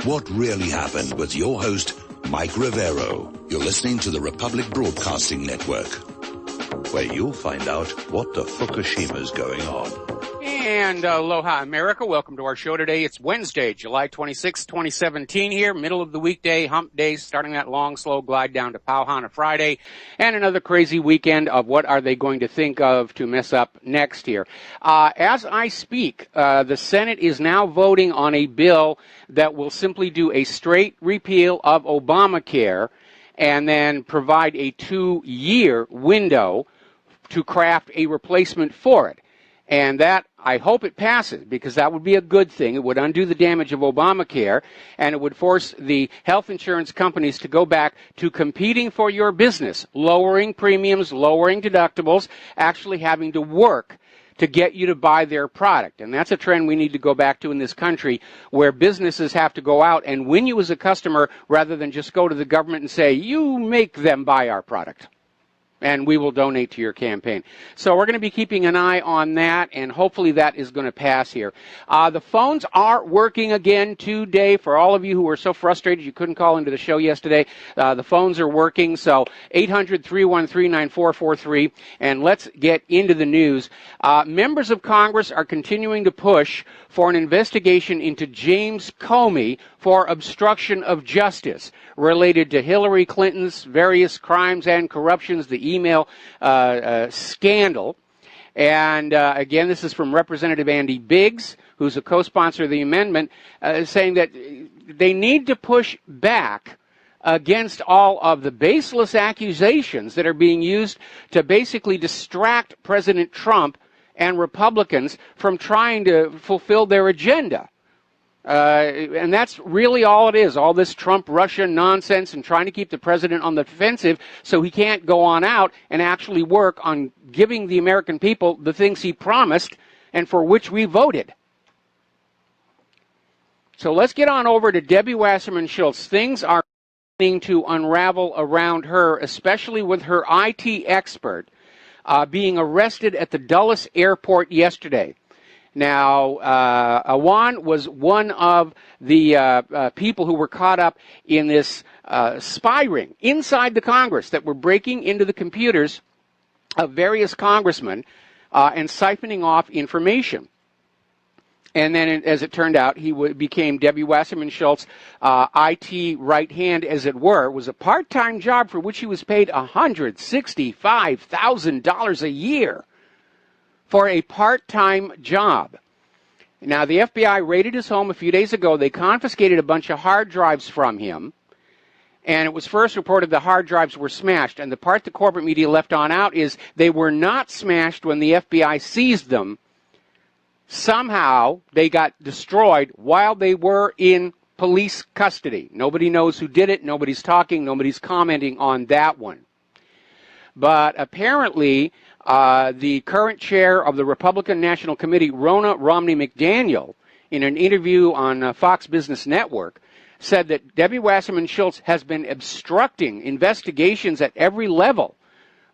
what really happened with your host, Mike Rivero. You're listening to the Republic Broadcasting Network, where you'll find out what the Fukushima's going on. And aloha, America. Welcome to our show today. It's Wednesday, July 26, 2017 here, middle of the weekday, hump day, starting that long, slow glide down to Pauhana Friday, and another crazy weekend of what are they going to think of to mess up next here. As I speak, the Senate is now voting on a bill that will simply do a straight repeal of Obamacare and then provide a 2-year window to craft a replacement for it. And that, I hope it passes, because that would be a good thing. It would undo the damage of Obamacare, and it would force the health insurance companies to go back to competing for your business, lowering premiums, lowering deductibles, actually having to work to get you to buy their product. And that's a trend we need to go back to in this country, where businesses have to go out and win you as a customer rather than just go to the government and say, you make them buy our product, and we will donate to your campaign. So we're going to be keeping an eye on that, and hopefully that is going to pass here. The phones are working again today. For all of you who were so frustrated you couldn't call into the show yesterday, the phones are working. So 800-313-9443, and let's get into the news. Members of Congress are continuing to push for an investigation into James Comey for obstruction of justice related to Hillary Clinton's various crimes and corruptions, the email scandal. And again, this is from Representative Andy Biggs, who's a co-sponsor of the amendment, saying that they need to push back against all of the baseless accusations that are being used to basically distract President Trump and Republicans from trying to fulfill their agenda. And that's really all it is, all this Trump-Russia nonsense and trying to keep the president on the defensive so he can't go on out and actually work on giving the American people the things he promised and for which we voted. So let's get on over to Debbie Wasserman Schultz. Things are beginning to unravel around her, especially with her IT expert being arrested at the Dulles airport yesterday. Now, Awan was one of the people who were caught up in this spy ring inside the Congress that were breaking into the computers of various congressmen and siphoning off information. And then, as it turned out, he became Debbie Wasserman Schultz, IT right hand, as it were. It was a part-time job for which he was paid $165,000 a year. For a part-time job. Now, the FBI raided his home a few days ago. They confiscated a bunch of hard drives from him, and it was first reported the hard drives were smashed. And the part the corporate media left on out is they were not smashed when the FBI seized them. Somehow, they got destroyed while they were in police custody. Nobody knows who did it. Nobody's talking. Nobody's commenting on that one. But apparently, the current chair of the Republican National Committee, Ronna Romney McDaniel, in an interview on Fox Business Network, said that Debbie Wasserman Schultz has been obstructing investigations at every level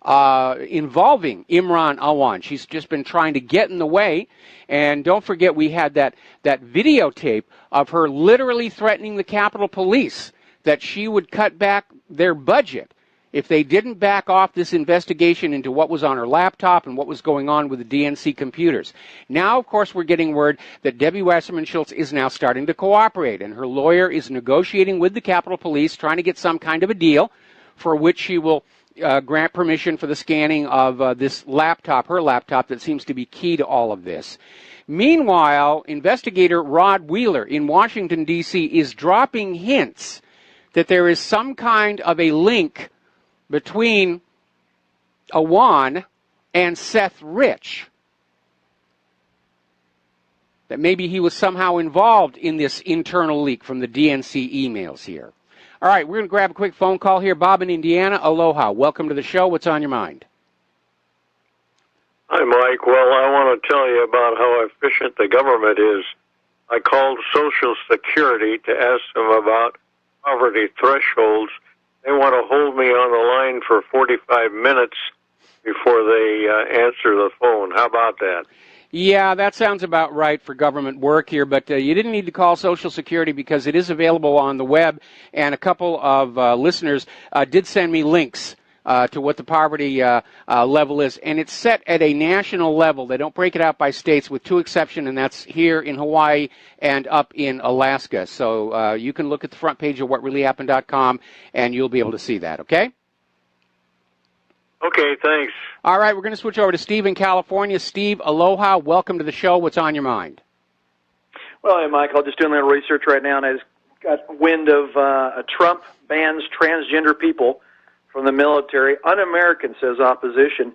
involving Imran Awan. She's just been trying to get in the way. And don't forget, we had that videotape of her literally threatening the Capitol Police that she would cut back their budget if they didn't back off this investigation into what was on her laptop and what was going on with the DNC computers. Now, of course, we're getting word that Debbie Wasserman Schultz is now starting to cooperate, and her lawyer is negotiating with the Capitol Police, trying to get some kind of a deal for which she will grant permission for the scanning of this laptop, her laptop, that seems to be key to all of this. Meanwhile, investigator Rod Wheeler in Washington, D.C. is dropping hints that there is some kind of a link between Awan and Seth Rich, that maybe he was somehow involved in this internal leak from the DNC emails here. All right, we're going to grab a quick phone call here. Bob in Indiana, aloha. Welcome to the show. What's on your mind? Hi, Mike. Well, I want to tell you about how efficient the government is. I called Social Security to ask them about poverty thresholds. They want to hold me on the line for 45 minutes before they answer the phone. How about that? Yeah, that sounds about right for government work here, but you didn't need to call Social Security because it is available on the web, and a couple of listeners did send me links to what the poverty level is, and it's set at a national level. They don't break it out by states with two exceptions, and that's here in Hawaii and up in Alaska. So you can look at the front page of whatreallyhappened.com, and you'll be able to see that, okay? Okay, thanks. All right, we're going to switch over to Steve in California. Steve, aloha. Welcome to the show. What's on your mind? Well, hey, Michael, just doing a little research right now, and I just got wind of Trump bans transgender people from the military. Un-American, says opposition,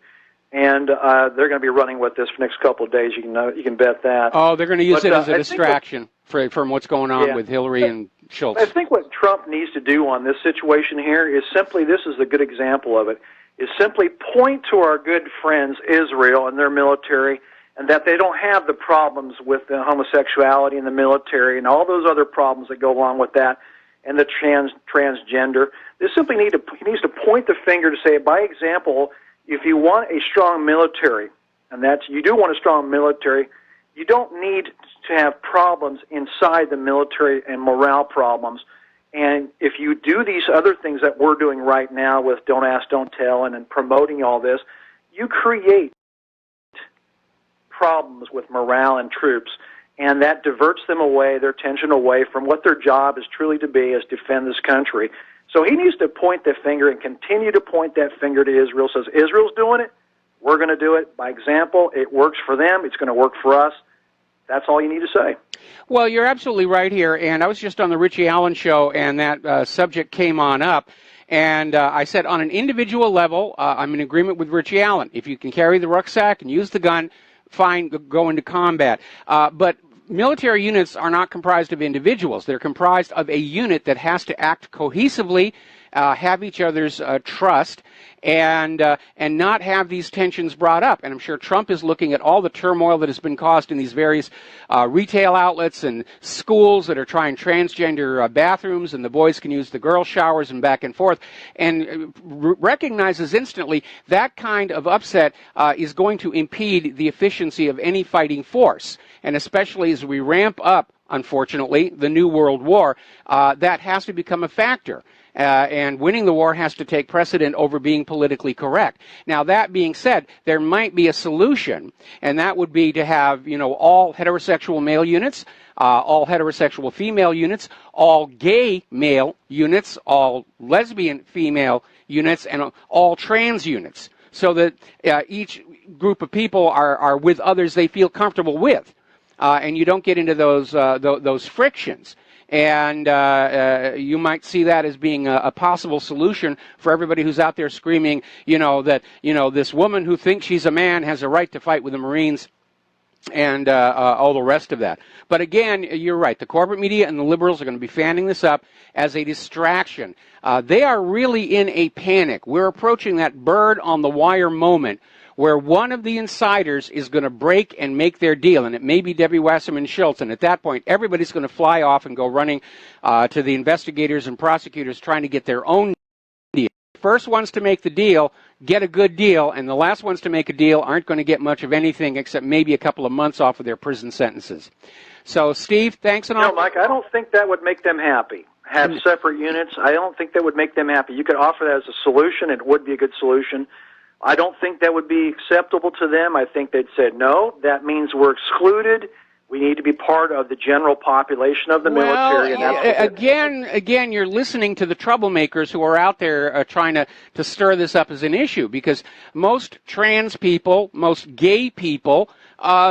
and they're going to be running with this for the next couple of days. You can bet that. Oh, they're going to use it as a distraction from what's going on with Hillary and Schultz. I think what Trump needs to do on this situation here is simply, this is a good example of it, is simply point to our good friends Israel and their military, and that they don't have the problems with the homosexuality in the military and all those other problems that go along with that, and the transgender. He needs to point the finger to say, by example, if you want a strong military, and you do want a strong military, you don't need to have problems inside the military and morale problems. And if you do these other things that we're doing right now with Don't Ask, Don't Tell and promoting all this, you create problems with morale and troops, and that diverts them away, their attention away from what their job is truly to be, is defend this country. So he needs to point the finger and continue to point that finger to Israel. Says, Israel's doing it, we're going to do it. By example, it works for them, it's going to work for us. That's all you need to say. Well, you're absolutely right here, and I was just on the Richie Allen show, and that subject came on up, and I said on an individual level, I'm in agreement with Richie Allen. If you can carry the rucksack and use the gun, fine, go into combat. But military units are not comprised of individuals. They're comprised of a unit that has to act cohesively, have each other's trust, and not have these tensions brought up. And I'm sure Trump is looking at all the turmoil that has been caused in these various retail outlets and schools that are trying transgender bathrooms, and the boys can use the girl showers and back and forth, and recognizes instantly that kind of upset is going to impede the efficiency of any fighting force. And especially as we ramp up, unfortunately, the New World War, that has to become a factor. And winning the war has to take precedent over being politically correct. Now, that being said, there might be a solution, and that would be to have, all heterosexual male units, all heterosexual female units, all gay male units, all lesbian female units, and all trans units, so that each group of people are with others they feel comfortable with, and you don't get into those frictions. And you might see that as being a possible solution for everybody who's out there screaming, that, this woman who thinks she's a man has a right to fight with the Marines and all the rest of that. But again, you're right. The corporate media and the liberals are going to be fanning this up as a distraction. They are really in a panic. We're approaching that bird on the wire moment where one of the insiders is going to break and make their deal, and it may be Debbie Wasserman Schultz, and at that point, everybody's going to fly off and go running to the investigators and prosecutors trying to get their own deal. First ones to make the deal get a good deal, and the last ones to make a deal aren't going to get much of anything except maybe a couple of months off of their prison sentences. So, Steve, thanks an awful lot. No, Mike, I don't think that would make them happy. Have separate units, I don't think that would make them happy. You could offer that as a solution, it would be a good solution. I don't think that would be acceptable to them. I think they'd say, no, that means we're excluded. We need to be part of the general population of the military. And again, you're listening to the troublemakers who are out there trying to stir this up as an issue, because most trans people, most gay people,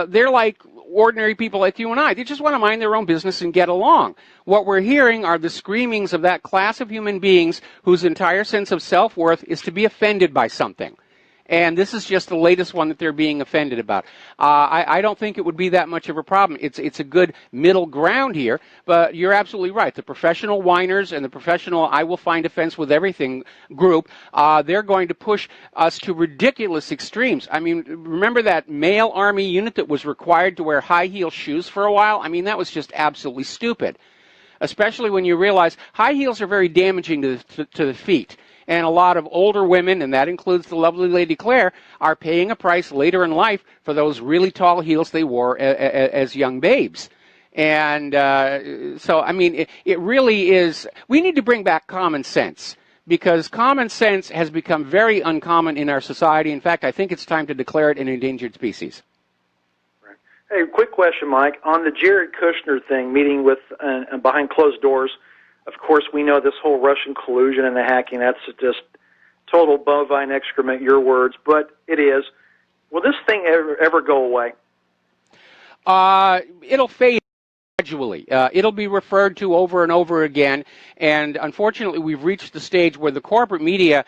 they're like ordinary people like you and I. They just want to mind their own business and get along. What we're hearing are the screamings of that class of human beings whose entire sense of self-worth is to be offended by something. And this is just the latest one that they're being offended about. I don't think it would be that much of a problem. It's a good middle ground here, but you're absolutely right. The professional whiners and the professional I will find offense with everything group, they're going to push us to ridiculous extremes. I mean, remember that male Army unit that was required to wear high-heel shoes for a while? I mean, that was just absolutely stupid, especially when you realize high heels are very damaging to the feet. And a lot of older women, and that includes the lovely Lady Claire, are paying a price later in life for those really tall heels they wore as young babes. And so, I mean, it really is, we need to bring back common sense, because common sense has become very uncommon in our society. In fact, I think it's time to declare it an endangered species. Hey, quick question, Mike. On the Jared Kushner thing, meeting with behind closed doors, of course, we know this whole Russian collusion and the hacking, that's just total bovine excrement, your words, but it is. Will this thing ever go away? It'll fade gradually. It'll be referred to over and over again, and unfortunately we've reached the stage where the corporate media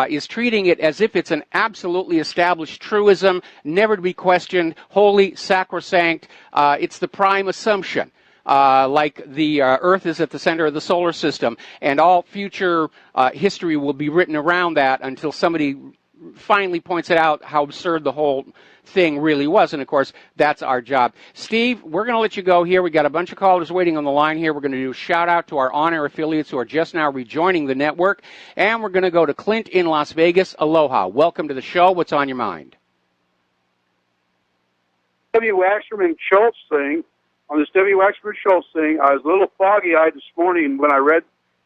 is treating it as if it's an absolutely established truism, never to be questioned, holy, sacrosanct. It's the prime assumption. Like the Earth is at the center of the solar system, and all future history will be written around that until somebody finally points it out how absurd the whole thing really was. And of course, that's our job. Steve, we're going to let you go here. We got a bunch of callers waiting on the line here. We're going to do a shout out to our on-air affiliates who are just now rejoining the network, and we're going to go to Clint in Las Vegas. Aloha. Welcome to the show. What's on your mind? W. Waxman Schultz thing. On this W. Waxman Schultz thing, I was a little foggy-eyed this morning when I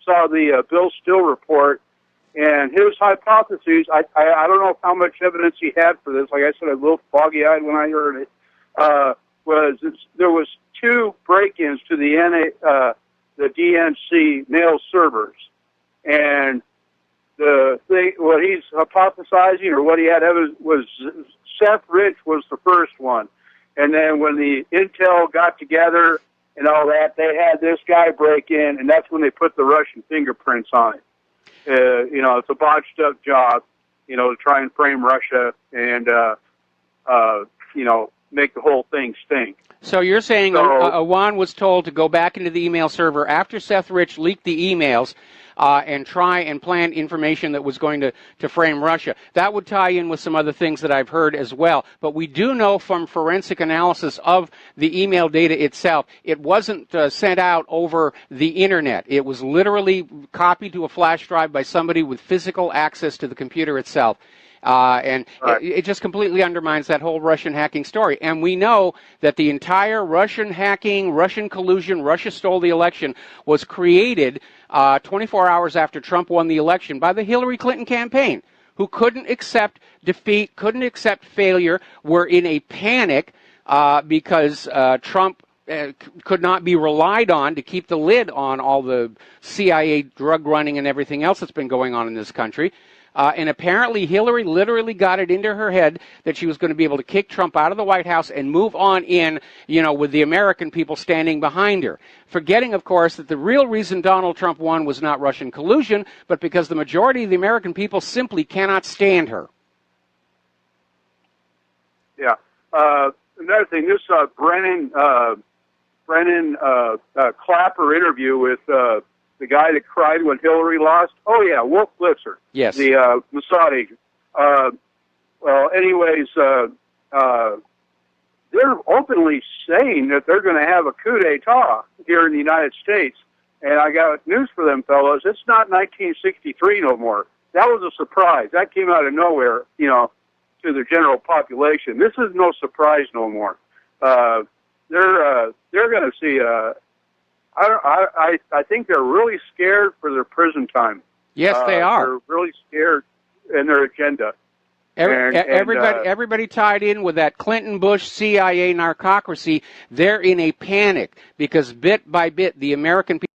saw the Bill Still report, and his hypotheses. I don't know how much evidence he had for this. Like I said, I was a little foggy-eyed when I heard it. There was 2 break-ins to the DNC mail servers, and the thing, what he's hypothesizing or what he had evidence was Seth Rich was the first one. And then when the intel got together and all that, they had this guy break in, and that's when they put the Russian fingerprints on it. It's a botched up job, to try and frame Russia and, make the whole thing stink. So you're saying Awan was told to go back into the email server after Seth Rich leaked the emails and try and plant information that was going to frame Russia. That would tie in with some other things that I've heard as well. But we do know from forensic analysis of the email data itself, it wasn't sent out over the Internet. It was literally copied to a flash drive by somebody with physical access to the computer itself. And right. it just completely undermines that whole Russian hacking story. And we know that the entire Russian hacking, Russian collusion, Russia stole the election was created 24 hours after Trump won the election by the Hillary Clinton campaign, who couldn't accept defeat, couldn't accept failure, were in a panic because Trump could not be relied on to keep the lid on all the CIA drug running and everything else that's been going on in this country. And apparently Hillary literally got it into her head that she was going to be able to kick Trump out of the White House and move on in, with the American people standing behind her. Forgetting, of course, that the real reason Donald Trump won was not Russian collusion, but because the majority of the American people simply cannot stand her. Yeah. Another thing, this Brennan Clapper interview with the guy that cried when Hillary lost. Oh, yeah, Wolf Blitzer. Yes. The Mossad agent. They're openly saying that they're going to have a coup d'etat here in the United States. And I got news for them, fellows. It's not 1963 no more. That was a surprise. That came out of nowhere, to the general population. This is no surprise no more. They're going to see I think they're really scared for their prison time. Yes, they are. They're really scared in their agenda. Everybody tied in with that Clinton, Bush, CIA narcocracy, they're in a panic because bit by bit the American people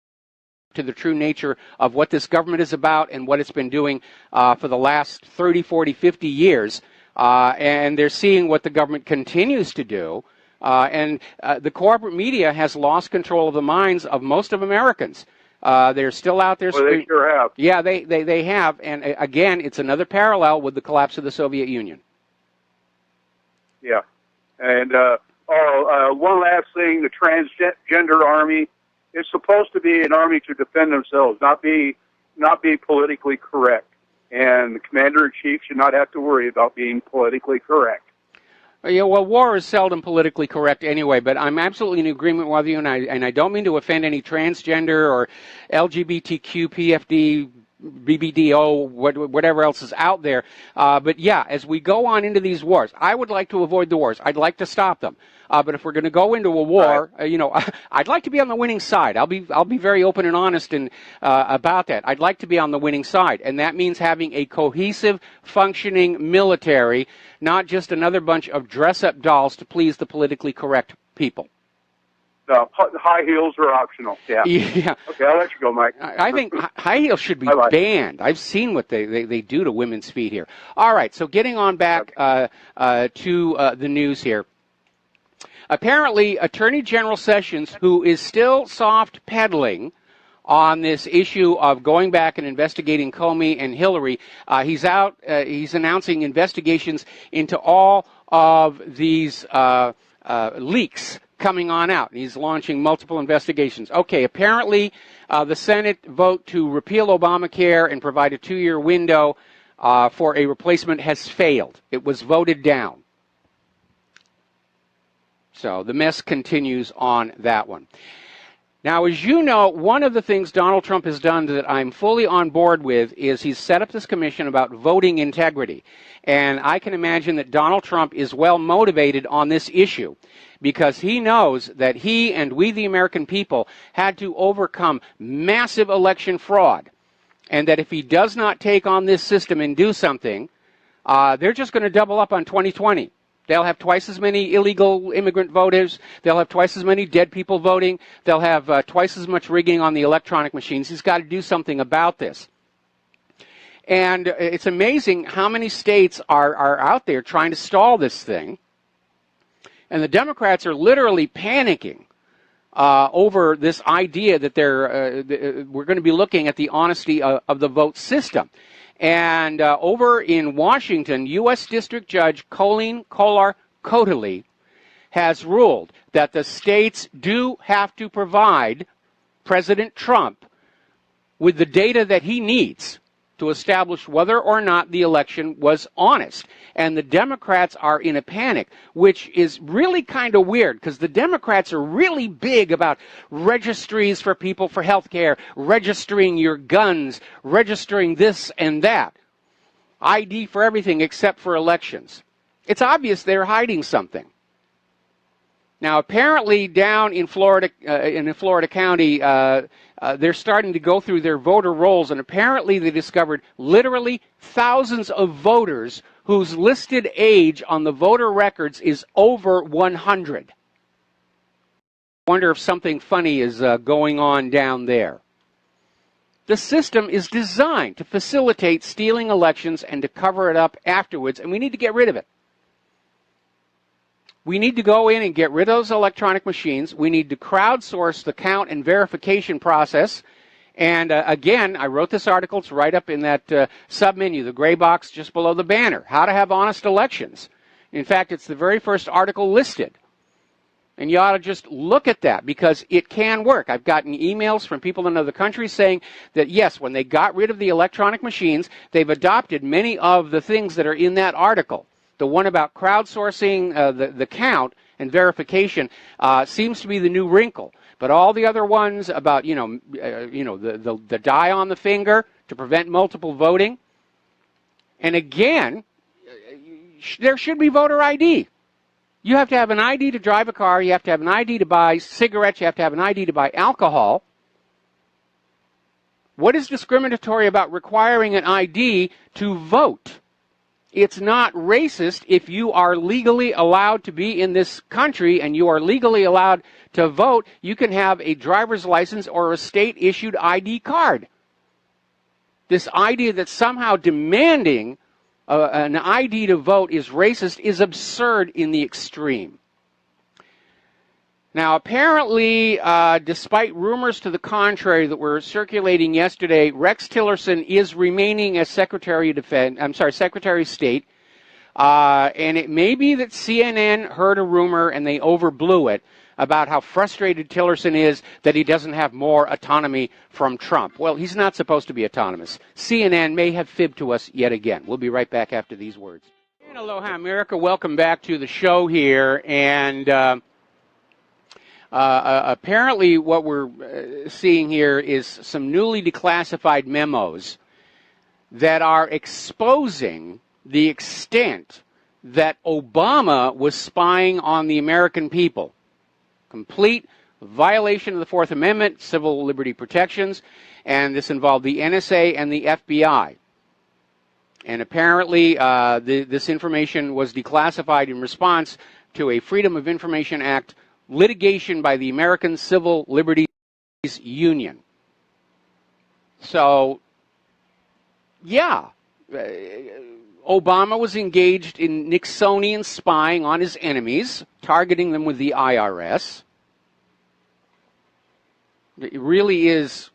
to the true nature of what this government is about and what it's been doing for the last 30, 40, 50 years. And they're seeing what the government continues to do. And the corporate media has lost control of the minds of most of Americans. They're still out there. Well, they sure have. Yeah, they have. And again, it's another parallel with the collapse of the Soviet Union. Yeah. And one last thing, the transgender army is supposed to be an army to defend themselves, not be politically correct. And the commander-in-chief should not have to worry about being politically correct. Yeah, well, war is seldom politically correct anyway, but I'm absolutely in agreement with you, and I don't mean to offend any transgender or LGBTQ, PFD BBDO, whatever else is out there. But yeah, as we go on into these wars, I would like to avoid the wars. I'd like to stop them. But if we're going to go into a war, I'd like to be on the winning side. I'll be very open and honest about that. I'd like to be on the winning side, and that means having a cohesive, functioning military, not just another bunch of dress-up dolls to please the politically correct people. No, high heels are optional. Yeah. Yeah. Okay, I'll let you go, Mike. I think high heels should be banned. I've seen what they do to women's feet here. All right, so getting on back to the news here. Apparently, Attorney General Sessions, who is still soft pedaling on this issue of going back and investigating Comey and Hillary, he's announcing investigations into all of these leaks coming on out. He's launching multiple investigations. Okay, apparently the Senate vote to repeal Obamacare and provide a 2-year window for a replacement has failed. It was voted down. So the mess continues on that one. Now, as you know, one of the things Donald Trump has done that I'm fully on board with is he's set up this commission about voting integrity. And I can imagine that Donald Trump is well motivated on this issue because he knows that he and we, the American people, had to overcome massive election fraud. And that if he does not take on this system and do something, they're just going to double up on 2020. They'll have twice as many illegal immigrant voters. They'll have twice as many dead people voting. They'll have twice as much rigging on the electronic machines. He's got to do something about this. And it's amazing how many states are out there trying to stall this thing. And the Democrats are literally panicking over this idea that we're going to be looking at the honesty of the vote system. And over in Washington, U.S. District Judge Colleen Koehler has ruled that the states do have to provide President Trump with the data that he needs to establish whether or not the election was honest. And the Democrats are in a panic, which is really kind of weird because the Democrats are really big about registries for people for health care, registering your guns, registering this and that. ID for everything except for elections. It's obvious they're hiding something. Now, apparently down in Florida County, they're starting to go through their voter rolls, and apparently they discovered literally thousands of voters whose listed age on the voter records is over 100. I wonder if something funny is going on down there. The system is designed to facilitate stealing elections and to cover it up afterwards, and we need to get rid of it. We need to go in and get rid of those electronic machines. We need to crowdsource the count and verification process. And again, I wrote this article. It's right up in that submenu, the gray box just below the banner, How to Have Honest Elections. In fact, it's the very first article listed. And you ought to just look at that because it can work. I've gotten emails from people in other countries saying that, yes, when they got rid of the electronic machines, they've adopted many of the things that are in that article. The one about crowdsourcing the count and verification seems to be the new wrinkle. But all the other ones about, the dye on the finger to prevent multiple voting. And again, there should be voter ID. You have to have an ID to drive a car. You have to have an ID to buy cigarettes. You have to have an ID to buy alcohol. What is discriminatory about requiring an ID to vote? It's not racist if you are legally allowed to be in this country and you are legally allowed to vote. You can have a driver's license or a state-issued ID card. This idea that somehow demanding an ID to vote is racist is absurd in the extreme. Now, apparently, despite rumors to the contrary that were circulating yesterday, Rex Tillerson is remaining as Secretary of State. And it may be that CNN heard a rumor and they overblew it about how frustrated Tillerson is that he doesn't have more autonomy from Trump. Well, he's not supposed to be autonomous. CNN may have fibbed to us yet again. We'll be right back after these words. And aloha, America. Welcome back to the show here. And apparently what we're seeing here is some newly declassified memos that are exposing the extent that Obama was spying on the American people. Complete violation of the Fourth Amendment, civil liberty protections, and this involved the NSA and the FBI. And apparently this information was declassified in response to a Freedom of Information Act litigation by the American Civil Liberties Union. So, yeah, Obama was engaged in Nixonian spying on his enemies, targeting them with the IRS. It really is,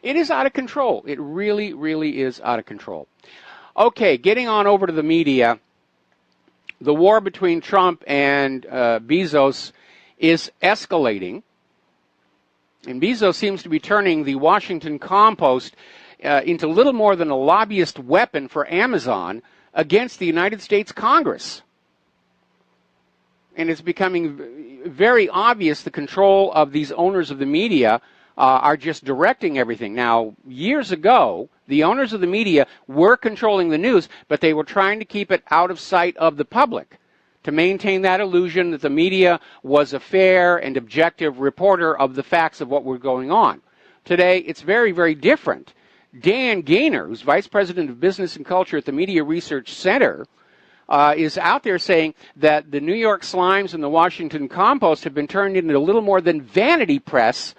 it is out of control. It really, really is out of control. Okay, getting on over to the media, the war between Trump and Bezos is escalating. And Bezos seems to be turning the Washington compost into little more than a lobbyist weapon for Amazon against the United States Congress. And it's becoming very obvious the control of these owners of the media are just directing everything. Now, years ago, the owners of the media were controlling the news, but they were trying to keep it out of sight of the public to maintain that illusion that the media was a fair and objective reporter of the facts of what were going on. Today, it's very, very different. Dan Gaynor, who's Vice President of Business and Culture at the Media Research Center, is out there saying that the New York Slimes and the Washington Compost have been turned into little more than vanity press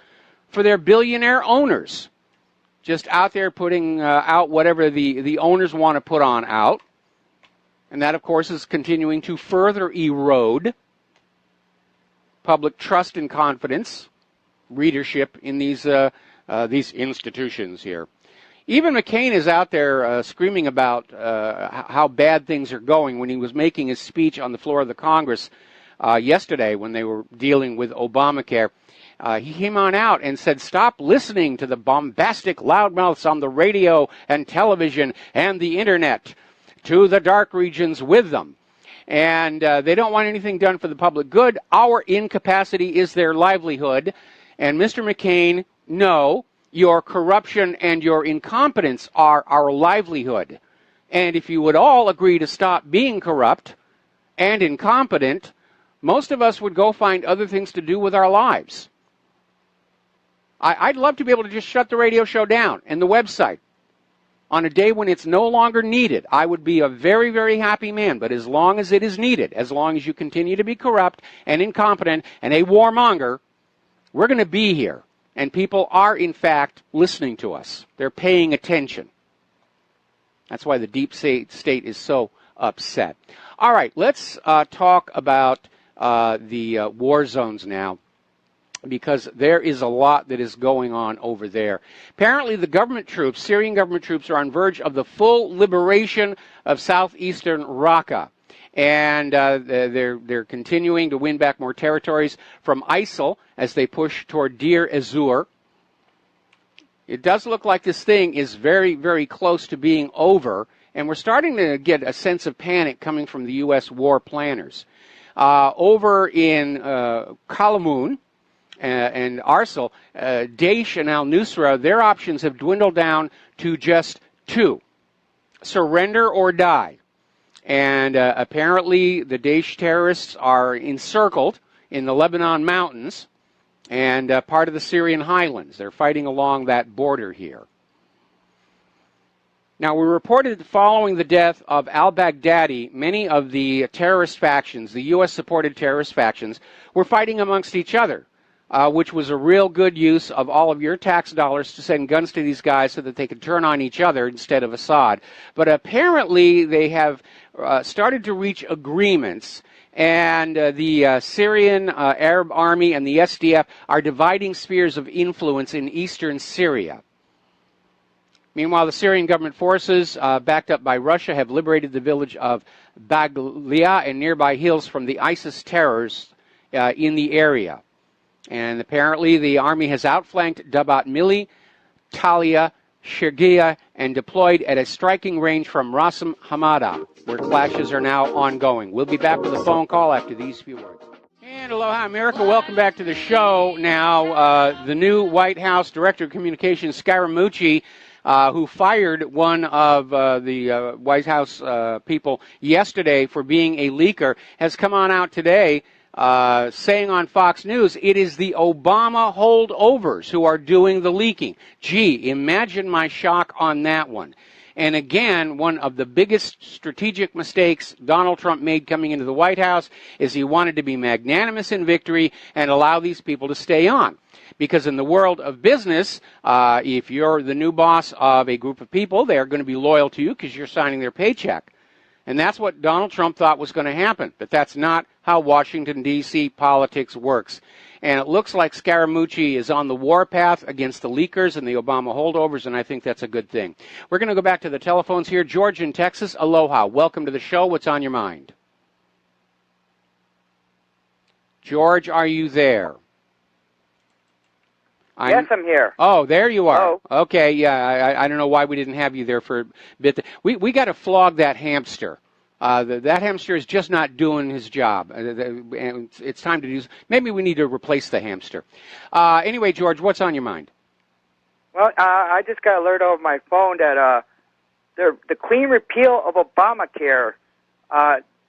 for their billionaire owners. Just out there putting out whatever the owners want to put on out. And that, of course, is continuing to further erode public trust and confidence, readership in these institutions here. Even McCain is out there screaming about how bad things are going when he was making his speech on the floor of the Congress yesterday when they were dealing with Obamacare. He came on out and said, stop listening to the bombastic loudmouths on the radio and television and the internet, to the dark regions with them. And they don't want anything done for the public good. Our incapacity is their livelihood. And Mr. McCain, no, your corruption and your incompetence are our livelihood. And if you would all agree to stop being corrupt and incompetent, most of us would go find other things to do with our lives. I'd love to be able to just shut the radio show down and the website on a day when it's no longer needed. I would be a very, very happy man. But as long as it is needed, as long as you continue to be corrupt and incompetent and a warmonger, we're going to be here. And people are, in fact, listening to us. They're paying attention. That's why the deep state is so upset. All right, let's talk about the war zones now, because there is a lot that is going on over there. Apparently the government troops, Syrian government troops, are on verge of the full liberation of southeastern Raqqa. And they're continuing to win back more territories from ISIL as they push toward Deir ez-Zor. It does look like this thing is very, very close to being over, and we're starting to get a sense of panic coming from the U.S. war planners. Over in Kalamun and Arsil, Daesh and al-Nusra, their options have dwindled down to just two: surrender or die. And apparently the Daesh terrorists are encircled in the Lebanon mountains and part of the Syrian highlands. They're fighting along that border here. Now, we reported that following the death of al-Baghdadi, many of the terrorist factions, the U.S.-supported terrorist factions, were fighting amongst each other, which was a real good use of all of your tax dollars to send guns to these guys so that they could turn on each other instead of Assad. But apparently they have started to reach agreements, and the Syrian Arab Army and the SDF are dividing spheres of influence in eastern Syria. Meanwhile, the Syrian government forces, backed up by Russia, have liberated the village of Baglia and nearby hills from the ISIS terrorists in the area. And apparently the army has outflanked Dabat Mili, Talia, Shirgiya, and deployed at a striking range from Rasim Hamada, where clashes are now ongoing. We'll be back with a phone call after these few words. And aloha, America. Welcome back to the show. Now, the new White House Director of Communications, Scaramucci, who fired one of the White House people yesterday for being a leaker, has come on out today saying on Fox News it is the Obama holdovers who are doing the leaking. Gee, imagine my shock on that one. And again, one of the biggest strategic mistakes Donald Trump made coming into the White House is he wanted to be magnanimous in victory and allow these people to stay on. Because in the world of business, if you're the new boss of a group of people, they're going to be loyal to you because you're signing their paycheck. And that's what Donald Trump thought was going to happen. But that's not how Washington, D.C. politics works. And it looks like Scaramucci is on the warpath against the leakers and the Obama holdovers, and I think that's a good thing. We're going to go back to the telephones here. George in Texas, aloha. Welcome to the show. What's on your mind? George, are you there? Yes, I'm here. Oh, there you are. Hello. Okay, yeah, I don't know why we didn't have you there for a bit. We got to flog that hamster. That hamster is just not doing his job. And it's time to do. Maybe we need to replace the hamster. Anyway, George, what's on your mind? Well, I just got alert over my phone that the clean repeal of Obamacare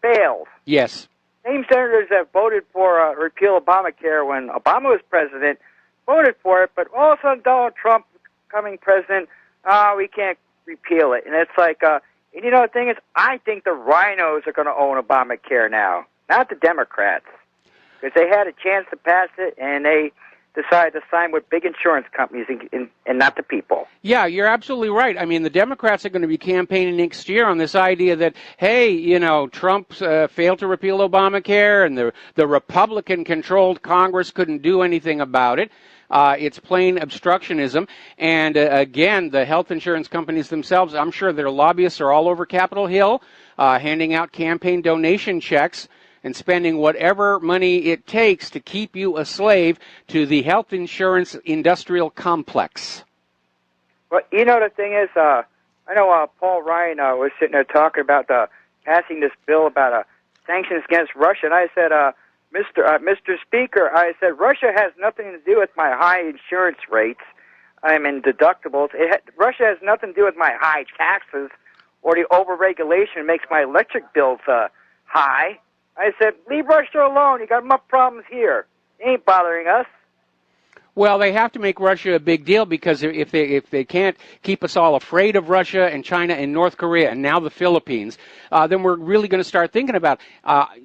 failed. Yes. Same senators that voted for repeal Obamacare when Obama was president voted for it, but all of a sudden Donald Trump becoming president, we can't repeal it. And it's like, and you know the thing is, I think the rhinos are going to own Obamacare now, not the Democrats, because they had a chance to pass it and they decided to sign with big insurance companies and not the people. Yeah, you're absolutely right. I mean, the Democrats are going to be campaigning next year on this idea that, hey, you know, Trump failed to repeal Obamacare and the Republican-controlled Congress couldn't do anything about it. It's plain obstructionism. And again, the health insurance companies themselves, I'm sure their lobbyists are all over Capitol Hill handing out campaign donation checks and spending whatever money it takes to keep you a slave to the health insurance industrial complex. Well, you know, the thing is, I know Paul Ryan was sitting there talking about passing this bill about sanctions against Russia, and I said, Mr. Speaker, I said, Russia has nothing to do with my high insurance rates, deductibles. Russia has nothing to do with my high taxes or the overregulation makes my electric bills high. I said, leave Russia alone. You got enough problems here. It ain't bothering us. Well, they have to make Russia a big deal because if they can't keep us all afraid of Russia and China and North Korea and now the Philippines, then we're really going to start thinking about,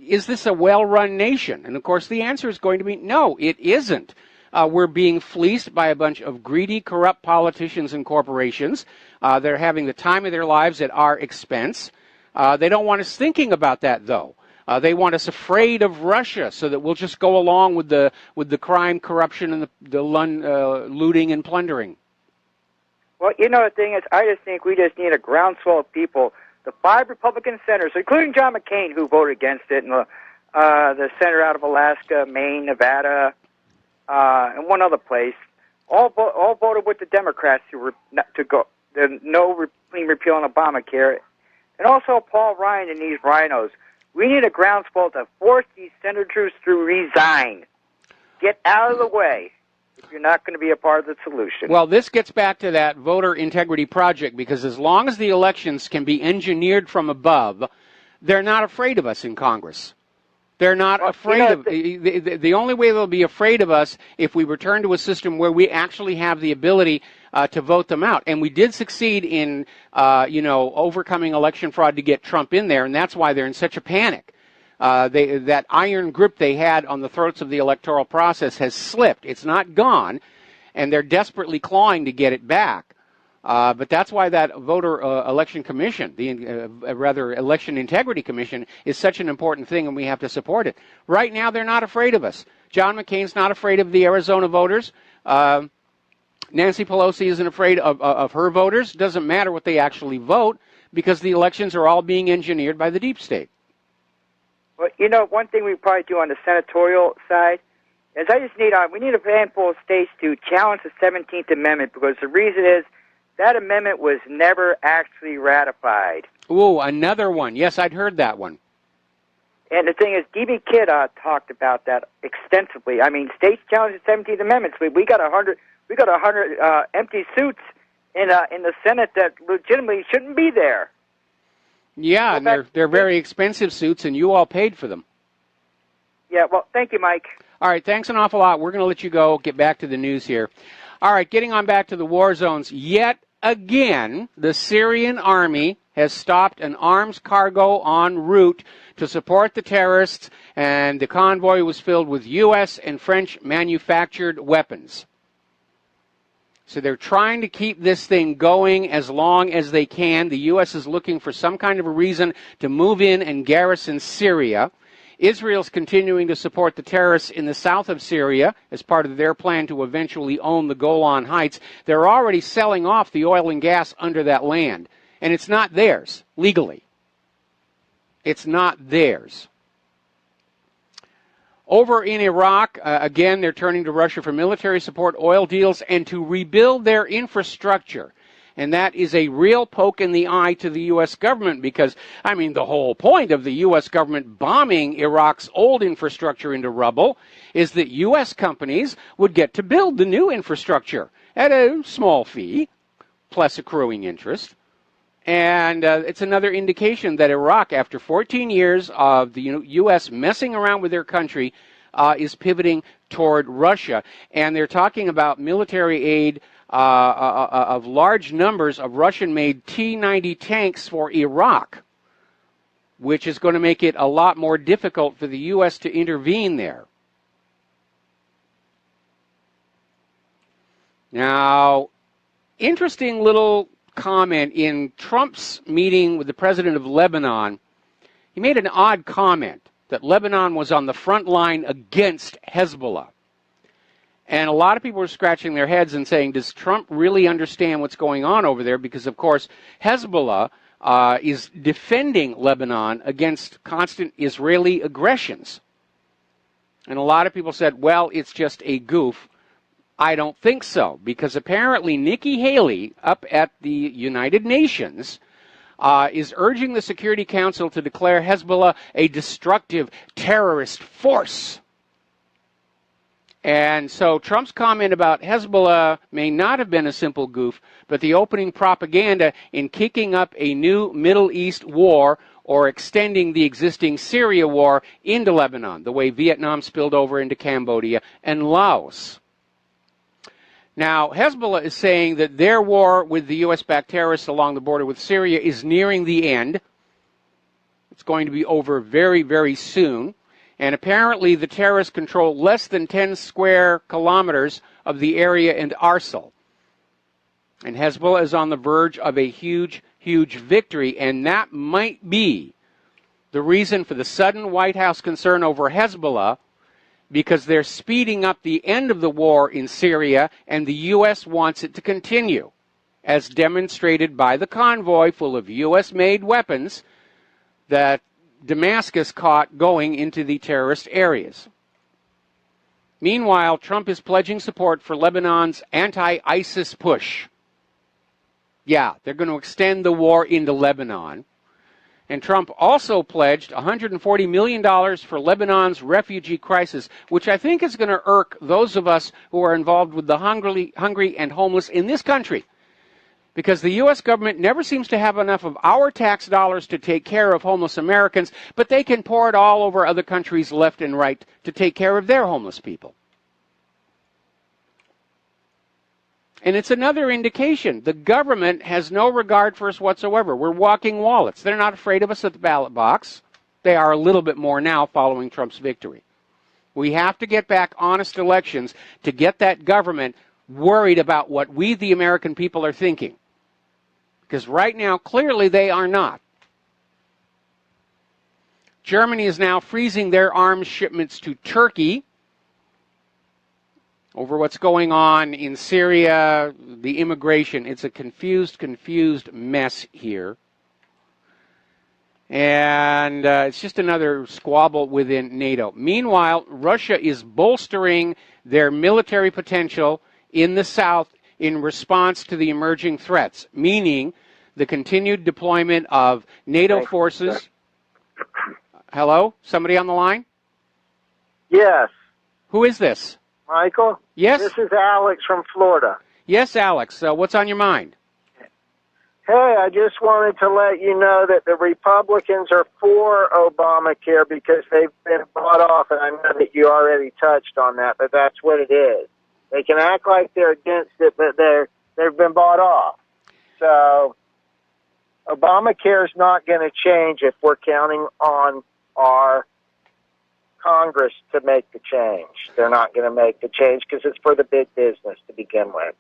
is this a well-run nation? And, of course, the answer is going to be no, it isn't. We're being fleeced by a bunch of greedy, corrupt politicians and corporations. They're having the time of their lives at our expense. They don't want us thinking about that, though. They want us afraid of Russia so that we'll just go along with the crime, corruption, and the looting and plundering. Well, you know, the thing is, I just think we just need a groundswell of people. The 5 Republican senators, including John McCain, who voted against it, and the senator out of Alaska, Maine, Nevada, and one other place, all voted with the Democrats to go no clean repeal on Obamacare, and also Paul Ryan and these rhinos. We need a groundswell to force these senators to resign. Get out of the way if you're not going to be a part of the solution. Well, this gets back to that voter integrity project, because as long as the elections can be engineered from above, they're not afraid of us in Congress. They're not afraid of the only way they'll be afraid of us if we return to a system where we actually have the ability to vote them out. And we did succeed in, overcoming election fraud to get Trump in there, and that's why they're in such a panic. That iron grip they had on the throats of the electoral process has slipped. It's not gone, and they're desperately clawing to get it back. But that's why that voter election commission, election integrity commission, is such an important thing, and we have to support it. Right now, they're not afraid of us. John McCain's not afraid of the Arizona voters. Nancy Pelosi isn't afraid of her voters. Doesn't matter what they actually vote, because the elections are all being engineered by the deep state. Well, you know, one thing we probably do on the senatorial side is we need a handful of states to challenge the 17th Amendment, because the reason is that amendment was never actually ratified. Ooh, another one. Yes, I'd heard that one. And the thing is, D.B. Kidd talked about that extensively. I mean, states challenged the 17th Amendment. We got 100 empty suits in the Senate that legitimately shouldn't be there. Yeah, and they're very expensive suits, and you all paid for them. Yeah, well, thank you, Mike. All right, thanks an awful lot. We're going to let you go, get back to the news here. All right, getting on back to the war zones. Yet again, the Syrian army has stopped an arms cargo en route to support the terrorists, and the convoy was filled with U.S. and French manufactured weapons. So they're trying to keep this thing going as long as they can. The U.S. is looking for some kind of a reason to move in and garrison Syria. Israel's continuing to support the terrorists in the south of Syria as part of their plan to eventually own the Golan Heights. They're already selling off the oil and gas under that land, and it's not theirs legally. It's not theirs. Over in Iraq, again, they're turning to Russia for military support, oil deals, and to rebuild their infrastructure. And that is a real poke in the eye to the U.S. government because, I mean, the whole point of the U.S. government bombing Iraq's old infrastructure into rubble is that U.S. companies would get to build the new infrastructure at a small fee, plus accruing interest. And it's another indication that Iraq, after 14 years of the U.S. messing around with their country, is pivoting toward Russia. And they're talking about military aid of large numbers of Russian-made T-90 tanks for Iraq, which is going to make it a lot more difficult for the U.S. to intervene there. Now, interesting little comment in Trump's meeting with the president of Lebanon. He made an odd comment that Lebanon was on the front line against Hezbollah. And a lot of people were scratching their heads and saying, does Trump really understand what's going on over there? Because, of course, Hezbollah is defending Lebanon against constant Israeli aggressions. And a lot of people said, well, it's just a goof. I don't think so, because apparently Nikki Haley up at the United Nations is urging the Security Council to declare Hezbollah a destructive terrorist force. And so Trump's comment about Hezbollah may not have been a simple goof, but the opening propaganda in kicking up a new Middle East war or extending the existing Syria war into Lebanon, the way Vietnam spilled over into Cambodia and Laos. Now, Hezbollah is saying that their war with the U.S.-backed terrorists along the border with Syria is nearing the end. It's going to be over very, very soon. And apparently the terrorists control less than 10 square kilometers of the area in Arsil. And Hezbollah is on the verge of a huge, huge victory, and that might be the reason for the sudden White House concern over Hezbollah, because they're speeding up the end of the war in Syria, and the U.S. wants it to continue, as demonstrated by the convoy full of U.S.-made weapons that Damascus caught going into the terrorist areas. Meanwhile, Trump is pledging support for Lebanon's anti-ISIS push. Yeah, they're going to extend the war into Lebanon. And Trump also pledged $140 million for Lebanon's refugee crisis, which I think is going to irk those of us who are involved with the hungry and homeless in this country. Because the U.S. government never seems to have enough of our tax dollars to take care of homeless Americans, but they can pour it all over other countries left and right to take care of their homeless people. And it's another indication. The government has no regard for us whatsoever. We're walking wallets. They're not afraid of us at the ballot box. They are a little bit more now following Trump's victory. We have to get back honest elections to get that government worried about what we, the American people, are thinking. Because right now, clearly, they are not. Germany is now freezing their arms shipments to Turkey over what's going on in Syria, the immigration. It's a confused mess here. And it's just another squabble within NATO. Meanwhile, Russia is bolstering their military potential in the south in response to the emerging threats, meaning the continued deployment of NATO forces. Hello? Somebody on the line? Yes. Who is this? Michael? Yes? This is Alex from Florida. Yes, Alex. What's on your mind? Hey, I just wanted to let you know that the Republicans are for Obamacare because they've been bought off, and I know that you already touched on that, but that's what it is. They can act like they're against it, but they've been bought off. So Obamacare is not going to change if we're counting on our Congress to make the change. They're not going to make the change because it's for the big business to begin with.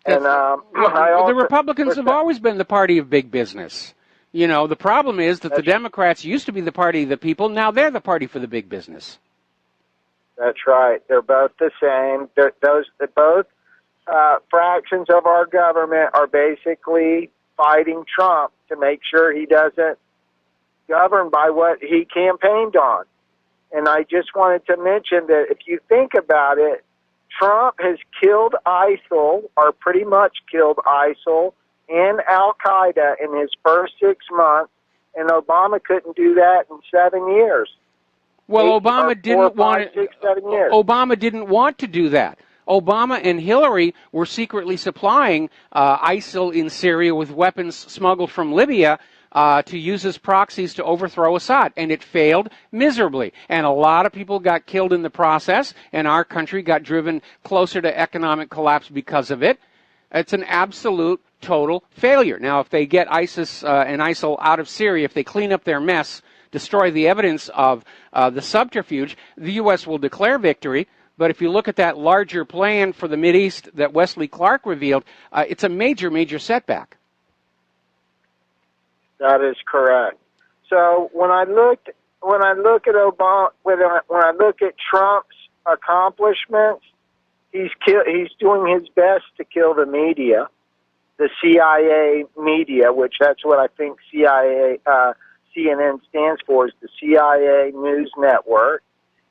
And the Republicans have always been the party of big business. You know, the problem is that the Democrats used to be the party of the people. Now they're the party for the big business. That's right. They're both the same. Both fractions of our government are basically fighting Trump to make sure he doesn't govern by what he campaigned on. And I just wanted to mention that if you think about it, Trump has killed ISIL, or pretty much killed ISIL, and Al-Qaeda in his first 6 months, and Obama couldn't do that in 7 years. Well, Obama didn't want to do that. Obama and Hillary were secretly supplying ISIL in Syria with weapons smuggled from Libya to use as proxies to overthrow Assad, and it failed miserably. And a lot of people got killed in the process, and our country got driven closer to economic collapse because of it. It's an absolute, total failure. Now, if they get ISIS and ISIL out of Syria, if they clean up their mess, destroy the evidence of the subterfuge, the U.S. will declare victory. But if you look at that larger plan for the Mideast that Wesley Clark revealed, it's a major, major setback. That is correct. So when I look at Obama, when I look at Trump's accomplishments, he's doing his best to kill the media, the CIA media, which that's what I think CNN stands for, is the CIA News Network.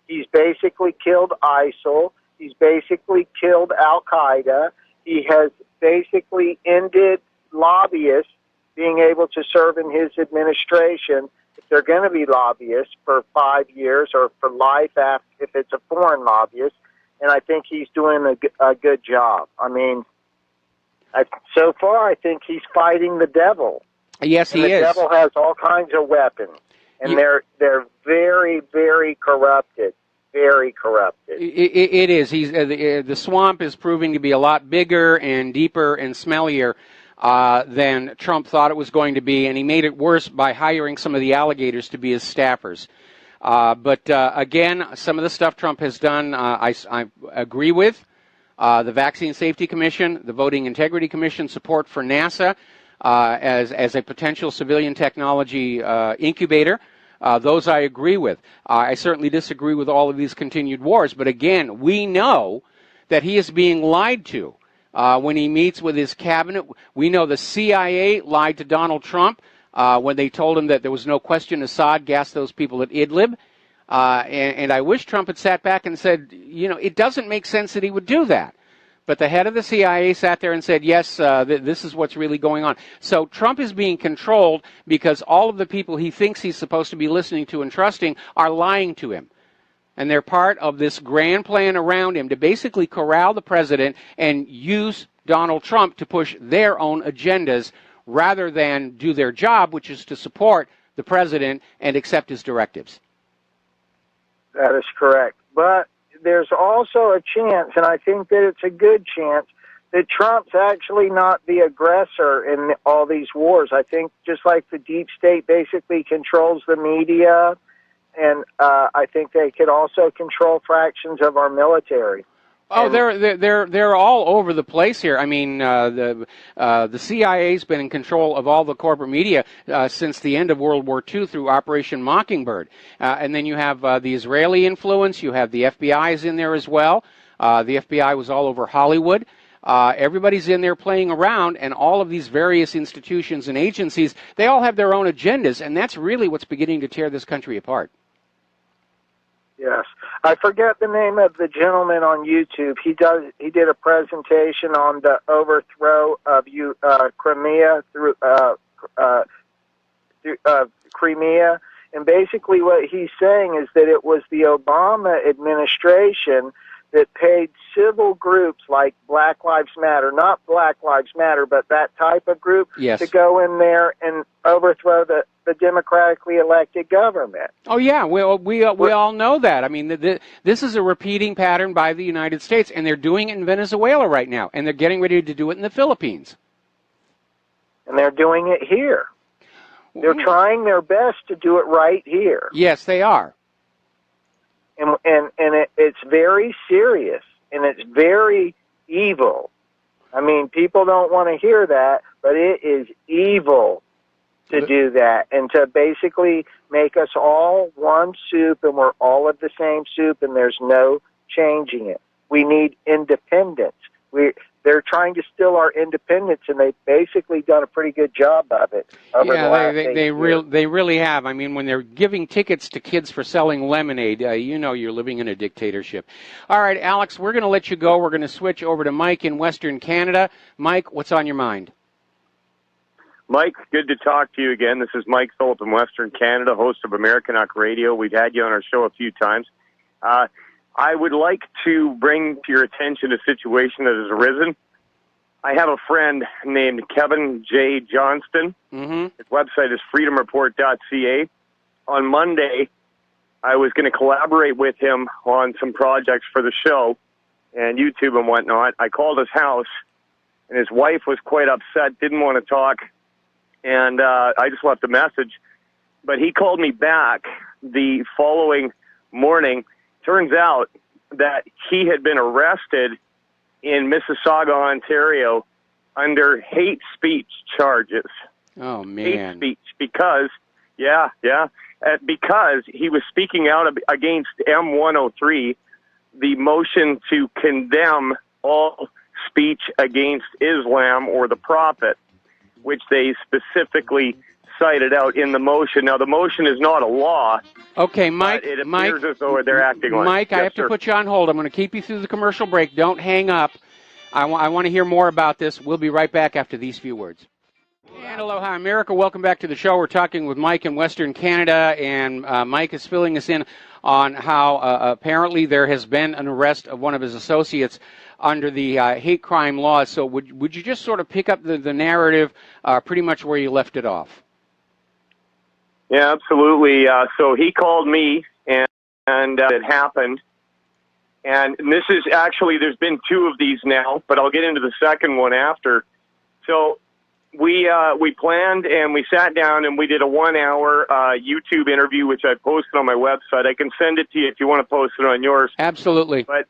He's basically killed ISIL. He's basically killed Al-Qaeda. He has basically ended lobbyists being able to serve in his administration if they're going to be lobbyists for 5 years or for life if it's a foreign lobbyist. And I think he's doing a good job. I mean, so far I think he's fighting the devil. Yes, he is. The devil has all kinds of weapons, and they're very, very corrupted. Very corrupted. It is. The swamp is proving to be a lot bigger and deeper and smellier than Trump thought it was going to be, and he made it worse by hiring some of the alligators to be his staffers. But again, some of the stuff Trump has done, I agree with. The Vaccine Safety Commission, the Voting Integrity Commission, support for NASA as a potential civilian technology incubator. Those I agree with. I certainly disagree with all of these continued wars, but again, we know that he is being lied to. When he meets with his cabinet, we know the CIA lied to Donald Trump when they told him that there was no question Assad gassed those people at Idlib. And I wish Trump had sat back and said, you know, it doesn't make sense that he would do that. But the head of the CIA sat there and said, yes, this is what's really going on. So Trump is being controlled because all of the people he thinks he's supposed to be listening to and trusting are lying to him. And they're part of this grand plan around him to basically corral the president and use Donald Trump to push their own agendas rather than do their job, which is to support the president and accept his directives. That is correct. But there's also a chance, and I think that it's a good chance, that Trump's actually not the aggressor in all these wars. I think just like the deep state basically controls the media, and I think they could also control fractions of our military. Oh, they're all over the place here. I mean, the CIA's been in control of all the corporate media since the end of World War II through Operation Mockingbird. And then you have the Israeli influence. You have the FBI's in there as well. The FBI was all over Hollywood. Everybody's in there playing around, and all of these various institutions and agencies, they all have their own agendas, and that's really what's beginning to tear this country apart. Yes. I forget the name of the gentleman on YouTube. He did a presentation on the overthrow of Crimea through Crimea, and basically what he's saying is that it was the Obama administration that paid civil groups like Black Lives Matter, not Black Lives Matter, but that type of group, Yes. to go in there and overthrow the democratically elected government. Oh yeah, well, we all know that. I mean, this is a repeating pattern by the United States, and they're doing it in Venezuela right now, and they're getting ready to do it in the Philippines. And they're doing it here. They're trying their best to do it right here. Yes, they are. And it's very serious, and it's very evil. I mean, people don't want to hear that, but it is evil to do that, and to basically make us all one soup, and we're all of the same soup, and there's no changing it. We need independence. They're trying to steal our independence, and they've basically done a pretty good job of it over the last 8 years. They really have. I mean, when they're giving tickets to kids for selling lemonade, you know you're living in a dictatorship. All right, Alex, we're going to let you go. We're going to switch over to Mike in Western Canada. Mike, what's on your mind? Mike, good to talk to you again. This is Mike Phillip in Western Canada, host of American Hawk Radio. We've had you on our show a few times. I would like to bring to your attention a situation that has arisen. I have a friend named Kevin J. Johnston. Mm-hmm. His website is freedomreport.ca. On Monday, I was going to collaborate with him on some projects for the show and YouTube and whatnot. I called his house, and his wife was quite upset, didn't want to talk, and I just left a message. But he called me back the following morning. Turns out that he had been arrested in Mississauga, Ontario, under hate speech charges. Oh, man. Hate speech because he was speaking out against M103, the motion to condemn all speech against Islam or the Prophet, which they specifically cited out in the motion. Now, the motion is not a law. Okay, Mike. But it appears as though they're acting on it. Mike, I have to put you on hold. I'm going to keep you through the commercial break. Don't hang up. I want to hear more about this. We'll be right back after these few words. And aloha, America. Welcome back to the show. We're talking with Mike in Western Canada, and Mike is filling us in on how apparently there has been an arrest of one of his associates under the hate crime laws. So would you just sort of pick up the narrative pretty much where you left it off? Yeah, absolutely. So he called me, and it happened. And this is actually, there's been two of these now, but I'll get into the second one after. So we planned, and we sat down, and we did a 1-hour YouTube interview, which I posted on my website. I can send it to you if you want to post it on yours. Absolutely. But,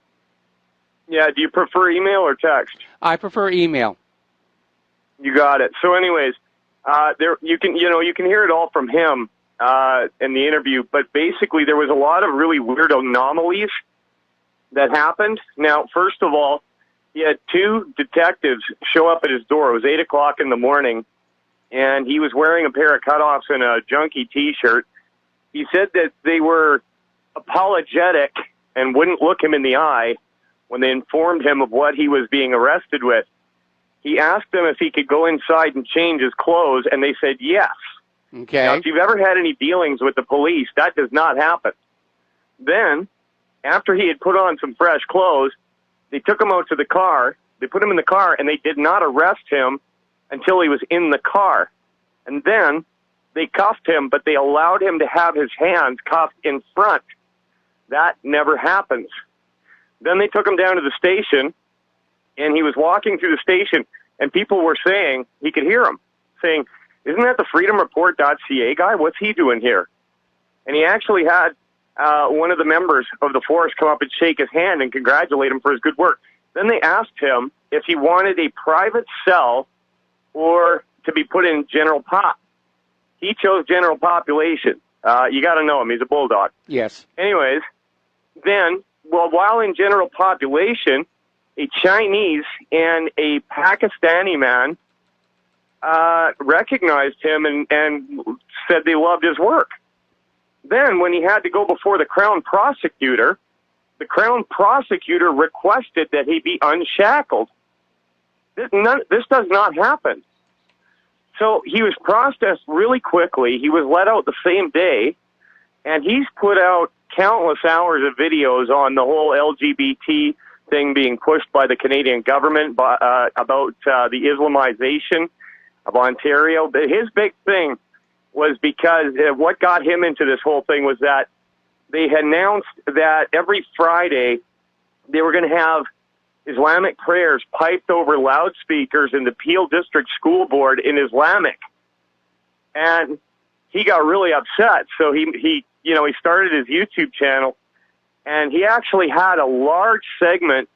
yeah, do you prefer email or text? I prefer email. You got it. So anyways, you can hear it all from him in the interview, but basically there was a lot of really weird anomalies that happened. Now, first of all, he had two detectives show up at his door. It was 8 o'clock in the morning, and he was wearing a pair of cutoffs and a junkie T-shirt. He said that they were apologetic and wouldn't look him in the eye when they informed him of what he was being arrested with. He asked them if he could go inside and change his clothes, and they said yes. Okay. Now, if you've ever had any dealings with the police, that does not happen. Then, after he had put on some fresh clothes, they took him out to the car. They put him in the car, and they did not arrest him until he was in the car. And then they cuffed him, but they allowed him to have his hands cuffed in front. That never happens. Then they took him down to the station, and he was walking through the station, and people were saying, he could hear him, saying, "Isn't that the freedomreport.ca guy? What's he doing here?" And he actually had one of the members of the force come up and shake his hand and congratulate him for his good work. Then they asked him if he wanted a private cell or to be put in general pop. He chose general population. You got to know him. He's a bulldog. Yes. Anyways, then, well, while in general population, a Chinese and a Pakistani man recognized him and said they loved his work. Then, when he had to go before the Crown Prosecutor requested that he be unshackled. This does not happen. So he was processed really quickly. He was let out the same day, and he's put out countless hours of videos on the whole LGBT thing being pushed by the Canadian government about the Islamization of Ontario. But his big thing was because what got him into this whole thing was that they had announced that every Friday they were going to have Islamic prayers piped over loudspeakers in the Peel District School Board in Islamic. And he got really upset. So he started his YouTube channel, and he actually had a large segment.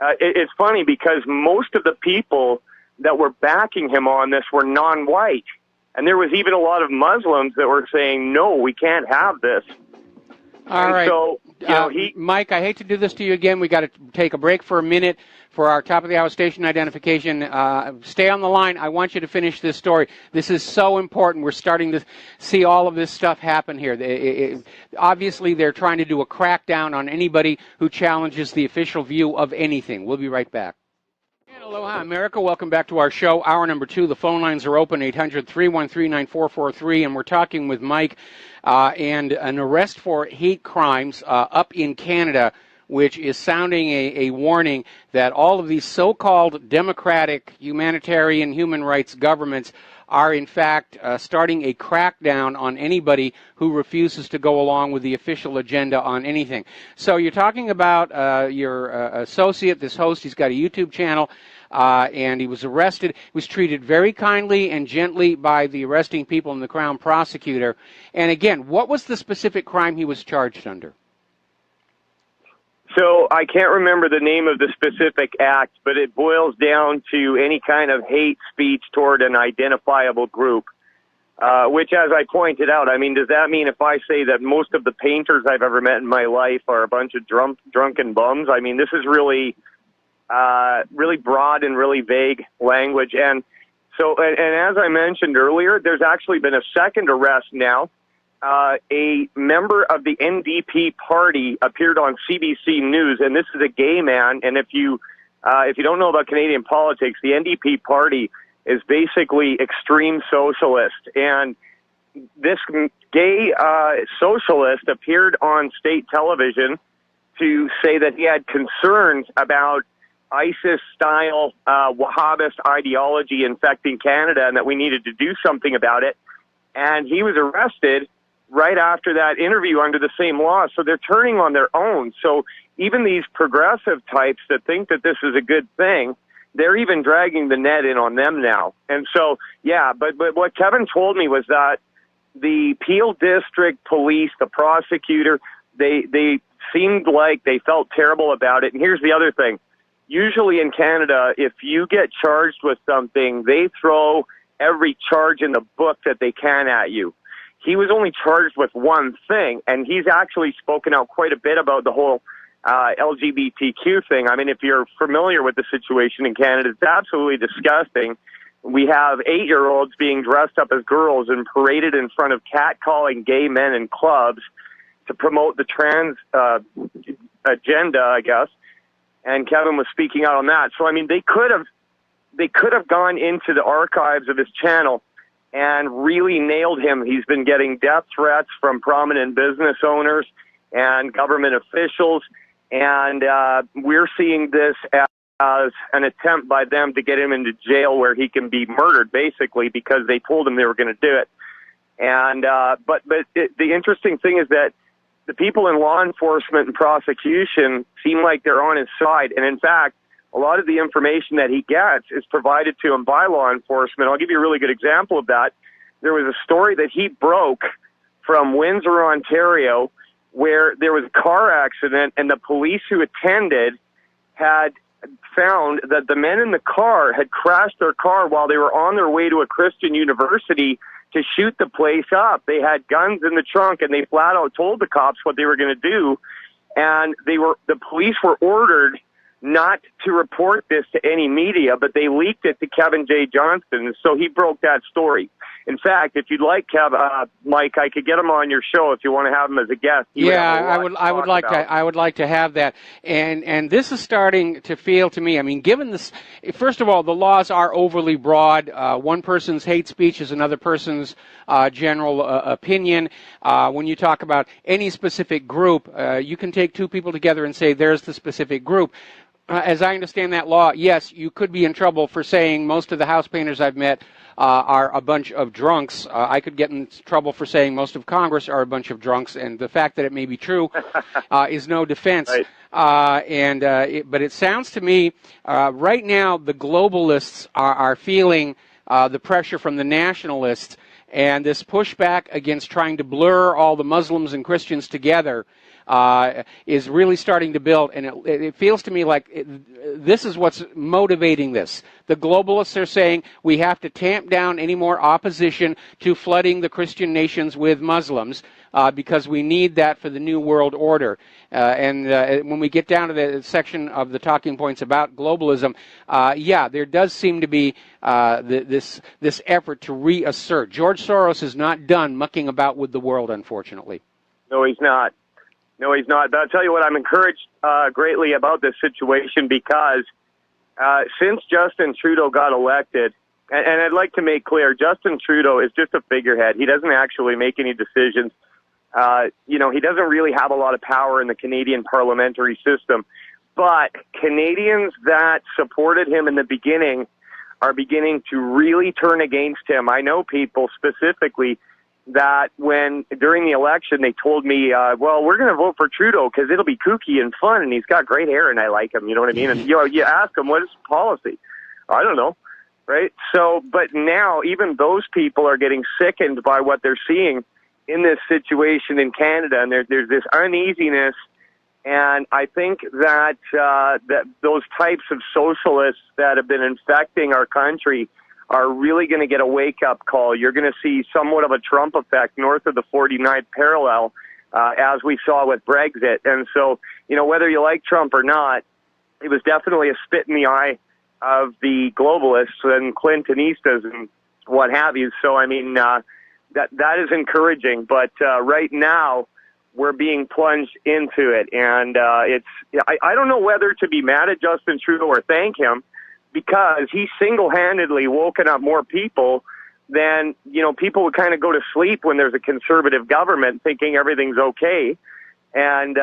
It's funny because most of the people that were backing him on this were non-white. And there was even a lot of Muslims that were saying, no, we can't have this. All right. So, Mike, I hate to do this to you again. We got to take a break for a minute for our top of the hour station identification. Stay on the line. I want you to finish this story. This is so important. We're starting to see all of this stuff happen here. Obviously, they're trying to do a crackdown on anybody who challenges the official view of anything. We'll be right back. And aloha, America. Welcome back to our show. Hour number 2. The phone lines are open, 800-313-9443, and we're talking with Mike and an arrest for hate crimes up in Canada, which is sounding a warning that all of these so-called democratic, humanitarian, human rights governments are, in fact, starting a crackdown on anybody who refuses to go along with the official agenda on anything. So you're talking about your associate, this host. He's got a YouTube channel, and he was arrested. He was treated very kindly and gently by the arresting people and the Crown prosecutor. And again, what was the specific crime he was charged under? So I can't remember the name of the specific act, but it boils down to any kind of hate speech toward an identifiable group, which, as I pointed out, I mean, does that mean if I say that most of the painters I've ever met in my life are a bunch of drunken bums? I mean, this is really broad and really vague language. And so, and as I mentioned earlier, there's actually been a second arrest now. A member of the NDP party appeared on CBC News, and this is a gay man. And if you don't know about Canadian politics, the NDP party is basically extreme socialist. And this gay socialist appeared on state television to say that he had concerns about ISIS-style Wahhabist ideology infecting Canada and that we needed to do something about it. And he was arrested right after that interview under the same law. So they're turning on their own. So even these progressive types that think that this is a good thing, they're even dragging the net in on them now. And so, yeah, but what Kevin told me was that the Peel District Police, the prosecutor, they seemed like they felt terrible about it. And here's the other thing. Usually in Canada, if you get charged with something, they throw every charge in the book that they can at you. He was only charged with one thing, and he's actually spoken out quite a bit about the whole LGBTQ thing. I mean, if you're familiar with the situation in Canada, it's absolutely disgusting. We have 8-year-olds being dressed up as girls and paraded in front of catcalling gay men in clubs to promote the trans agenda, I guess. And Kevin was speaking out on that. So, I mean, they could have gone into the archives of his channel and really nailed him. He's been getting death threats from prominent business owners and government officials, and we're seeing this as an attempt by them to get him into jail where he can be murdered, basically, because they told him they were going to do it. And the interesting thing is that the people in law enforcement and prosecution seem like they're on his side, and in fact, a lot of the information that he gets is provided to him by law enforcement. I'll give you a really good example of that. There was a story that he broke from Windsor, Ontario, where there was a car accident and the police who attended had found that the men in the car had crashed their car while they were on their way to a Christian university to shoot the place up. They had guns in the trunk, and they flat out told the cops what they were going to do. And the police were ordered not to report this to any media, but they leaked it to Kevin J. Johnston, so he broke that story. In fact, if you'd like, Mike, I could get him on your show if you want to have him as a guest. I would like to have that. And this is starting to feel to me, I mean, given this, first of all, the laws are overly broad. One person's hate speech is another person's general opinion. When you talk about any specific group, you can take two people together and say, there's the specific group. As I understand that law, yes, you could be in trouble for saying most of the house painters I've met are a bunch of drunks. I could get in trouble for saying most of Congress are a bunch of drunks, and the fact that it may be true is no defense. Right. But it sounds to me right now the globalists are feeling the pressure from the nationalists, and this pushback against trying to blur all the Muslims and Christians together is really starting to build, and it feels to me like this is what's motivating this. The globalists are saying we have to tamp down any more opposition to flooding the Christian nations with Muslims because we need that for the New World Order. And when we get down to the section of the talking points about globalism, there does seem to be this effort to reassert. George Soros is not done mucking about with the world, unfortunately. No, he's not. No, he's not. But I'll tell you what, I'm encouraged greatly about this situation because since Justin Trudeau got elected, and I'd like to make clear, Justin Trudeau is just a figurehead. He doesn't actually make any decisions. He doesn't really have a lot of power in the Canadian parliamentary system. But Canadians that supported him in the beginning are beginning to really turn against him. I know people specifically that when during the election they told me, well, we're going to vote for Trudeau because it'll be kooky and fun and he's got great hair and I like him, you know what I mean? And you ask him, what is his policy? I don't know, right? So, but now even those people are getting sickened by what they're seeing in this situation in Canada, and there's this uneasiness, and I think that that those types of socialists that have been infecting our country are really going to get a wake-up call. You're going to see somewhat of a Trump effect north of the 49th parallel, as we saw with Brexit. And so, whether you like Trump or not, it was definitely a spit in the eye of the globalists and Clintonistas and what have you. So, I mean, that is encouraging. But right now, we're being plunged into it. And I don't know whether to be mad at Justin Trudeau or thank him, because he single-handedly woken up more people than, people would kind of go to sleep when there's a conservative government thinking everything's okay. And,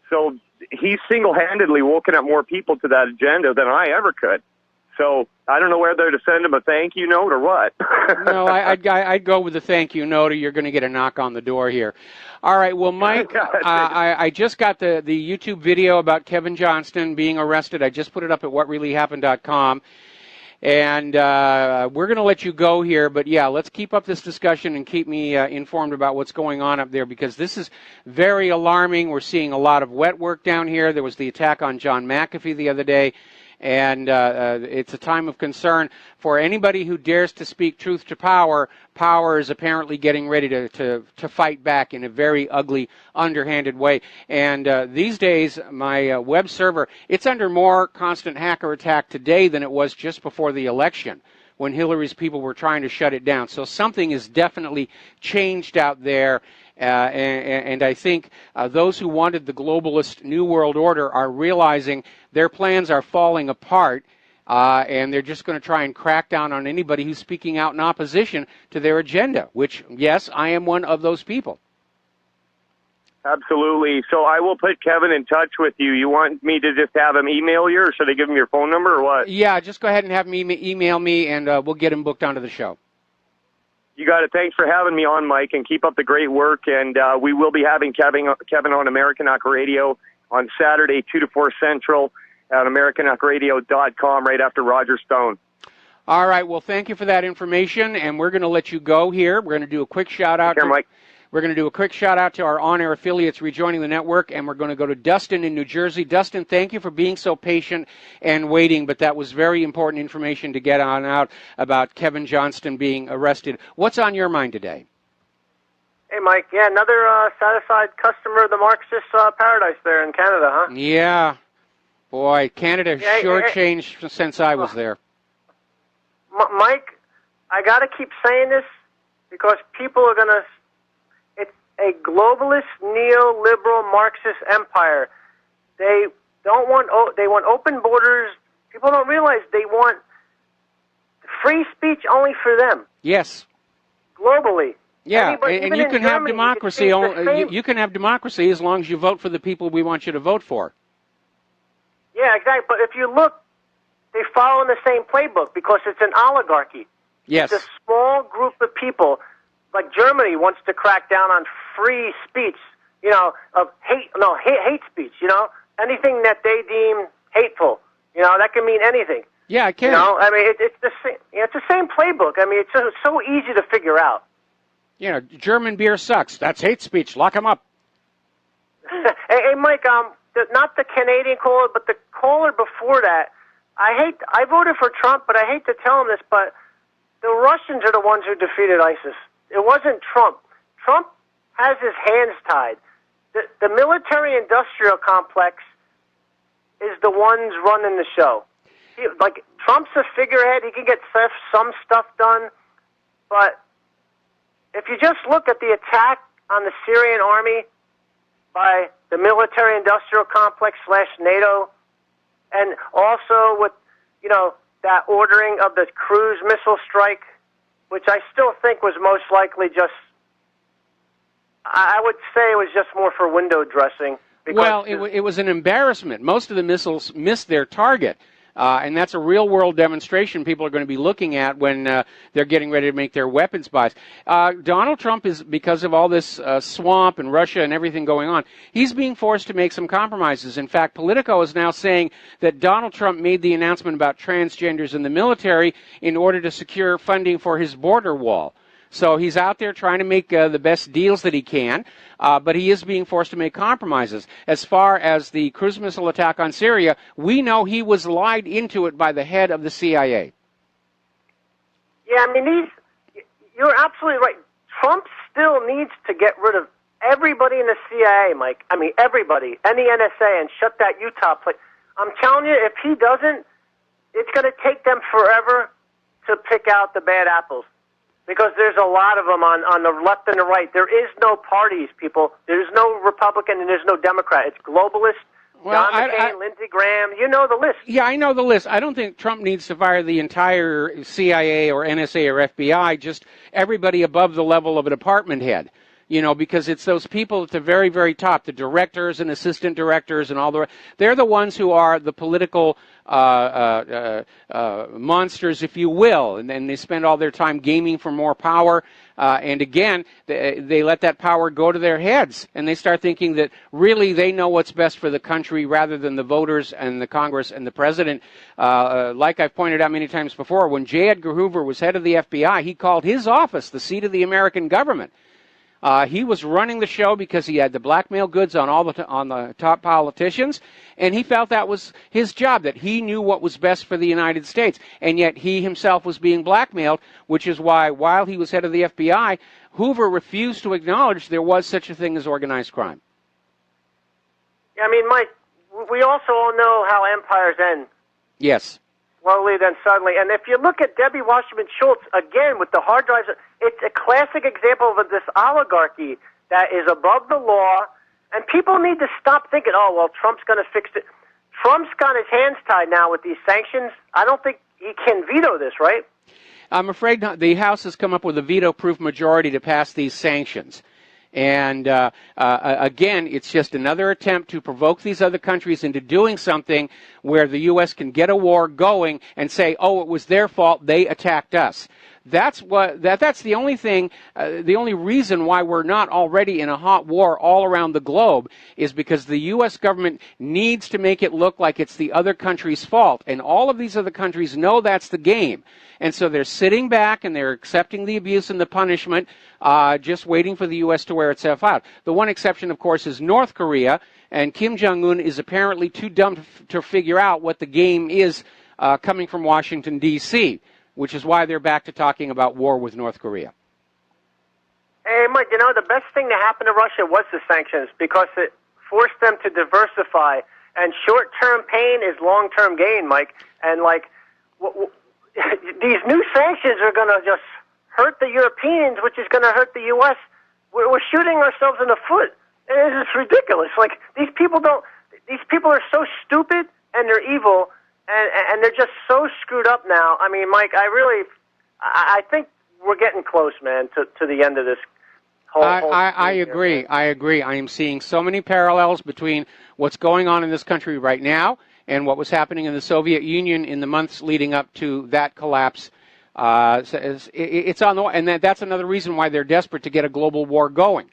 so he's single-handedly woken up more people to that agenda than I ever could. So I don't know whether to send him a thank you note or what. No, I'd go with the thank you note, or you're going to get a knock on the door here. All right, well, Mike, I just got the YouTube video about Kevin Johnston being arrested. I just put it up at whatreallyhappened.com. And we're going to let you go here, but yeah, let's keep up this discussion and keep me informed about what's going on up there, because this is very alarming. We're seeing a lot of wet work down here. There was the attack on John McAfee the other day. And it's a time of concern for anybody who dares to speak truth to power. Power is apparently getting ready to fight back in a very ugly, underhanded way. And these days, my web server, it's under more constant hacker attack today than it was just before the election, when Hillary's people were trying to shut it down. So something is definitely changed out there. And I think those who wanted the globalist New World Order are realizing their plans are falling apart, and they're just going to try and crack down on anybody who's speaking out in opposition to their agenda, which, yes, I am one of those people. Absolutely. So I will put Kevin in touch with you. You want me to just have him email you, or should I give him your phone number, or what? Yeah, just go ahead and have him email me, and we'll get him booked onto the show. You got it. Thanks for having me on, Mike, and keep up the great work. And we will be having Kevin on American Knock Radio on Saturday, 2 to 4 Central, at AmericanKnockRadio.com right after Roger Stone. All right. Well, thank you for that information, and we're going to let you go here. We're going to do a quick shout-out. Take care, Mike. We're going to do a quick shout-out to our on-air affiliates rejoining the network, and we're going to go to Dustin in New Jersey. Dustin, thank you for being so patient and waiting, but that was very important information to get on out about Kevin Johnston being arrested. What's on your mind today? Hey, Mike. Yeah, another satisfied customer of the Marxist paradise there in Canada, huh? Yeah. Boy, Canada sure changed since I was there. Mike, I got to keep saying this because people are going to. It's a globalist, neoliberal, Marxist empire. They don't want. They want open borders. People don't realize they want free speech only for them. Yes. Globally. Yeah, Anybody, and you can have Germany, democracy. You can have democracy as long as you vote for the people we want you to vote for. Yeah, exactly. But if you look, they follow in the same playbook because it's an oligarchy. Yes. It's a small group of people. Like Germany wants to crack down on free speech, of hate speech, anything that they deem hateful. That can mean anything. Yeah, it can. It's the same. It's the same playbook. It's so easy to figure out. German beer sucks. That's hate speech. Lock them up. Hey, Mike. Not the Canadian caller, but the caller before that. I voted for Trump, but I hate to tell him this, but the Russians are the ones who defeated ISIS. It wasn't Trump. Trump has his hands tied. The military-industrial complex is the ones running the show. Trump's a figurehead. He can get some stuff done, but if you just look at the attack on the Syrian army by the military-industrial complex / NATO, and also with, that ordering of the cruise missile strike, which I still think was most likely I would say it was just more for window dressing. Well, it was an embarrassment. Most of the missiles missed their target. And that's a real-world demonstration people are going to be looking at when they're getting ready to make their weapons buys. Donald Trump is, because of all this swamp and Russia and everything going on, he's being forced to make some compromises. In fact, Politico is now saying that Donald Trump made the announcement about transgenders in the military in order to secure funding for his border wall. So he's out there trying to make the best deals that he can, but he is being forced to make compromises. As far as the cruise missile attack on Syria, we know he was lied into it by the head of the CIA. Yeah, you're absolutely right. Trump still needs to get rid of everybody in the CIA, Mike. Everybody, and the NSA, and shut that Utah place. I'm telling you, if he doesn't, it's going to take them forever to pick out the bad apples. Because there's a lot of them on the left and the right. There is no parties, people. There's no Republican and there's no Democrat. It's globalist. John McCain, Lindsey Graham. You know the list. Yeah, I know the list. I don't think Trump needs to fire the entire CIA or NSA or FBI, just everybody above the level of a department head. Because it's those people at the very, very top, the directors and assistant directors and all the rest. They're the ones who are the political monsters, if you will, and then they spend all their time gaming for more power. And again, they let that power go to their heads, and they start thinking that really they know what's best for the country rather than the voters and the Congress and the president. Like I've pointed out many times before, when J. Edgar Hoover was head of the FBI, he called his office the seat of the American government. He was running the show because he had the blackmail goods on on the top politicians, and he felt that was his job, that he knew what was best for the United States, and yet he himself was being blackmailed, which is why, while he was head of the FBI, Hoover refused to acknowledge there was such a thing as organized crime. Yeah, Mike, we also all know how empires end. Yes. Slowly, then suddenly. And if you look at Debbie Wasserman Schultz, again, with the hard drives, it's a classic example of this oligarchy that is above the law, and people need to stop thinking, Trump's going to fix it. Trump's got his hands tied now with these sanctions. I don't think he can veto this, right? I'm afraid not. The House has come up with a veto-proof majority to pass these sanctions. And again, it's just another attempt to provoke these other countries into doing something where the U.S. can get a war going and say, it was their fault, they attacked us. That's the only thing, the only reason why we're not already in a hot war all around the globe is because the U.S. government needs to make it look like it's the other country's fault. And all of these other countries know that's the game. And so they're sitting back and they're accepting the abuse and the punishment, just waiting for the U.S. to wear itself out. The one exception, of course, is North Korea. And Kim Jong-un is apparently too dumb to figure out what the game is coming from Washington, D.C., which is why they're back to talking about war with North Korea. Hey, Mike, the best thing that happened to Russia was the sanctions because it forced them to diversify. And short-term pain is long-term gain, Mike. And, these new sanctions are going to just hurt the Europeans, which is going to hurt the U.S. We're shooting ourselves in the foot. And it's ridiculous. Like, these people are so stupid and they're evil and they're just so screwed up now. I mean, Mike, I think we're getting close, man, to the end of this whole I agree. Here, I agree. I am seeing so many parallels between what's going on in this country right now and what was happening in the Soviet Union in the months leading up to that collapse. It's on the, and that's another reason why they're desperate to get a global war going,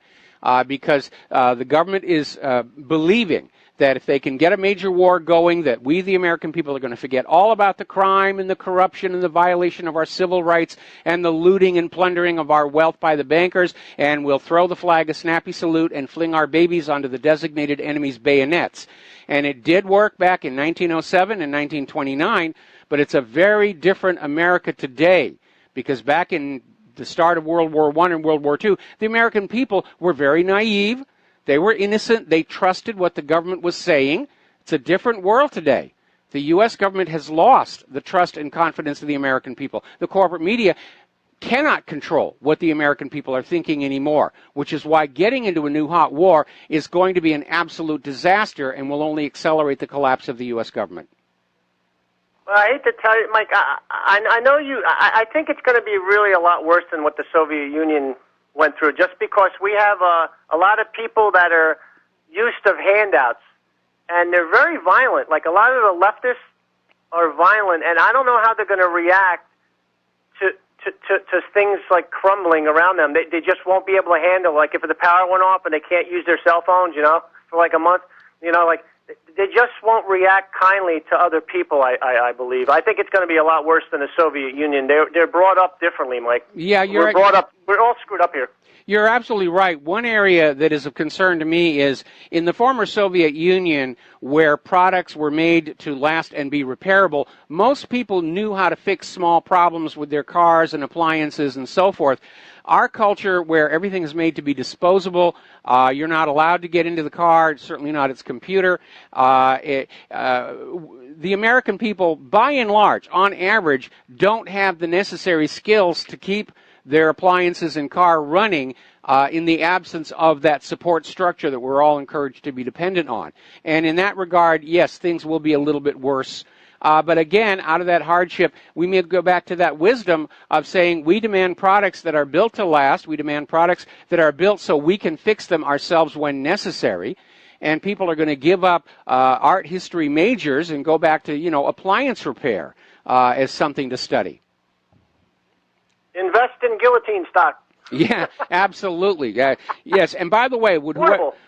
because the government is believing that if they can get a major war going, that we, the American people, are going to forget all about the crime and the corruption and the violation of our civil rights and the looting and plundering of our wealth by the bankers, and we'll throw the flag a snappy salute and fling our babies onto the designated enemy's bayonets. And it did work back in 1907 and 1929, but it's a very different America today, because back in the start of World War I and World War II, the American people were very naive. They were innocent. They trusted what the government was saying. It's a different world today. The U.S. government has lost the trust and confidence of the American people. The corporate media cannot control what the American people are thinking anymore, which is why getting into a new hot war is going to be an absolute disaster and will only accelerate the collapse of the U.S. government. Well, I hate to tell you, Mike, I know you, I think it's going to be really a lot worse than what the Soviet Union went through, just because we have a lot of people that are used to handouts, and they're very violent. Like, a lot of the leftists are violent, and I don't know how they're going to react to things like crumbling around them. They just won't be able to handle, like, if the power went off and they can't use their cell phones, for like a month, like, they just won't react kindly to other people, I believe. I think it's going to be a lot worse than the Soviet Union. They're brought up differently, Mike. Yeah, we're brought up. We're all screwed up here. You're absolutely right. One area that is of concern to me is in the former Soviet Union, where products were made to last and be repairable, most people knew how to fix small problems with their cars and appliances and so forth. Our culture, where everything is made to be disposable, you're not allowed to get into the car, certainly not its computer. The American people, by and large, on average, don't have the necessary skills to keep their appliances and car running in the absence of that support structure that we're all encouraged to be dependent on. And in that regard, yes, things will be a little bit worse. But again, out of that hardship, we may go back to that wisdom of saying we demand products that are built to last. We demand products that are built so we can fix them ourselves when necessary. And people are going to give up art history majors and go back to, appliance repair as something to study. Invest in guillotine stock. Yeah, absolutely. Yes, and by the way,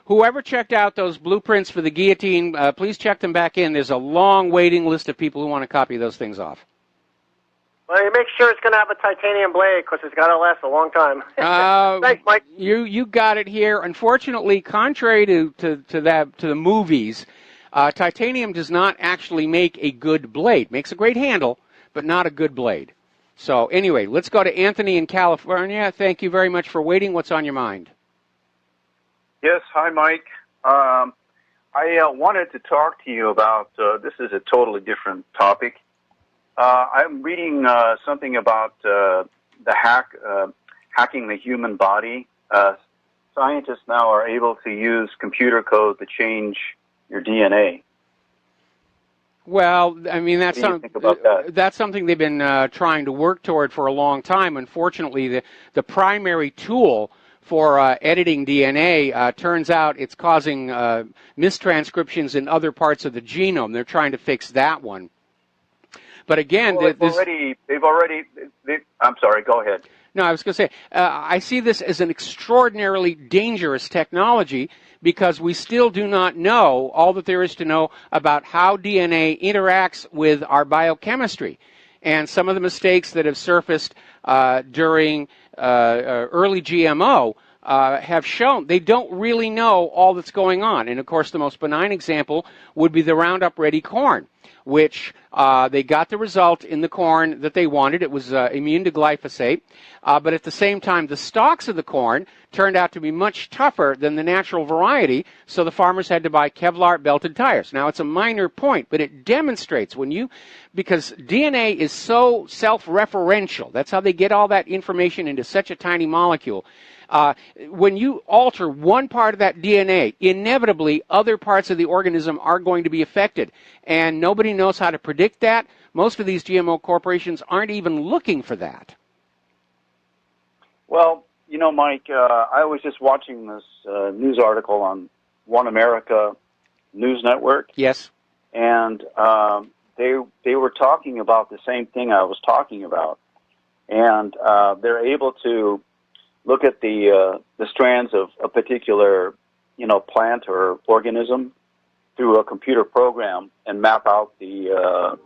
whoever checked out those blueprints for the guillotine, please check them back in. There's a long waiting list of people who want to copy those things off. Well, you make sure it's going to have a titanium blade, because it's got to last a long time. Thanks, Mike. You got it here. Unfortunately, contrary to the movies, titanium does not actually make a good blade. Makes a great handle, but not a good blade. So anyway, let's go to Anthony in California. Thank you very much for waiting. What's on your mind? Yes, hi, Mike. I wanted to talk to you about, this is a totally different topic. I'm reading something about hacking the human body. Scientists now are able to use computer code to change your DNA. Well, I mean, that's that's something they've been trying to work toward for a long time. Unfortunately, the primary tool for editing DNA turns out it's causing mistranscriptions in other parts of the genome. They're trying to fix that one. But again, I'm sorry, go ahead. No, I was going to say, I see this as an extraordinarily dangerous technology, because we still do not know all that there is to know about how DNA interacts with our biochemistry. And some of the mistakes that have surfaced during early GMO have shown they don't really know all that's going on. And, of course, the most benign example would be the Roundup Ready corn, which they got the result in the corn that they wanted. It was immune to glyphosate. But at the same time, the stalks of the corn turned out to be much tougher than the natural variety, so the farmers had to buy Kevlar belted tires. Now, it's a minor point, but it demonstrates because DNA is so self-referential. That's how they get all that information into such a tiny molecule. When you alter one part of that DNA, inevitably other parts of the organism are going to be affected. And nobody knows how to predict that. Most of these GMO corporations aren't even looking for that. Well, you know, Mike, I was just watching this news article on One America News Network. Yes. And they were talking about the same thing I was talking about. And they're able to look at the strands of a particular, plant or organism through a computer program and map out the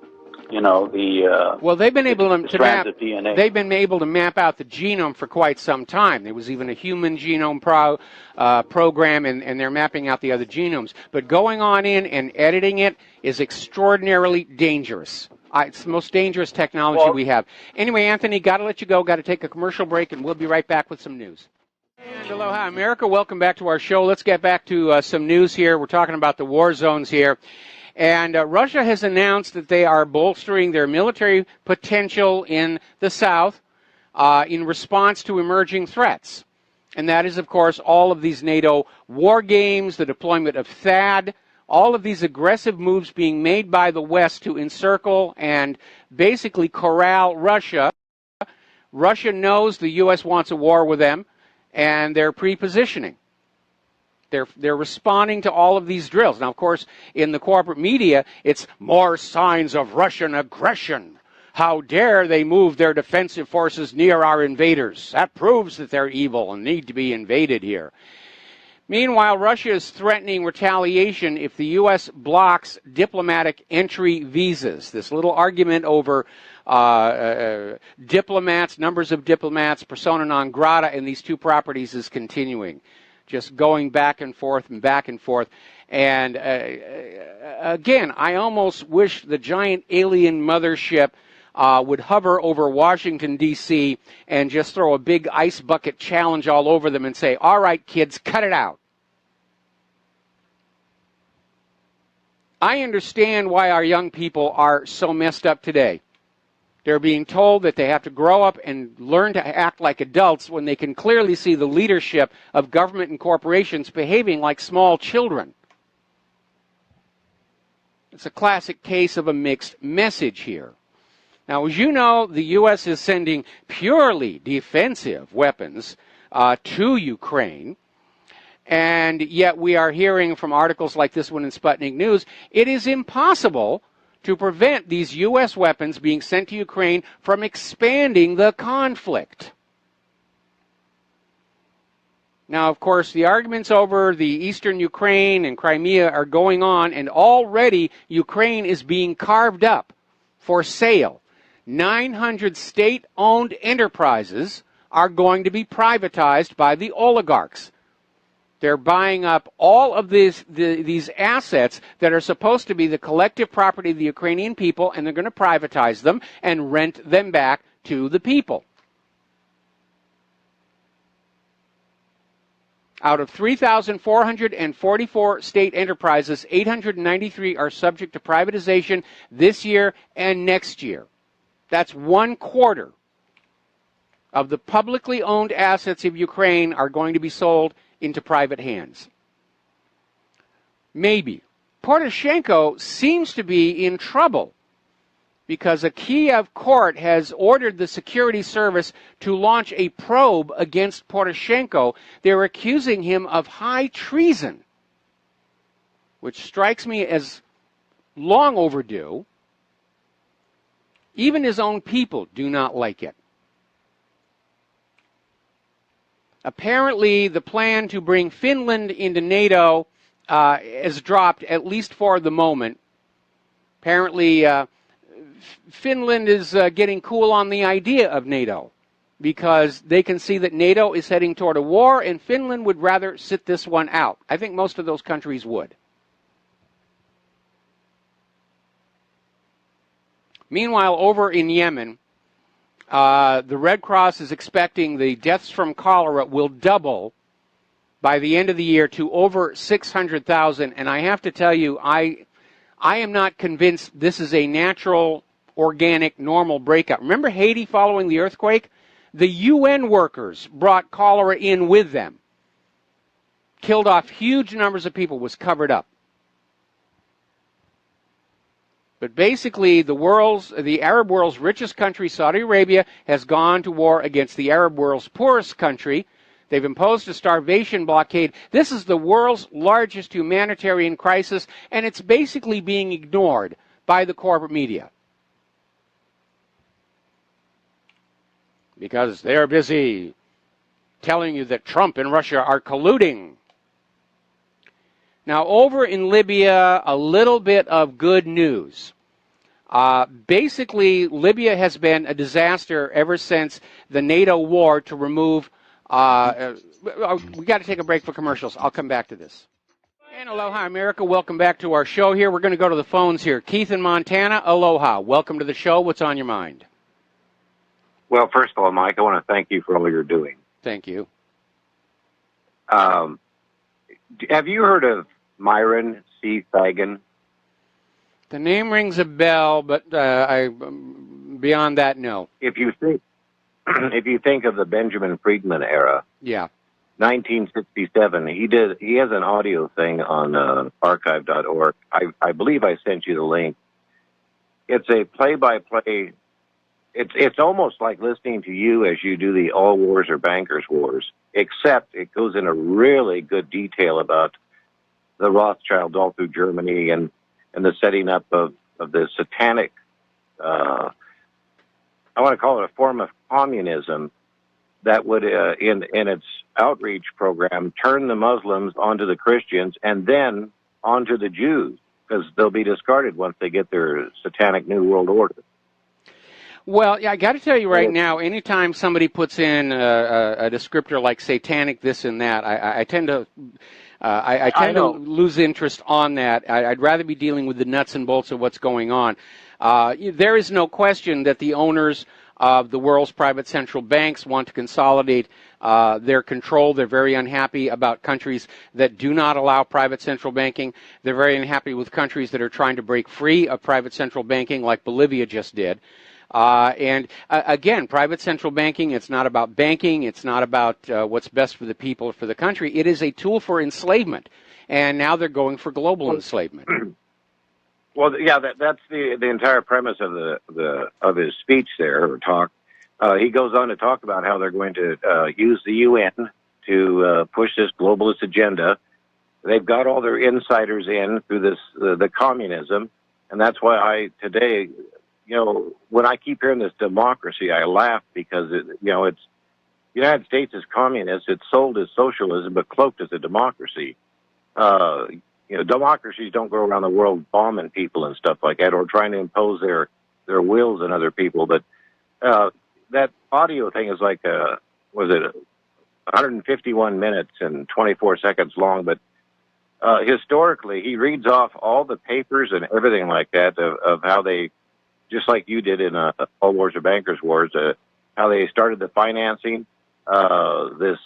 well, they've been able to strands of DNA. They've been able to map out the genome for quite some time. There was even a human genome program, and they're mapping out the other genomes. But going on in and editing it is extraordinarily dangerous. It's the most dangerous technology we have. Anyway, Anthony, got to let you go. Got to take a commercial break, and we'll be right back with some news. And aloha, America. Welcome back to our show. Let's get back to some news here. We're talking about the war zones here. And Russia has announced that they are bolstering their military potential in the south in response to emerging threats. And that is, of course, all of these NATO war games, the deployment of THAAD, all of these aggressive moves being made by the West to encircle and basically corral Russia. Russia knows the U.S. wants a war with them, and they're pre-positioning. They're responding to all of these drills. Now, of course, in the corporate media, it's more signs of Russian aggression. How dare they move their defensive forces near our invaders? That proves that they're evil and need to be invaded here. Meanwhile, Russia is threatening retaliation if the U.S. blocks diplomatic entry visas. This little argument over diplomats, numbers of diplomats, persona non grata in these two properties is continuing. Just going back and forth and back and forth. And again, I almost wish the giant alien mothership would hover over Washington, D.C. and just throw a big ice bucket challenge all over them and say, all right, kids, cut it out. I understand why our young people are so messed up today. They're being told that they have to grow up and learn to act like adults when they can clearly see the leadership of government and corporations behaving like small children. It's a classic case of a mixed message here. Now, as you know, the U.S. is sending purely defensive weapons to Ukraine. And yet we are hearing from articles like this one in Sputnik News, it is impossible to prevent these U.S. weapons being sent to Ukraine from expanding the conflict. Now, of course, the arguments over the eastern Ukraine and Crimea are going on, and already Ukraine is being carved up for sale. 900 state-owned enterprises are going to be privatized by the oligarchs. They're buying up all of these assets that are supposed to be the collective property of the Ukrainian people, and they're going to privatize them and rent them back to the people. Out of 3,444 state enterprises, 893 are subject to privatization this year and next year. That's 1/4 of the publicly owned assets of Ukraine are going to be sold into private hands. Maybe. Poroshenko seems to be in trouble because a Kiev court has ordered the security service to launch a probe against Poroshenko. They're accusing him of high treason, which strikes me as long overdue. Even his own people do not like it. Apparently, the plan to bring Finland into NATO has dropped, at least for the moment. Apparently, Finland is getting cool on the idea of NATO. because they can see that NATO is heading toward a war, and Finland would rather sit this one out. I think most of those countries would. Meanwhile, over in Yemen, the Red Cross is expecting the deaths from cholera will double by the end of the year to over 600,000. And I have to tell you, I am not convinced this is a natural, organic, normal breakout. Remember Haiti following the earthquake? The UN workers brought cholera in with them. Killed off huge numbers of people, was covered up. But basically, the Arab world's richest country, Saudi Arabia, has gone to war against the Arab world's poorest country. They've imposed a starvation blockade. This is the world's largest humanitarian crisis, and it's basically being ignored by the corporate media. Because they're busy telling you that Trump and Russia are colluding. Now, over in Libya, a little bit of good news. Basically, Libya has been a disaster ever since the NATO war to remove... we got to take a break for commercials. I'll come back to this. And aloha, America. Welcome back to our show here. We're going to go to the phones here. Keith in Montana, aloha. Welcome to the show. What's on your mind? Well, first of all, Mike, I want to thank you for all you're doing. Thank you. Have you heard of Myron C. Fagan? The name rings a bell, but beyond that, no. If you think of the Benjamin Friedman era, yeah, 1967, he has an audio thing on archive.org. I believe I sent you the link. It's a play-by-play. It's almost like listening to you as you do the All Wars or Bankers Wars, except it goes into really good detail about the Rothschilds all through Germany and the setting up of the satanic, I want to call it a form of communism that would, in its outreach program, turn the Muslims onto the Christians and then onto the Jews, because they'll be discarded once they get their satanic New World Order. Well, yeah, I got to tell you right now, anytime somebody puts in a descriptor like satanic this and that, I tend to lose interest on that. I'd rather be dealing with the nuts and bolts of what's going on. There is no question that the owners of the world's private central banks want to consolidate their control. They're very unhappy about countries that do not allow private central banking. They're very unhappy with countries that are trying to break free of private central banking, like Bolivia just did. Again, private central banking, it's not about banking. It's not about what's best for the people or for the country. It is a tool for enslavement. And now they're going for global enslavement. Well, yeah, that's the entire premise of his speech there, or talk. He goes on to talk about how they're going to use the UN to push this globalist agenda. They've got all their insiders in through this the communism, and that's why today, when I keep hearing this democracy, I laugh, because it's the United States is communist. It's sold as socialism, but cloaked as a democracy. Democracies don't go around the world bombing people and stuff like that, or trying to impose their wills on other people. But that audio thing is like, 151 minutes and 24 seconds long. But historically, he reads off all the papers and everything like that of how they, just like you did in All Wars or Bankers Wars, how they started the financing. This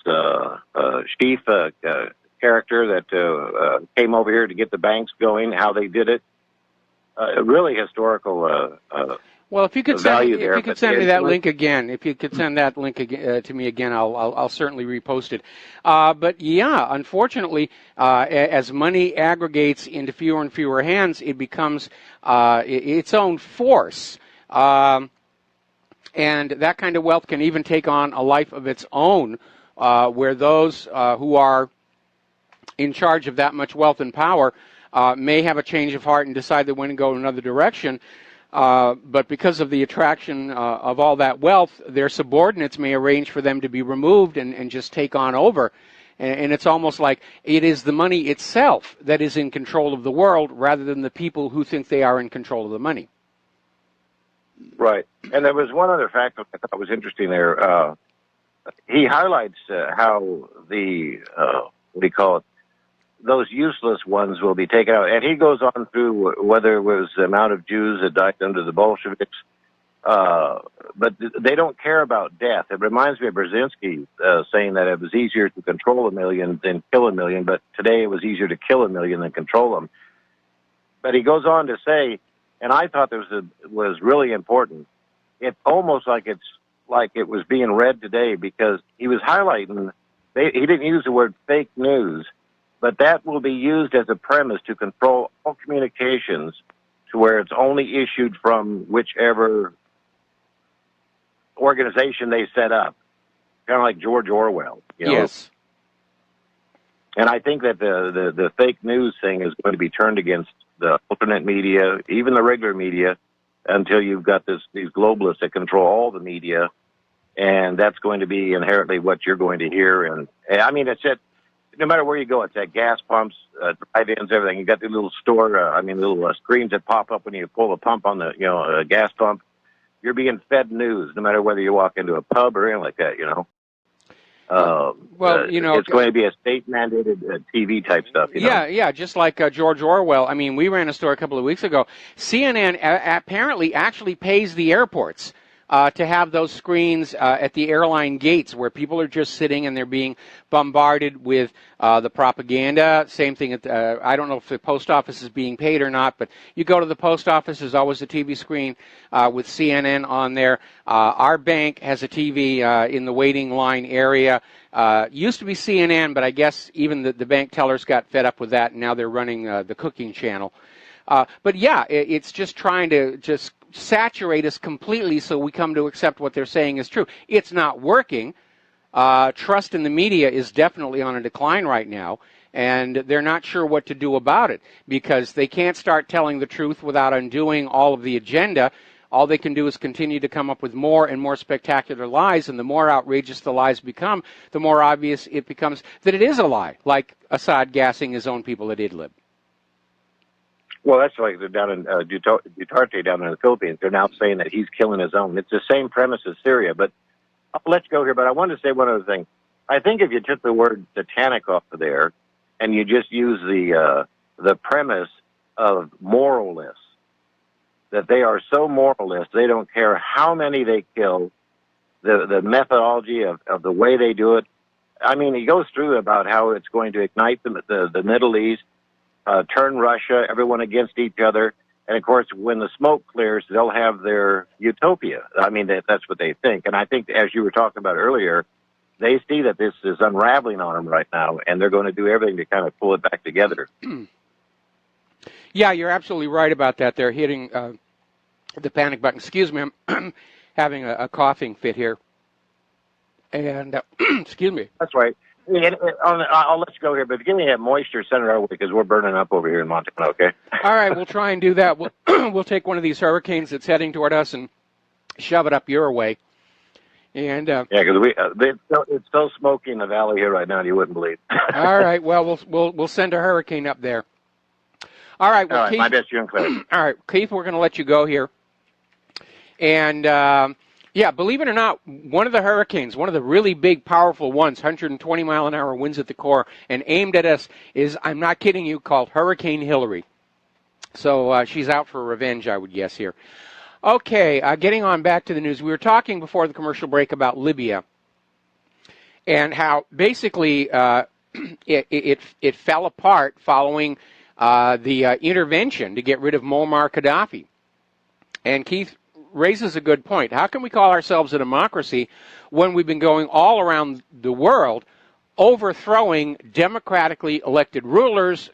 chief character that came over here to get the banks going, how they did it. Really historical. Well, if you could send me that link again, to me again, I'll certainly repost it. But yeah, unfortunately, as money aggregates into fewer and fewer hands, it becomes its own force. And that kind of wealth can even take on a life of its own, where those who are in charge of that much wealth and power may have a change of heart and decide they want to go in another direction. But because of the attraction of all that wealth, their subordinates may arrange for them to be removed and just take on over. And it's almost like it is the money itself that is in control of the world, rather than the people who think they are in control of the money. Right. And there was one other fact that I thought was interesting there. He highlights how the, what do you call it, those useless ones will be taken out. And he goes on through whether it was the amount of Jews that died under the Bolsheviks, but they don't care about death. It reminds me of Brzezinski saying that it was easier to control 1 million than kill 1 million, but today it was easier to kill 1 million than control them. But he goes on to say, and I thought this was really important, it's almost like it was being read today, because he was highlighting, he didn't use the word fake news, but that will be used as a premise to control all communications to where it's only issued from whichever organization they set up, kind of like George Orwell. You know? Yes. And I think that the fake news thing is going to be turned against the alternate media, even the regular media, until you've got these globalists that control all the media, and that's going to be inherently what you're going to hear. And I mean, it's at, no matter where you go, it's at gas pumps, drive-ins, everything. You got the little little screens that pop up when you pull the pump on the gas pump. You're being fed news, no matter whether you walk into a pub or anything like that, it's going to be a state-mandated TV type stuff. Yeah, just like George Orwell. I mean, we ran a story a couple of weeks ago. CNN apparently actually pays the airports to have those screens at the airline gates where people are just sitting and they're being bombarded with the propaganda. Same thing at I don't know if the post office is being paid or not, but you go to the post office, there's always a TV screen with CNN on there. Our bank has a TV in the waiting line area. Used to be CNN, but I guess even the bank tellers got fed up with that, and now they're running the cooking channel. But yeah, it's just trying to just saturate us completely so we come to accept what they're saying is true. It's not working. Trust in the media is definitely on a decline right now, and they're not sure what to do about it because they can't start telling the truth without undoing all of the agenda. All they can do is continue to come up with more and more spectacular lies, and the more outrageous the lies become, the more obvious it becomes that it is a lie, like Assad gassing his own people at Idlib. Well, that's like they're down in Duterte down in the Philippines. They're now saying that he's killing his own. It's the same premise as Syria. But I'll let you go here. But I wanted to say one other thing. I think if you took the word satanic off of there and you just use the premise of moralists, that they are so moralist, they don't care how many they kill, the methodology of the way they do it. I mean, he goes through about how it's going to ignite the Middle East, turn Russia, everyone against each other. And, of course, when the smoke clears, they'll have their utopia. I mean, that's what they think. And I think, as you were talking about earlier, they see that this is unraveling on them right now, and they're going to do everything to kind of pull it back together. Yeah, you're absolutely right about that. They're hitting the panic button. Excuse me, I'm having a coughing fit here. And, excuse me. That's right. I'll let you go here, but give me that moisture center our way because we're burning up over here in Montana, okay? All right, we'll try and do that. We'll take one of these hurricanes that's heading toward us and shove it up your way. And yeah, because it's so smoky in the valley here right now, you wouldn't believe. All right, well, we'll send a hurricane up there. All right, well, Keith, my best, you and Claire. All right, Keith, we're going to let you go here. And yeah, believe it or not, one of the hurricanes, one of the really big, powerful ones, 120-mile-an-hour winds at the core, and aimed at us is, I'm not kidding you, called Hurricane Hillary. So she's out for revenge, I would guess, here. Okay, getting on back to the news. We were talking before the commercial break about Libya and how basically it fell apart following the intervention to get rid of Muammar Gaddafi. And Keith raises a good point. How can we call ourselves a democracy when we've been going all around the world overthrowing democratically elected rulers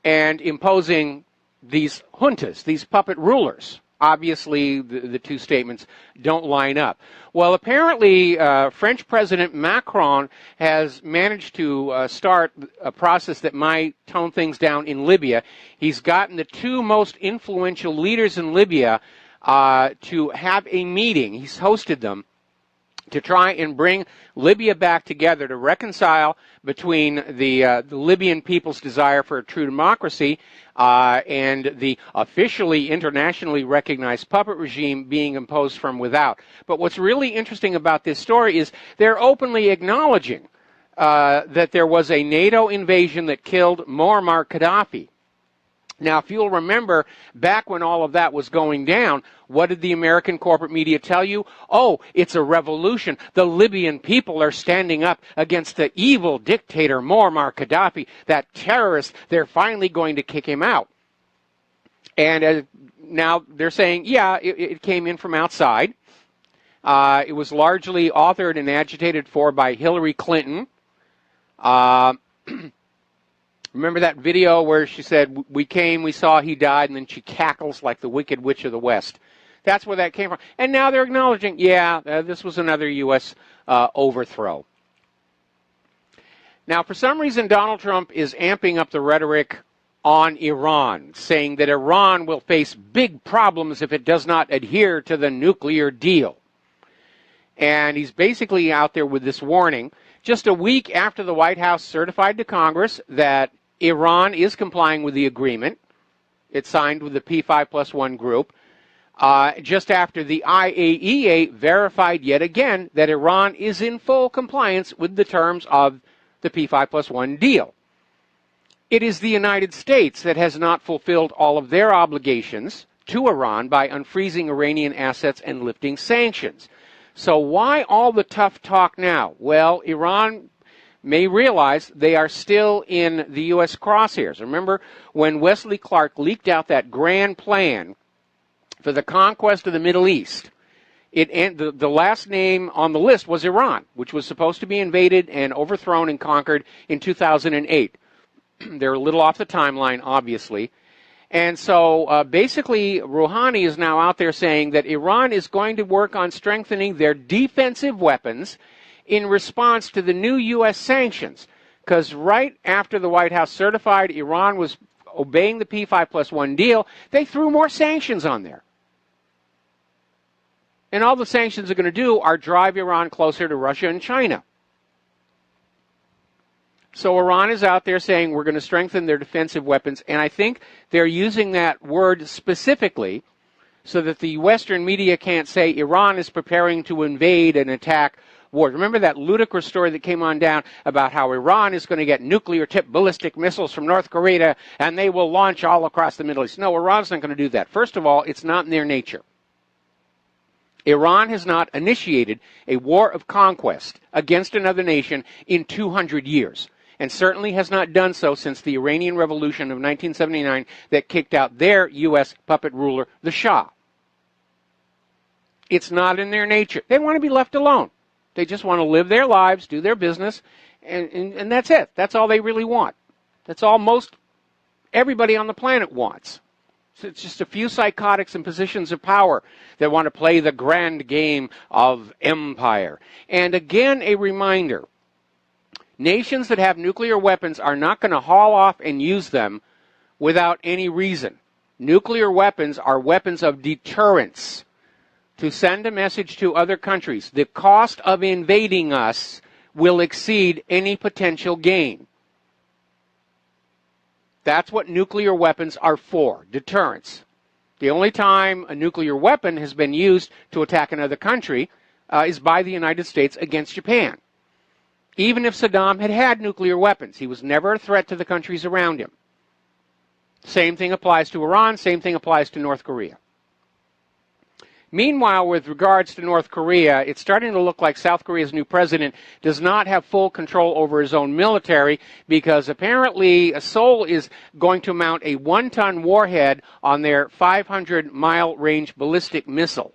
and imposing these juntas, these puppet rulers? Obviously, the two statements don't line up. Well, apparently, French President Macron has managed to start a process that might tone things down in Libya. He's gotten the two most influential leaders in Libya to have a meeting. He's hosted them to try and bring Libya back together, to reconcile between the Libyan people's desire for a true democracy and the officially internationally recognized puppet regime being imposed from without. But what's really interesting about this story is they're openly acknowledging that there was a NATO invasion that killed Muammar Gaddafi. Now, if you'll remember, back when all of that was going down, what did the American corporate media tell you? Oh, it's a revolution. The Libyan people are standing up against the evil dictator Muammar Gaddafi, that terrorist. They're finally going to kick him out. And now they're saying, yeah, it came in from outside. It was largely authored and agitated for by Hillary Clinton. Remember that video where she said, we came, we saw, he died, and then she cackles like the Wicked Witch of the West. That's where that came from. And now they're acknowledging, yeah, this was another U.S. Overthrow. Now, for some reason, Donald Trump is amping up the rhetoric on Iran, saying that Iran will face big problems if it does not adhere to the nuclear deal. And he's basically out there with this warning, just a week after the White House certified to Congress that Iran is complying with the agreement. It's signed with the P5+1 group. Just after the IAEA verified yet again that Iran is in full compliance with the terms of the P5+1 deal. It is the United States that has not fulfilled all of their obligations to Iran by unfreezing Iranian assets and lifting sanctions. So why all the tough talk now? Well, Iran may realize they are still in the U.S. crosshairs. Remember when Wesley Clark leaked out that grand plan for the conquest of the Middle East? The last name on the list was Iran, which was supposed to be invaded and overthrown and conquered in 2008. They're a little off the timeline, obviously. And so basically, Rouhani is now out there saying that Iran is going to work on strengthening their defensive weapons in response to the new U.S. sanctions. Because right after the White House certified Iran was obeying the P5+1 deal, they threw more sanctions on there. And all the sanctions are going to do are drive Iran closer to Russia and China. So Iran is out there saying we're going to strengthen their defensive weapons, and I think they're using that word specifically so that the Western media can't say Iran is preparing to invade and attack war. Remember that ludicrous story that came on down about how Iran is going to get nuclear-tipped ballistic missiles from North Korea and they will launch all across the Middle East? No, Iran's not going to do that. First of all, it's not in their nature. Iran has not initiated a war of conquest against another nation in 200 years. And certainly has not done so since the Iranian Revolution of 1979 that kicked out their U.S. puppet ruler, the Shah. It's not in their nature. They want to be left alone. They just want to live their lives, do their business, and that's it. That's all they really want. That's all most everybody on the planet wants. So it's just a few psychotics in positions of power that want to play the grand game of empire. And again, a reminder. Nations that have nuclear weapons are not going to haul off and use them without any reason. Nuclear weapons are weapons of deterrence to send a message to other countries. The cost of invading us will exceed any potential gain. That's what nuclear weapons are for, deterrence. The only time a nuclear weapon has been used to attack another country is by the United States against Japan. Even if Saddam had nuclear weapons, he was never a threat to the countries around him. Same thing applies to Iran, same thing applies to North Korea. Meanwhile, with regards to North Korea, it's starting to look like South Korea's new president does not have full control over his own military because apparently Seoul is going to mount a 1-ton warhead on their 500-mile range ballistic missile.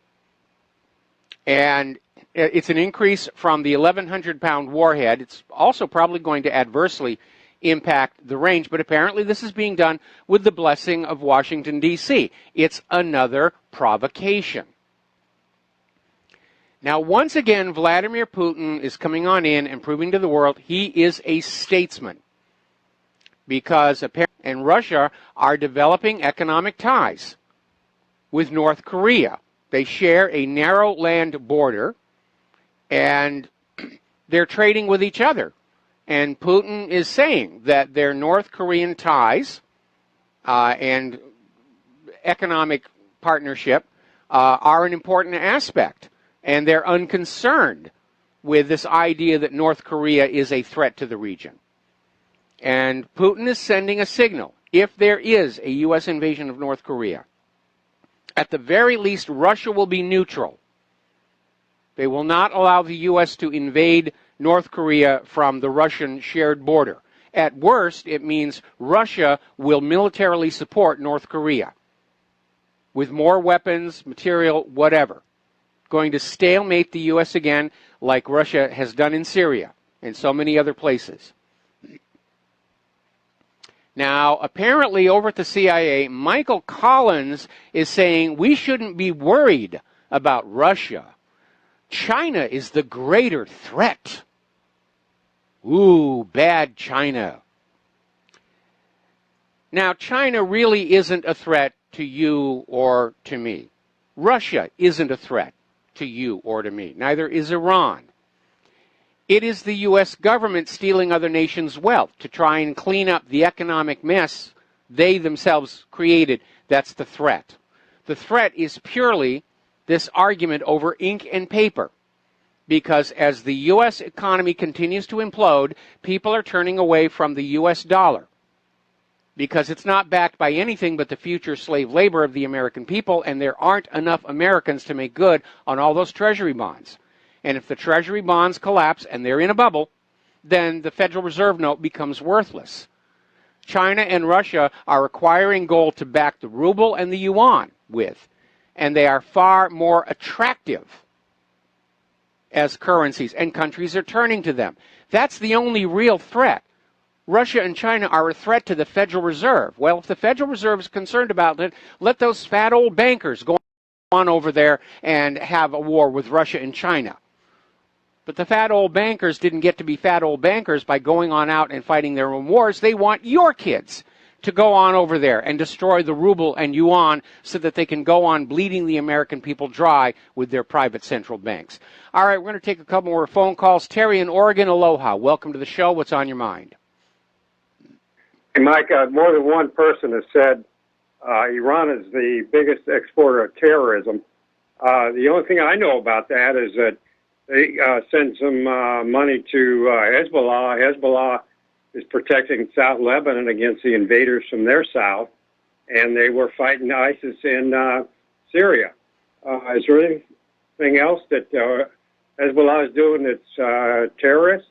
And it's an increase from the 1,100-pound warhead. It's also probably going to adversely impact the range, but apparently this is being done with the blessing of Washington, D.C. It's another provocation. Now, once again, Vladimir Putin is coming on in and proving to the world he is a statesman because apparently and Russia are developing economic ties with North Korea. They share a narrow land border, And they're trading with each other. And Putin is saying that their North Korean ties and economic partnership are an important aspect. And they're unconcerned with this idea that North Korea is a threat to the region. And Putin is sending a signal. If there is a U.S. invasion of North Korea, at the very least, Russia will be neutral. They will not allow the U.S. to invade North Korea from the Russian shared border. At worst, it means Russia will militarily support North Korea with more weapons, material, whatever. Going to stalemate the U.S. again, like Russia has done in Syria and so many other places. Now, apparently over at the CIA, Michael Collins is saying we shouldn't be worried about Russia. China is the greater threat. Ooh, bad China. Now, China really isn't a threat to you or to me. Russia isn't a threat to you or to me. Neither is Iran. It is the U.S. government stealing other nations' wealth to try and clean up the economic mess they themselves created. That's the threat. The threat is purely this argument over ink and paper. Because as the U.S. economy continues to implode, people are turning away from the U.S. dollar. Because it's not backed by anything but the future slave labor of the American people, and there aren't enough Americans to make good on all those treasury bonds. And if the treasury bonds collapse and they're in a bubble, then the Federal Reserve note becomes worthless. China and Russia are acquiring gold to back the ruble and the yuan with, and they are far more attractive as currencies, and countries are turning to them. That's the only real threat. Russia and China are a threat to the Federal Reserve. Well, if the Federal Reserve is concerned about it, let those fat old bankers go on over there and have a war with Russia and China. But the fat old bankers didn't get to be fat old bankers by going on out and fighting their own wars. They want your kids to go on over there and destroy the ruble and yuan so that they can go on bleeding the American people dry with their private central banks. All right, we're going to take a couple more phone calls. Terry in Oregon, aloha. Welcome to the show. What's on your mind? Hey, Mike, more than one person has said Iran is the biggest exporter of terrorism. The only thing I know about that is that they send some money to Hezbollah. Hezbollah is protecting South Lebanon against the invaders from their south, and they were fighting ISIS in Syria. Is there anything else that Hezbollah is doing that's terrorist?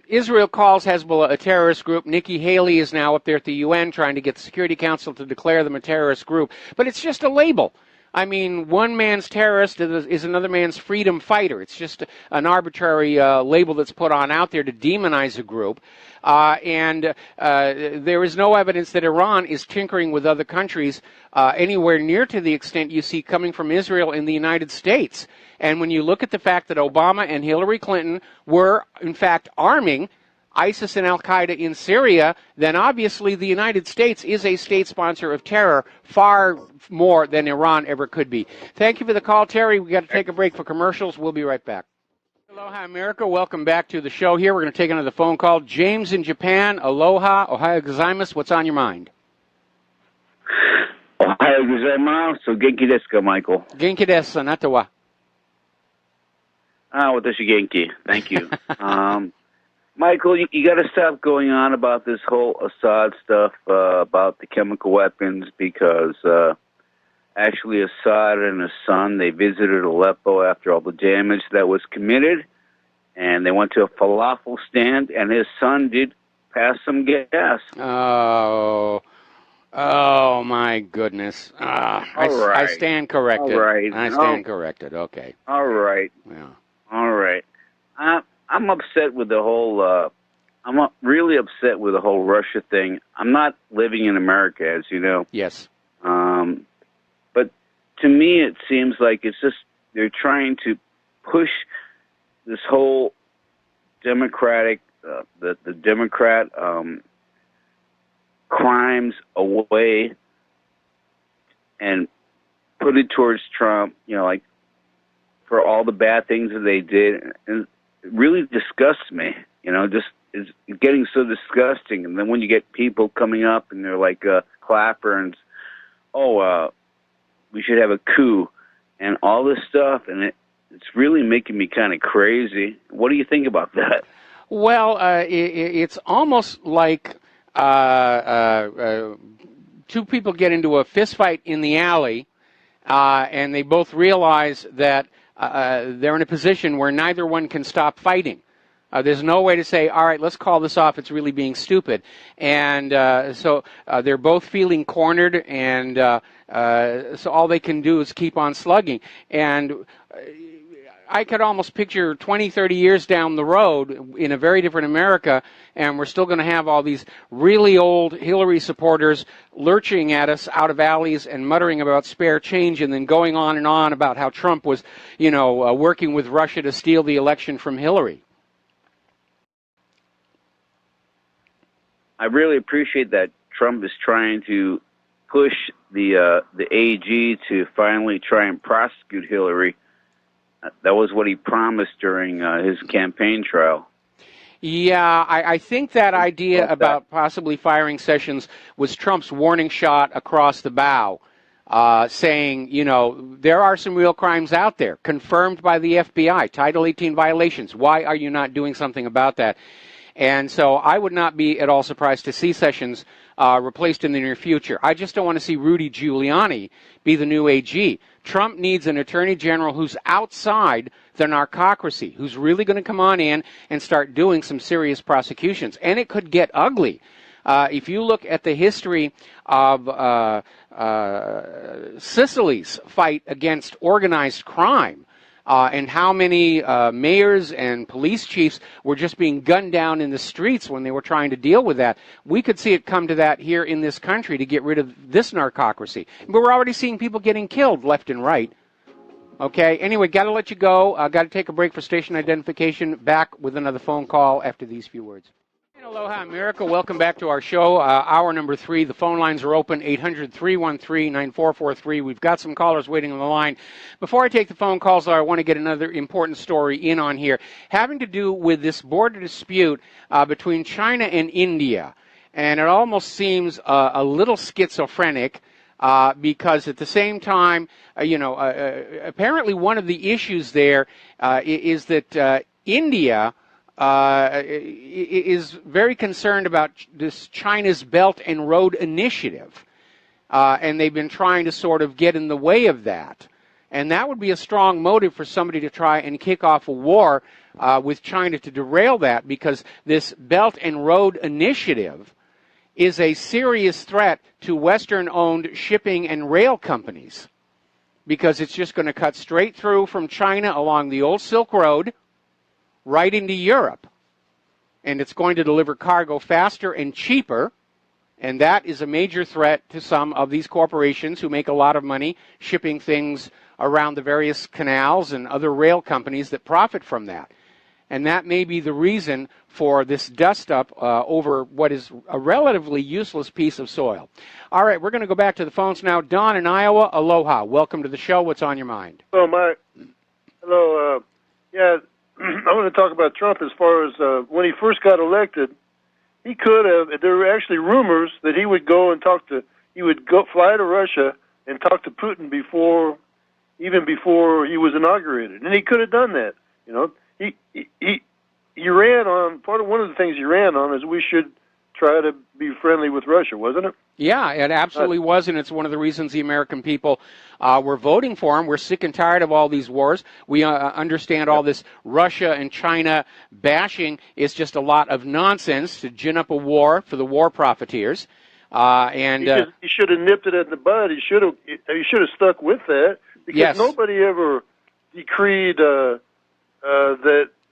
Israel calls Hezbollah a terrorist group. Nikki Haley is now up there at the UN trying to get the Security Council to declare them a terrorist group. But it's just a label. I mean, one man's terrorist is another man's freedom fighter. It's just an arbitrary label that's put on out there to demonize a group. And there is no evidence that Iran is tinkering with other countries anywhere near to the extent you see coming from Israel in the United States. And when you look at the fact that Obama and Hillary Clinton were, in fact, arming ISIS and Al-Qaeda in Syria, then obviously the United States is a state sponsor of terror far more than Iran ever could be. Thank you for the call, Terry. We've got to take a break for commercials. We'll be right back. Aloha, America. Welcome back to the show here. We're going to take another phone call. James in Japan. Aloha. Ohayou gozaimasu. What's on your mind? Ohayou gozaimasu. Genki desu ka, Michael? Genki desu. Anata wa? Watashi genki. Thank you. Michael, you got to stop going on about this whole Assad stuff, about the chemical weapons, because actually Assad and his son, they visited Aleppo after all the damage that was committed, and they went to a falafel stand, and his son did pass some gas. Oh, my goodness. I stand corrected. All right. I stand corrected. Okay. All right. Yeah. All right. I'm upset with the whole, I'm really upset with the whole Russia thing. I'm not living in America, as you know. Yes. But to me, it seems like it's just, they're trying to push this whole Democratic, the Democrat crimes away and put it towards Trump, you know, like, for all the bad things that they did. And it really disgusts me, just it's getting so disgusting. And then when you get people coming up and they're like Clapper and, we should have a coup and all this stuff, and it's really making me kind of crazy. What do you think about that? Well, it's almost like two people get into a fist fight in the alley, and they both realize that they're in a position where neither one can stop fighting. There's no way to say, all right, let's call this off. It's really being stupid. And so they're both feeling cornered, and so all they can do is keep on slugging. And I could almost picture 20, 30 years down the road in a very different America, and we're still going to have all these really old Hillary supporters lurching at us out of alleys and muttering about spare change, and then going on and on about how Trump was, working with Russia to steal the election from Hillary. I really appreciate that Trump is trying to push the AG to finally try and prosecute Hillary. That was what he promised during his campaign trail. Yeah, I think that idea about possibly firing Sessions was Trump's warning shot across the bow, saying, there are some real crimes out there, confirmed by the FBI, Title 18 violations. Why are you not doing something about that? And so I would not be at all surprised to see Sessions replaced in the near future. I just don't want to see Rudy Giuliani be the new AG. Trump needs an attorney general who's outside the narcocracy, who's really going to come on in and start doing some serious prosecutions. And it could get ugly. If you look at the history of Sicily's fight against organized crime, and how many mayors and police chiefs were just being gunned down in the streets when they were trying to deal with that. We could see it come to that here in this country to get rid of this narcocracy. But we're already seeing people getting killed left and right. Okay, anyway, got to let you go. Got to take a break for station identification. Back with another phone call after these few words. Aloha, America. Welcome back to our show, hour number 3. The phone lines are open, 800-313-9443. We've got some callers waiting on the line. Before I take the phone calls, though, I want to get another important story in on here, having to do with this border dispute between China and India. And it almost seems a little schizophrenic because at the same time, apparently one of the issues there is that India is very concerned about this China's Belt and Road Initiative, and they've been trying to sort of get in the way of that. And that would be a strong motive for somebody to try and kick off a war with China to derail that, because this Belt and Road Initiative is a serious threat to Western-owned shipping and rail companies, because it's just going to cut straight through from China along the old Silk Road right into Europe. And it's going to deliver cargo faster and cheaper, and that is a major threat to some of these corporations who make a lot of money shipping things around the various canals and other rail companies that profit from that. And that may be the reason for this dust-up over what is a relatively useless piece of soil. All right, we're going to go back to the phones now. Don in Iowa, aloha. Welcome to the show. What's on your mind? Hello, Mike. Hello. I want to talk about Trump as far as when he first got elected. He could have. There were actually rumors that he would go fly to Russia and talk to Putin even before he was inaugurated, and he could have done that. He ran on one of the things he ran on is we should try to be friendly with Russia, wasn't it? Yeah, it absolutely was, and it's one of the reasons the American people were voting for him. We're sick and tired of all these wars. We understand all this Russia and China bashing is just a lot of nonsense to gin up a war for the war profiteers. He should have nipped it in the bud. He should have stuck with that, because nobody ever decreed that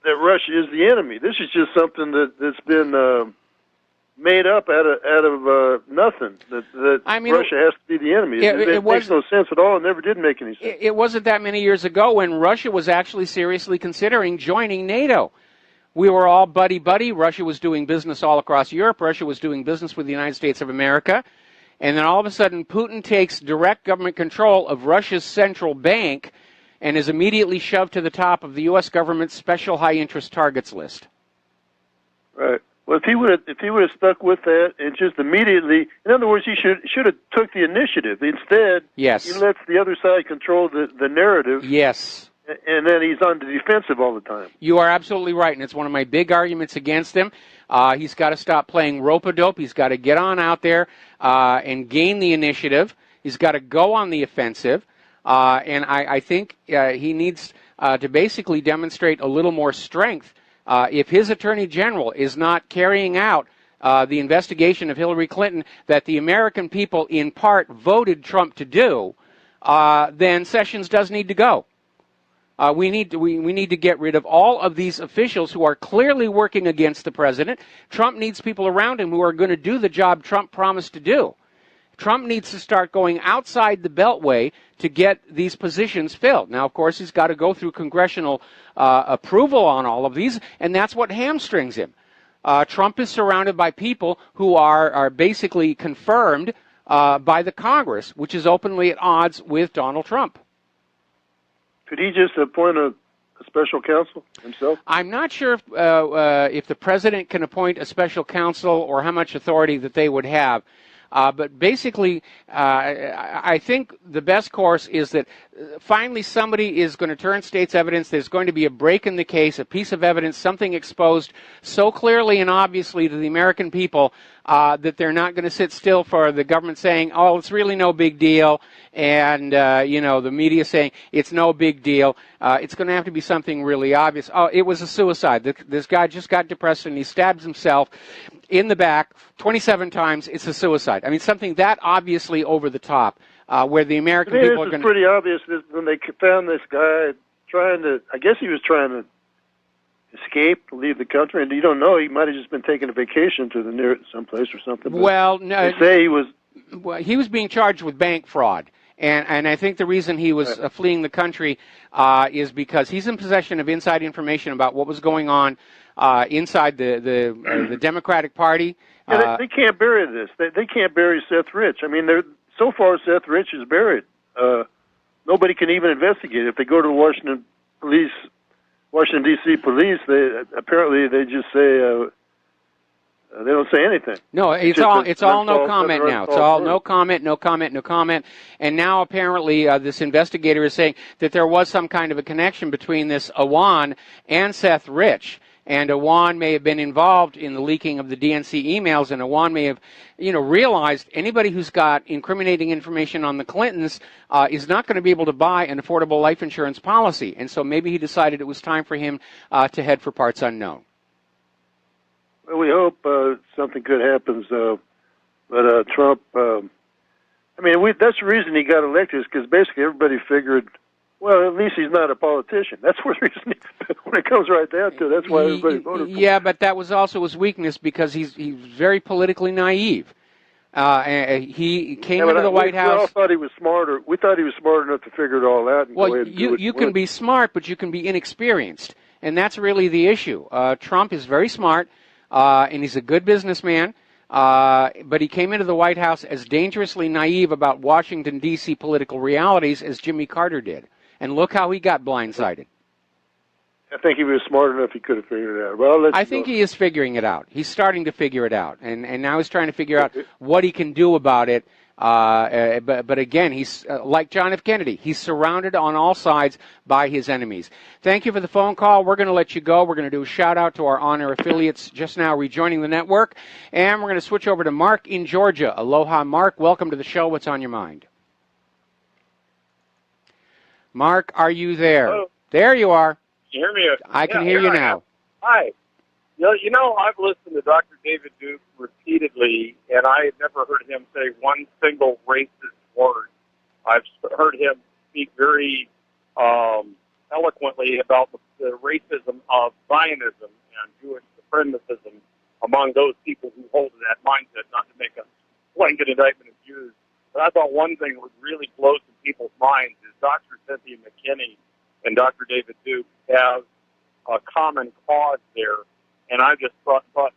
Russia is the enemy. This is just something that's been made up out of nothing, that Russia has to be the enemy. It makes no sense at all. It never did make any sense. It wasn't that many years ago when Russia was actually seriously considering joining NATO. We were all buddy-buddy. Russia was doing business all across Europe. Russia was doing business with the United States of America. And then all of a sudden, Putin takes direct government control of Russia's central bank and is immediately shoved to the top of the U.S. government's special high-interest targets list. Right. Well, if he would have stuck with that and just immediately, in other words, he should have took the initiative. Instead, yes, he lets the other side control the narrative. Yes. And then he's on the defensive all the time. You are absolutely right, and it's one of my big arguments against him. He's got to stop playing rope-a-dope. He's got to get on out there and gain the initiative. He's got to go on the offensive, and I think he needs to basically demonstrate a little more strength. If his attorney general is not carrying out the investigation of Hillary Clinton that the American people in part voted Trump to do, then Sessions does need to go. We need to get rid of all of these officials who are clearly working against the president. Trump needs people around him who are going to do the job Trump promised to do. Trump needs to start going outside the Beltway to get these positions filled. Now, of course, he's got to go through congressional approval on all of these, and that's what hamstrings him. Trump is surrounded by people who are basically confirmed by the Congress, which is openly at odds with Donald Trump. Could he just appoint a special counsel himself? I'm not sure if the president can appoint a special counsel or how much authority that they would have. But basically, I think the best course is that finally somebody is going to turn state's evidence. There's going to be a break in the case, a piece of evidence, something exposed so clearly and obviously to the American people that they're not going to sit still for the government saying, oh, it's really no big deal, and, the media saying it's no big deal. It's going to have to be something really obvious. Oh, it was a suicide. This guy just got depressed and he stabs himself in the back 27 times. It's a suicide. I mean, something that obviously over the top, where the American people are going to... It's pretty obvious when they found this guy I guess he was trying to escape, leave the country, and you don't know, he might have just been taking a vacation to the near someplace or something. Well, no, they say he was... Well, he was being charged with bank fraud. And I think the reason he was fleeing the country is because he's in possession of inside information about what was going on inside the Democratic Party. Yeah, they can't bury this. They can't bury Seth Rich. I mean, so far Seth Rich is buried. Nobody can even investigate. If they go to Washington D.C. police, they just say they don't say anything. No, it's all no comment now. It's all no comment, no comment, no comment. And now apparently this investigator is saying that there was some kind of a connection between this Awan and Seth Rich. And Awan may have been involved in the leaking of the DNC emails, and Awan may have, realized anybody who's got incriminating information on the Clintons is not going to be able to buy an affordable life insurance policy. And so maybe he decided it was time for him to head for parts unknown. Well, we hope something good happens, but Trump, that's the reason he got elected, is because basically everybody figured, well, at least he's not a politician. That's the reason, when it comes right down to it, that's why everybody voted for him. Yeah, but that was also his weakness, because he's very politically naive. He came into the White House. We all thought he was smarter. We thought he was smart enough to figure it all out. And go ahead and do it. You can be smart, but you can be inexperienced, and that's really the issue. Trump is very smart, and he's a good businessman, but he came into the White House as dangerously naive about Washington, D.C. political realities as Jimmy Carter did. And look how he got blindsided. I think he was smart enough he could have figured it out. Well, I think he is figuring it out. He's starting to figure it out. And now he's trying to figure out what he can do about it. But again, he's like John F. Kennedy. He's surrounded on all sides by his enemies. Thank you for the phone call. We're going to let you go. We're going to do a shout-out to our on-air affiliates just now rejoining the network. And we're going to switch over to Mark in Georgia. Aloha, Mark. Welcome to the show. What's on your mind? Mark, are you there? Hello. There you are. Can you hear me? I can hear you now. Hi. I've listened to Dr. David Duke repeatedly, and I had never heard him say one single racist word. I've heard him speak very eloquently about the racism of Zionism and Jewish supremacism among those people who hold to that mindset, not to make a blanket indictment of Jews. But I thought one thing that would really blow some people's minds is Dr. Cynthia McKinney and Dr. David Duke have a common cause there. And I just thought how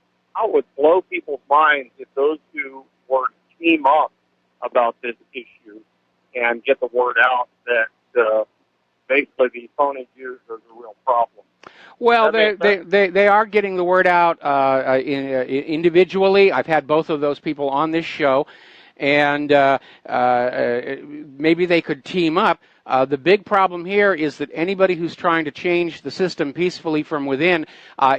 it would blow people's minds if those two were to team up about this issue and get the word out that basically the phony Jews are the real problem. Well, they are getting the word out individually. I've had both of those people on this show, and maybe they could team up. The big problem here is that anybody who's trying to change the system peacefully from within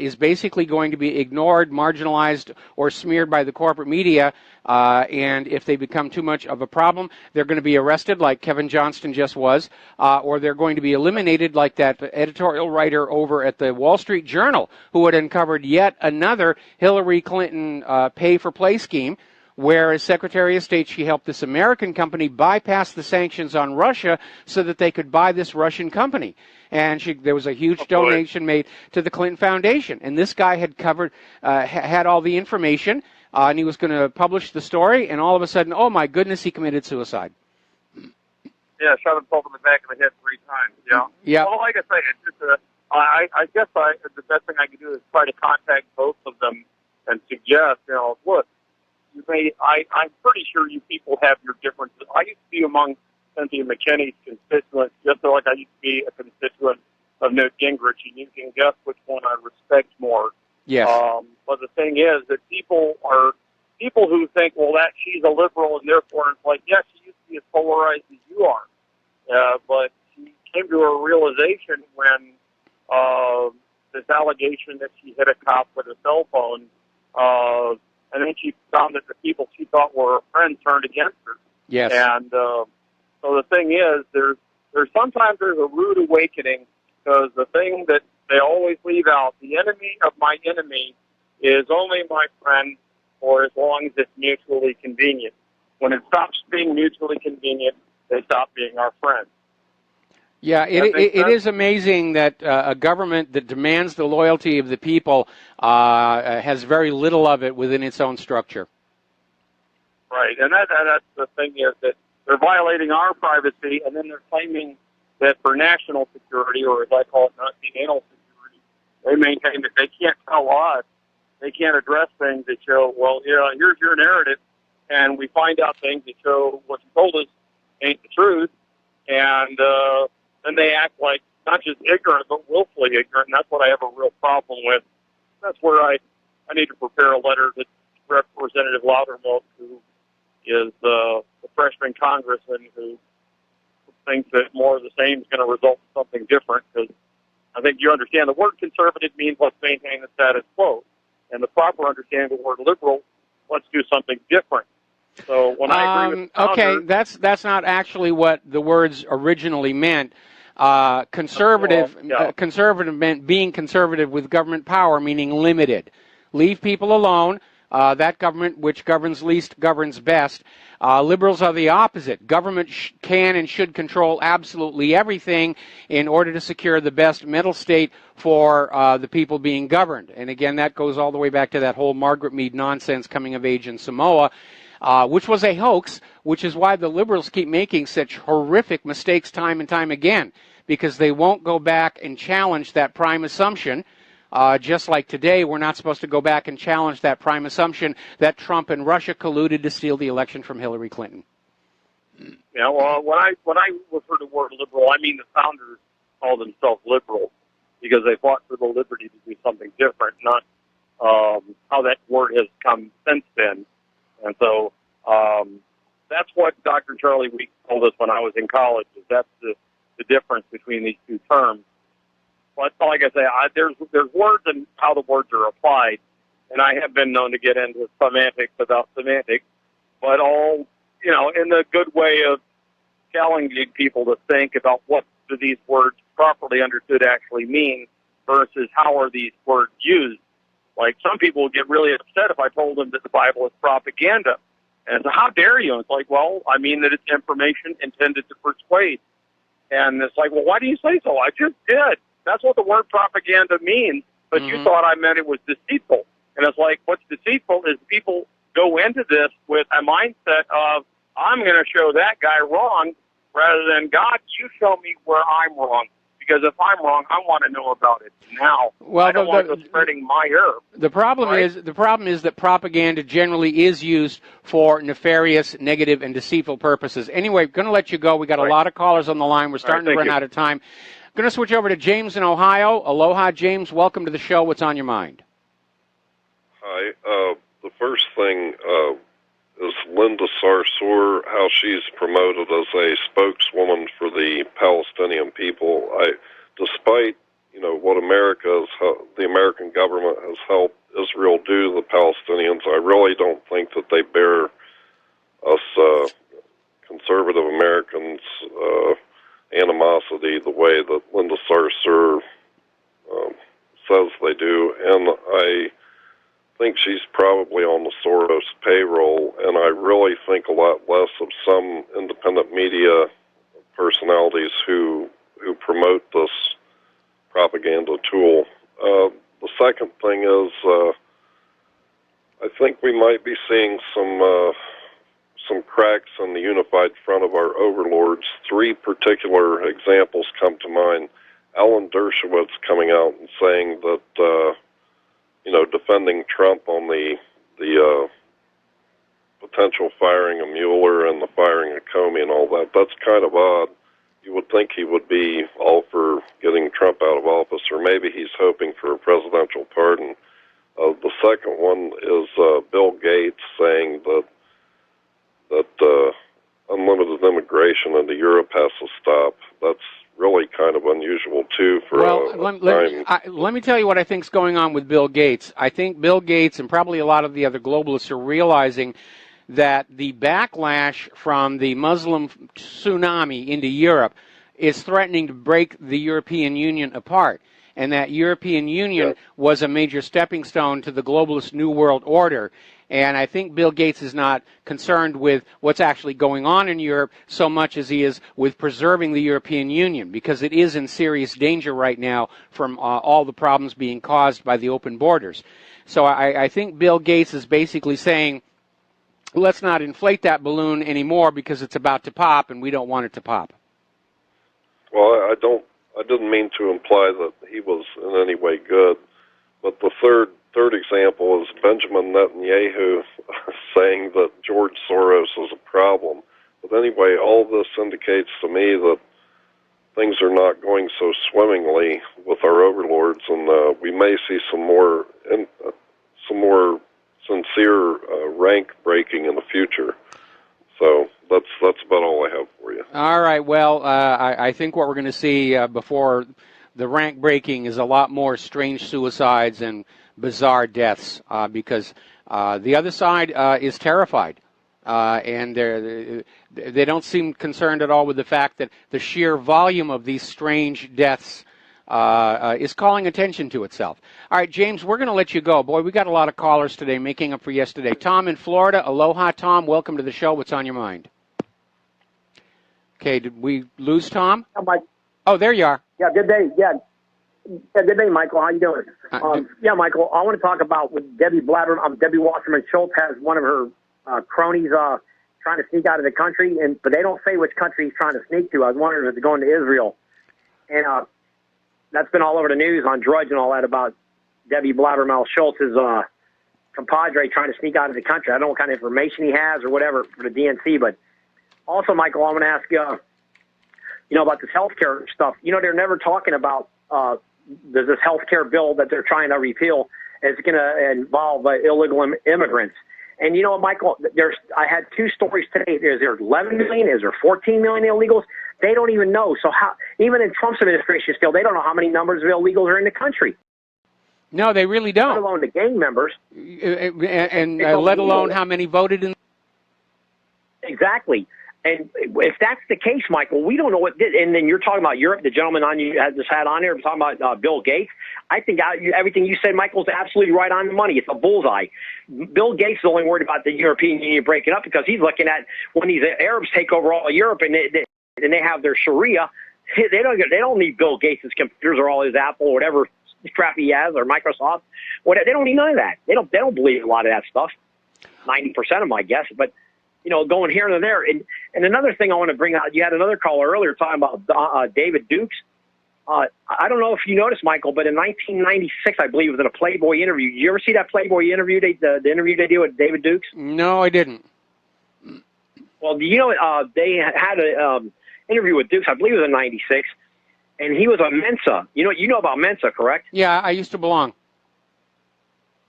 is basically going to be ignored, marginalized, or smeared by the corporate media. And if they become too much of a problem, they're going to be arrested like Kevin Johnston just was, or they're going to be eliminated like that editorial writer over at the Wall Street Journal who had uncovered yet another Hillary Clinton pay-for-play scheme, where as Secretary of State, she helped this American company bypass the sanctions on Russia so that they could buy this Russian company. And there was a huge donation made to the Clinton Foundation. And this guy had had all the information, and he was going to publish the story, and all of a sudden, oh my goodness, he committed suicide. Yeah, shot himself in the back of the head 3 times. Yeah. Yeah. Well, like I say, it's just I guess the best thing I can do is try to contact both of them and suggest, look, I'm pretty sure you people have your differences. I used to be among Cynthia McKinney's constituents, just like I used to be a constituent of Newt Gingrich, and you can guess which one I respect more. Yes. But the thing is that people who think, well, that she's a liberal, and therefore it's like, yes, she used to be as polarized as you are. But she came to a realization when this allegation that she hit a cop with a cell phone, and then she found that the people she thought were her friends turned against her. Yes. And so the thing is, there's sometimes there's a rude awakening, because the thing that they always leave out, the enemy of my enemy is only my friend for as long as it's mutually convenient. When it stops being mutually convenient, they stop being our friends. Yeah, it is amazing that a government that demands the loyalty of the people has very little of it within its own structure. Right, and that's the thing is that they're violating our privacy, and then they're claiming that for national security, or as I call it, national security, they maintain that they can't tell us, they can't address things that show, well, here's your narrative, and we find out things that show what you told us ain't the truth, and then they act like not just ignorant, but willfully ignorant, and that's what I have a real problem with. That's where I need to prepare a letter to Representative Loudermilk, who is the freshman congressman who thinks that more of the same is going to result in something different, because I think you understand the word conservative means let's maintain the status quo, and the proper understanding of the word liberal, let's do something different. So when I agree with okay, that's not actually what the words originally meant. Conservative meant being conservative with government power, meaning limited. Leave people alone. That government which governs least governs best. Liberals are the opposite. Government can and should control absolutely everything in order to secure the best mental state for the people being governed. And again, that goes all the way back to that whole Margaret Mead nonsense coming of age in Samoa, which was a hoax, which is why the liberals keep making such horrific mistakes time and time again, because they won't go back and challenge that prime assumption. Just like today, we're not supposed to go back and challenge that prime assumption that Trump and Russia colluded to steal the election from Hillary Clinton. Yeah, well, when I refer to the word liberal, I mean the founders called themselves liberals because they fought for the liberty to do something different, not how that word has come since then. And so that's what Dr. Charlie Week told us when I was in college, is that's the difference between these two terms. But like I say, there's words and how the words are applied, and I have been known to get into semantics about semantics, but all, in the good way of challenging people to think about what do these words properly understood actually mean versus how are these words used. Like, some people would get really upset if I told them that the Bible is propaganda. And so, how dare you? And it's like, well, I mean that it's information intended to persuade. And it's like, well, why do you say so? I just did. That's what the word propaganda means, but you thought I meant it was deceitful. And it's like, what's deceitful is people go into this with a mindset of, I'm going to show that guy wrong, rather than, God, you show me where I'm wrong. Because if I'm wrong, I want to know about it now. Well, I don't want to go spreading my herb. The problem is that propaganda generally is used for nefarious, negative, and deceitful purposes. Anyway, going to let you go. We got a lot of callers on the line. We're starting to run out of time. Going to switch over to James in Ohio. Aloha, James. Welcome to the show. What's on your mind? Hi. The first thing is Linda Sarsour, how she's promoted as a spokeswoman for the Palestinian people. Despite what the American government has helped Israel do to the Palestinians, I really don't think that they bear us conservative Americans animosity the way that Linda Sarsour says they do, and I think she's probably on the Soros payroll, and I really think a lot less of some independent media personalities who promote this propaganda tool. The second thing is I think we might be seeing some cracks in the unified front of our overlords. Three particular examples come to mind. Alan Dershowitz coming out and saying that defending Trump on the potential firing of Mueller and the firing of Comey and all that. That's kind of odd. You would think he would be all for getting Trump out of office, or maybe he's hoping for a presidential pardon. The second one is Bill Gates saying that unlimited immigration into Europe has to stop. That's really kind of unusual, too, for let me tell you what I think is going on with Bill Gates. I think Bill Gates and probably a lot of the other globalists are realizing that the backlash from the Muslim tsunami into Europe is threatening to break the European Union apart, and that European Union was a major stepping stone to the globalist New World Order. And I think Bill Gates is not concerned with what's actually going on in Europe so much as he is with preserving the European Union, because it is in serious danger right now from all the problems being caused by the open borders. So I think Bill Gates is basically saying, let's not inflate that balloon anymore because it's about to pop and we don't want it to pop. Well, I didn't mean to imply that he was in any way good, but the third example is Benjamin Netanyahu saying that George Soros is a problem. But anyway, all this indicates to me that things are not going so swimmingly with our overlords, and we may see some more sincere rank breaking in the future. So that's about all I have for you. All right. Well, I think what we're going to see before the rank breaking is a lot more strange suicides and bizarre deaths, because the other side is terrified, and they don't seem concerned at all with the fact that the sheer volume of these strange deaths is calling attention to itself. All right, James, we're going to let you go. Boy, we got a lot of callers today, making up for yesterday. Tom in Florida. Aloha, Tom. Welcome to the show. What's on your mind? Okay, did we lose Tom? Oh, there you are. Yeah, good day. Yeah, good day, Michael. How you doing? Yeah, Michael, I want to talk about with Debbie Wasserman Schultz has one of her cronies trying to sneak out of the country, but they don't say which country he's trying to sneak to. I was wondering if it's going to Israel. And that's been all over the news on Drudge and all that about Debbie Blabbermouth Schultz's compadre trying to sneak out of the country. I don't know what kind of information he has or whatever for the DNC, but also, Michael, I want to ask you, about this healthcare stuff. They're never talking about there's this healthcare bill that they're trying to repeal. It's going to involve illegal immigrants. And you know what, Michael? I had two stories today. Is there 11 million? Is there 14 million illegals? They don't even know. So how, even in Trump's administration still, they don't know how many numbers of illegals are in the country. No, they really don't. Let alone the gang members. And let alone how many voted in. Exactly. And if that's the case, Michael, we don't know what did. And then you're talking about Europe. The gentleman on you had this hat on here. I'm talking about Bill Gates. I think everything you said, Michael, is absolutely right on the money. It's a bullseye. Bill Gates is only worried about the European Union breaking up because he's looking at when these Arabs take over all of Europe and they have their Sharia. They don't need Bill Gates' computers or all his Apple or whatever crap he has or Microsoft. They don't need none of that. They don't believe a lot of that stuff. 90% of them, I guess, but. Going here and there. And another thing I want to bring out, you had another caller earlier talking about David Dukes. I don't know if you noticed, Michael, but in 1996, I believe, it was in a Playboy interview. Did you ever see that Playboy interview, the interview they did with David Dukes? No, I didn't. Well, do you know they had an interview with Dukes, I believe it was in 96, and he was a Mensa. You know about Mensa, correct? Yeah, I used to belong.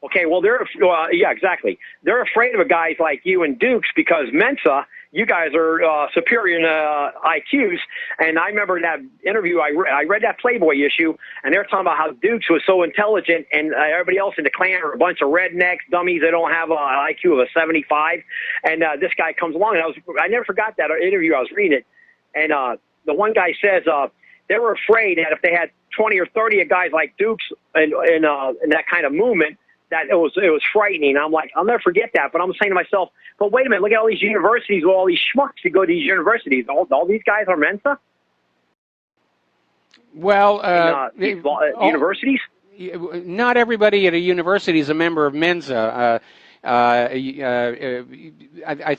Okay, well, yeah, exactly. They're afraid of guys like you and Dukes because Mensa, you guys are superior in IQs. And I remember that interview, I read that Playboy issue, and they were talking about how Dukes was so intelligent, and everybody else in the Klan are a bunch of rednecks, dummies that don't have an IQ of a 75. And this guy comes along, and I never forgot that interview. I was reading it, and the one guy says they were afraid that if they had 20 or 30 of guys like Dukes in that kind of movement, that it was frightening. I'm like, I'll never forget that. But I'm saying to myself, but wait a minute, look at all these universities with all these schmucks that go to these universities. All these guys are Mensa? Well, universities? Not everybody at a university is a member of Mensa. I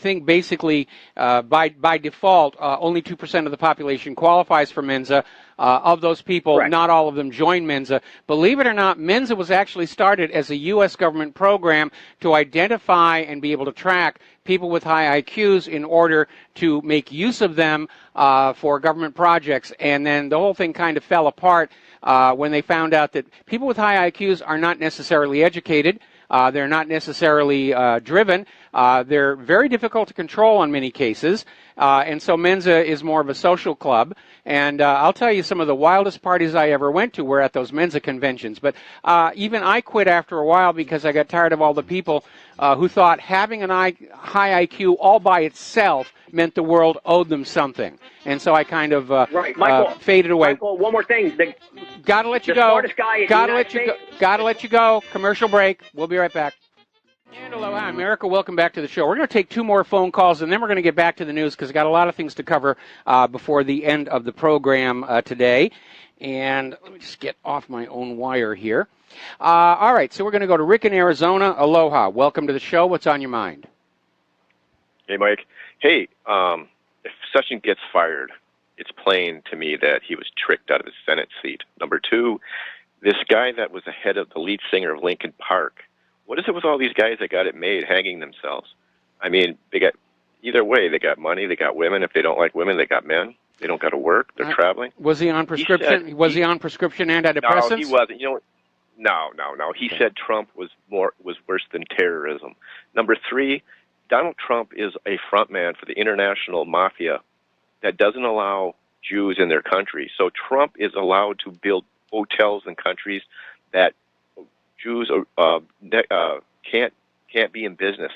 think basically by default, only 2% of the population qualifies for Mensa. Of those people, correct, not all of them join Mensa. Believe it or not, Mensa was actually started as a U.S. government program to identify and be able to track people with high IQs in order to make use of them for government projects. And then the whole thing kind of fell apart when they found out that people with high IQs are not necessarily educated. They're not necessarily driven. They're very difficult to control in many cases. And so Mensa is more of a social club. And I'll tell you, some of the wildest parties I ever went to were at those Mensa conventions. But even I quit after a while because I got tired of all the people who thought having a high IQ all by itself meant the world owed them something. And so I kind of faded away. Michael, one more thing. Gotta let you go. Gotta let you go. Commercial break. We'll be right back. And aloha, America. Welcome back to the show. We're going to take 2 more phone calls, and then we're going to get back to the news because I've got a lot of things to cover before the end of the program today. And let me just get off my own wire here. All right, so we're going to go to Rick in Arizona. Aloha. Welcome to the show. What's on your mind? Hey, Mike. Hey, if Sessions gets fired, it's plain to me that he was tricked out of his Senate seat. Number 2, this guy that was the head of the lead singer of Linkin Park, what is it with all these guys that got it made hanging themselves? I mean, they got either way. They got money. They got women. If they don't like women, they got men. They don't got to work. They're traveling. Was he on prescription? Was he on prescription antidepressants? No, he wasn't. No. He said Trump was worse than terrorism. Number 3, Donald Trump is a front man for the international mafia that doesn't allow Jews in their country. So Trump is allowed to build hotels in countries that Jews can't be in business.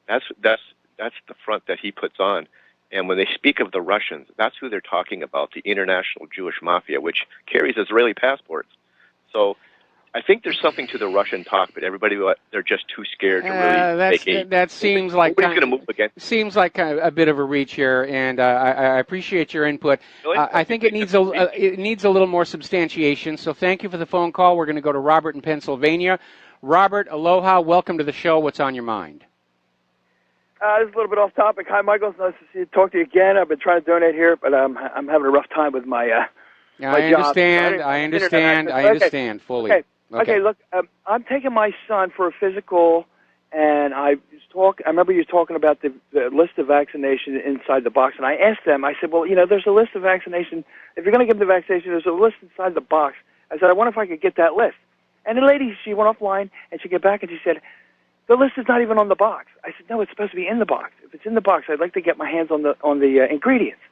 That's the front that he puts on. And when they speak of the Russians, that's who they're talking about, the international Jewish mafia, which carries Israeli passports. So I think there's something to the Russian talk, but they're just too scared to really make a... That seems like nobody's going to move against. Seems like a bit of a reach here, and I appreciate your input. Really? I think it needs a little more substantiation. So thank you for the phone call. We're going to go to Robert in Pennsylvania. Robert, aloha. Welcome to the show. What's on your mind? This is a little bit off topic. Hi, Michael. It's nice to talk to you again. I've been trying to donate here, but I'm having a rough time with my I understand fully. Okay. Look, I'm taking my son for a physical, and I remember you talking about the list of vaccinations inside the box, and I asked them. I said, well, there's a list of vaccination. If you're going to give the vaccination, there's a list inside the box. I said, I wonder if I could get that list. And the lady, she went offline, and she came back, and she said, the list is not even on the box. I said, no, it's supposed to be in the box. If it's in the box, I'd like to get my hands on the ingredients.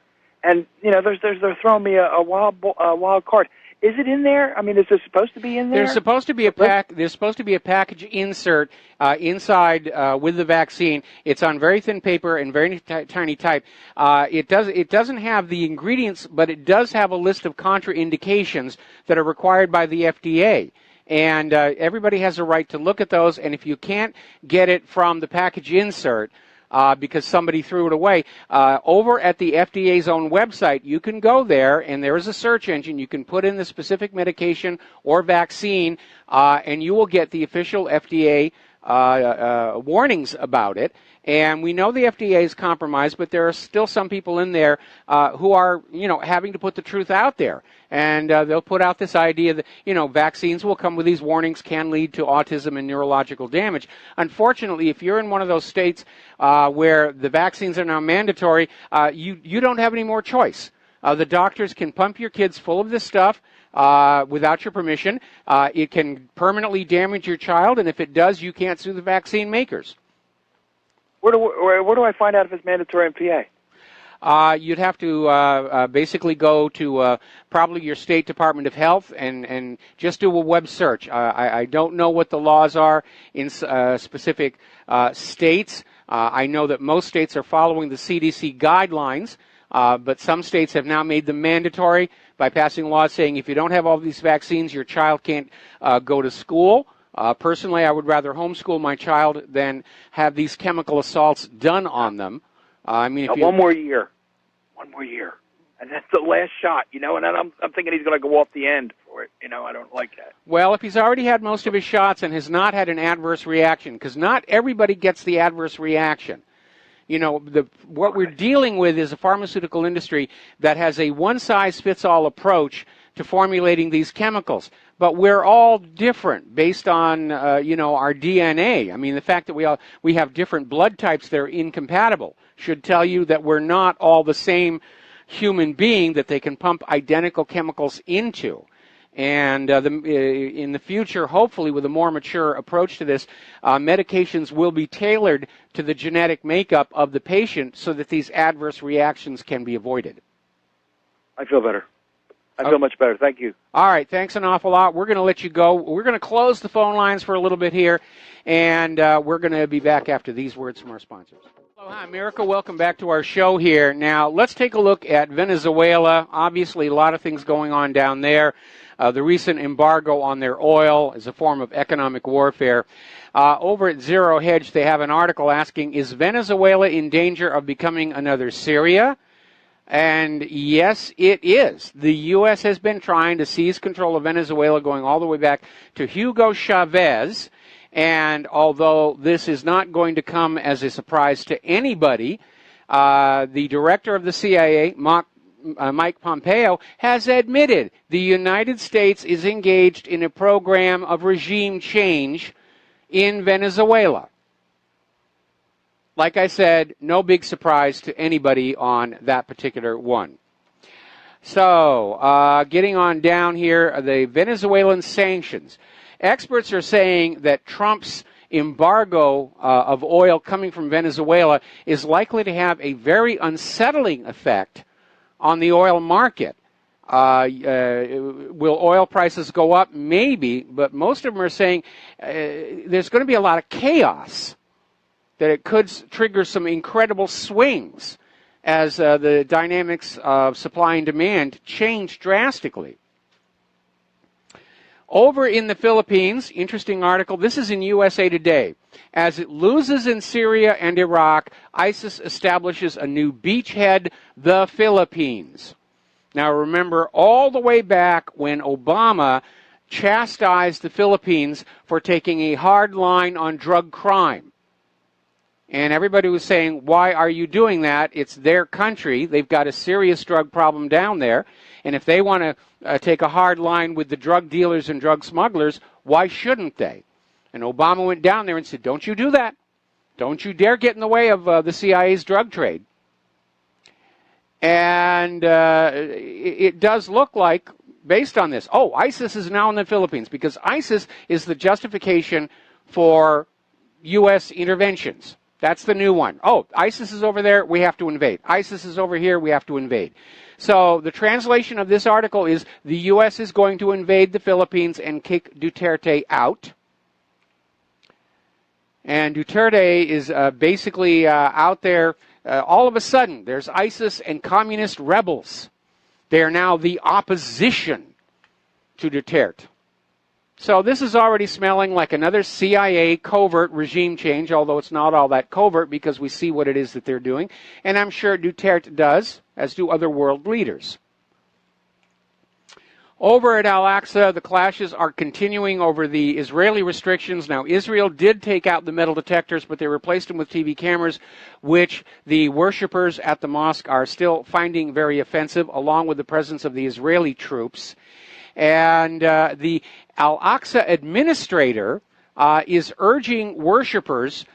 And they're throwing me a wild card. Is it in there? I mean, is it supposed to be in there? There's supposed to be a package insert inside with the vaccine. It's on very thin paper and very tiny type. It doesn't have the ingredients, but it does have a list of contraindications that are required by the FDA. And everybody has a right to look at those. And if you can't get it from the package insert because somebody threw it away, over at the FDA's own website, you can go there, and there is a search engine. You can put in the specific medication or vaccine, and you will get the official FDA warnings about it. And we know the FDA is compromised, but there are still some people in there who are, having to put the truth out there. And they'll put out this idea that, vaccines will come with these warnings, can lead to autism and neurological damage. Unfortunately, if you're in one of those states where the vaccines are now mandatory, you don't have any more choice. The doctors can pump your kids full of this stuff without your permission. It can permanently damage your child, and if it does, you can't sue the vaccine makers. Where do I find out if it's mandatory in PA? You'd have to basically go to probably your state Department of Health and just do a web search. I don't know what the laws are in specific states. I know that most states are following the CDC guidelines, but some states have now made them mandatory by passing laws saying if you don't have all these vaccines, your child can't go to school. Personally, I would rather homeschool my child than have these chemical assaults done on them. One more year, and that's the last shot, and I'm thinking he's going to go off the end for it. I don't like that. Well, if he's already had most of his shots and has not had an adverse reaction, because not everybody gets the adverse reaction. What we're dealing with is a pharmaceutical industry that has a one-size-fits-all approach to formulating these chemicals. But we're all different based on, our DNA. The fact that we have different blood types that are incompatible should tell you that we're not all the same human being that they can pump identical chemicals into. And in the future, hopefully, with a more mature approach to this, medications will be tailored to the genetic makeup of the patient so that these adverse reactions can be avoided. I feel better. I feel much better. Thank you. All right. Thanks an awful lot. We're going to let you go. We're going to close the phone lines for a little bit here, and we're going to be back after these words from our sponsors. Aloha, America. Welcome back to our show here. Now, let's take a look at Venezuela. Obviously, a lot of things going on down there. The recent embargo on their oil is a form of economic warfare. Over at Zero Hedge, they have an article asking, is Venezuela in danger of becoming another Syria? And yes, it is. The U.S. has been trying to seize control of Venezuela going all the way back to Hugo Chavez. And although this is not going to come as a surprise to anybody, the director of the CIA, Mike Pompeo, has admitted the United States is engaged in a program of regime change in Venezuela. Like I said, no big surprise to anybody on that particular one. So, getting on down here, the Venezuelan sanctions. Experts are saying that Trump's embargo of oil coming from Venezuela is likely to have a very unsettling effect on the oil market. Will oil prices go up? Maybe, but most of them are saying there's going to be a lot of chaos, that it could trigger some incredible swings as the dynamics of supply and demand change drastically. Over in the Philippines, interesting article, this is in USA Today. As it loses in Syria and Iraq, ISIS establishes a new beachhead, the Philippines. Now remember, all the way back when Obama chastised the Philippines for taking a hard line on drug crime. And everybody was saying, why are you doing that? It's their country. They've got a serious drug problem down there. And if they want to take a hard line with the drug dealers and drug smugglers, why shouldn't they? And Obama went down there and said, don't you do that. Don't you dare get in the way of the CIA's drug trade. And it does look like, based on this, ISIS is now in the Philippines, because ISIS is the justification for U.S. interventions. That's the new one. ISIS is over there, we have to invade. ISIS is over here, we have to invade. So the translation of this article is the U.S. is going to invade the Philippines and kick Duterte out. And Duterte is basically out there. All of a sudden, there's ISIS and communist rebels. They are now the opposition to Duterte. So this is already smelling like another CIA covert regime change, although it's not all that covert because we see what it is that they're doing. And I'm sure Duterte does, as do other world leaders. Over at Al-Aqsa, the clashes are continuing over the Israeli restrictions. Now, Israel did take out the metal detectors, but they replaced them with TV cameras, which the worshippers at the mosque are still finding very offensive, along with the presence of the Israeli troops. And the Al-Aqsa administrator is urging worshippers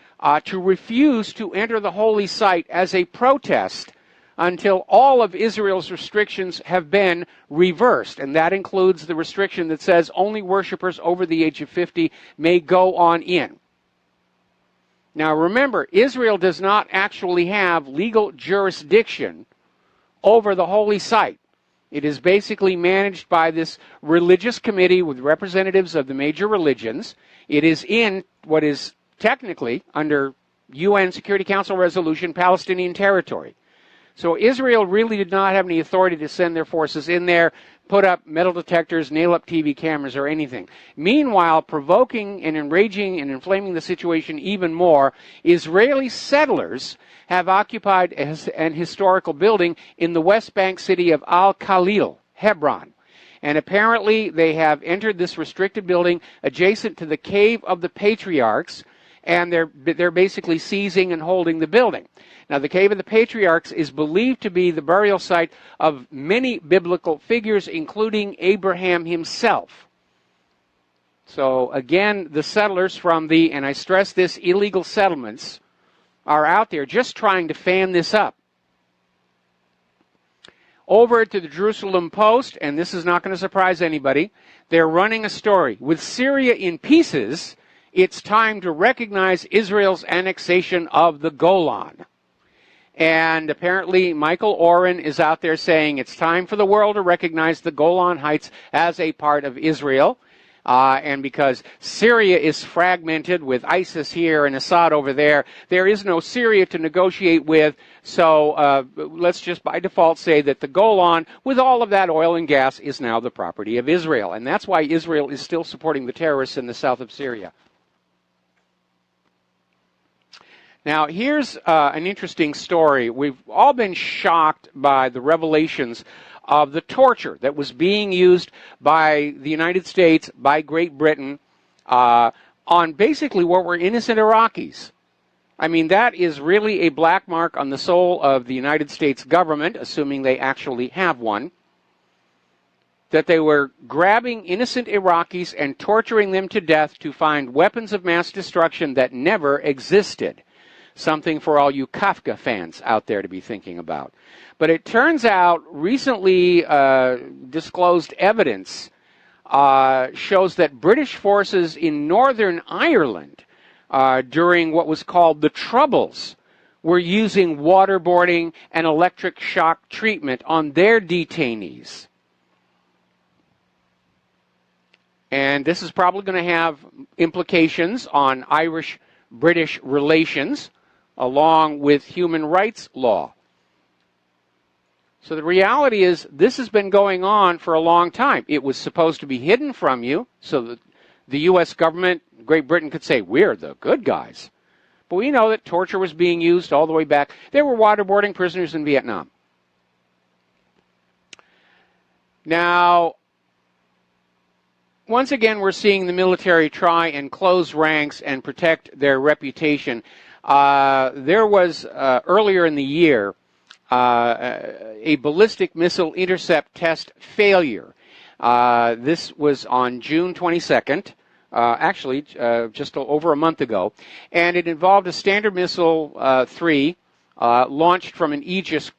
to refuse to enter the holy site as a protest until all of Israel's restrictions have been reversed. And that includes the restriction that says only worshipers over the age of 50 may go on in. Now remember, Israel does not actually have legal jurisdiction over the holy site. It is basically managed by this religious committee with representatives of the major religions. It is in what is technically, under UN Security Council resolution, Palestinian territory. So Israel really did not have any authority to send their forces in there, put up metal detectors, nail up TV cameras, or anything. Meanwhile, provoking and enraging and inflaming the situation even more, Israeli settlers have occupied an historical building in the West Bank city of Al-Khalil, Hebron. And apparently they have entered this restricted building adjacent to the Cave of the Patriarchs, and they're basically seizing and holding the building. Now, the Cave of the Patriarchs is believed to be the burial site of many biblical figures, including Abraham himself. So, again, the settlers from the, and I stress this, illegal settlements, are out there just trying to fan this up. Over to the Jerusalem Post, and this is not going to surprise anybody, they're running a story. With Syria in pieces, it's time to recognize Israel's annexation of the Golan. And apparently Michael Oren is out there saying it's time for the world to recognize the Golan Heights as a part of Israel. And because Syria is fragmented with ISIS here and Assad over there, there is no Syria to negotiate with. So let's just by default say that the Golan, with all of that oil and gas, is now the property of Israel. And that's why Israel is still supporting the terrorists in the south of Syria. Now, here's an interesting story. We've all been shocked by the revelations of the torture that was being used by the United States, by Great Britain, on basically what were innocent Iraqis. I mean, that is really a black mark on the soul of the United States government, assuming they actually have one, that they were grabbing innocent Iraqis and torturing them to death to find weapons of mass destruction that never existed. Something for all you Kafka fans out there to be thinking about. But it turns out recently disclosed evidence shows that British forces in Northern Ireland during what was called the Troubles were using waterboarding and electric shock treatment on their detainees. And this is probably going to have implications on Irish-British relations, along with human rights law. So the reality is this has been going on for a long time. It was supposed to be hidden from you so that the U.S. government, Great Britain, could say, we're the good guys. But we know that torture was being used all the way back. There were waterboarding prisoners in Vietnam. Now, once again, we're seeing the military try and close ranks and protect their reputation. There was, earlier in the year, a ballistic missile intercept test failure. This was on June 22nd, actually just over a month ago, and it involved a Standard Missile 3 launched from an Aegis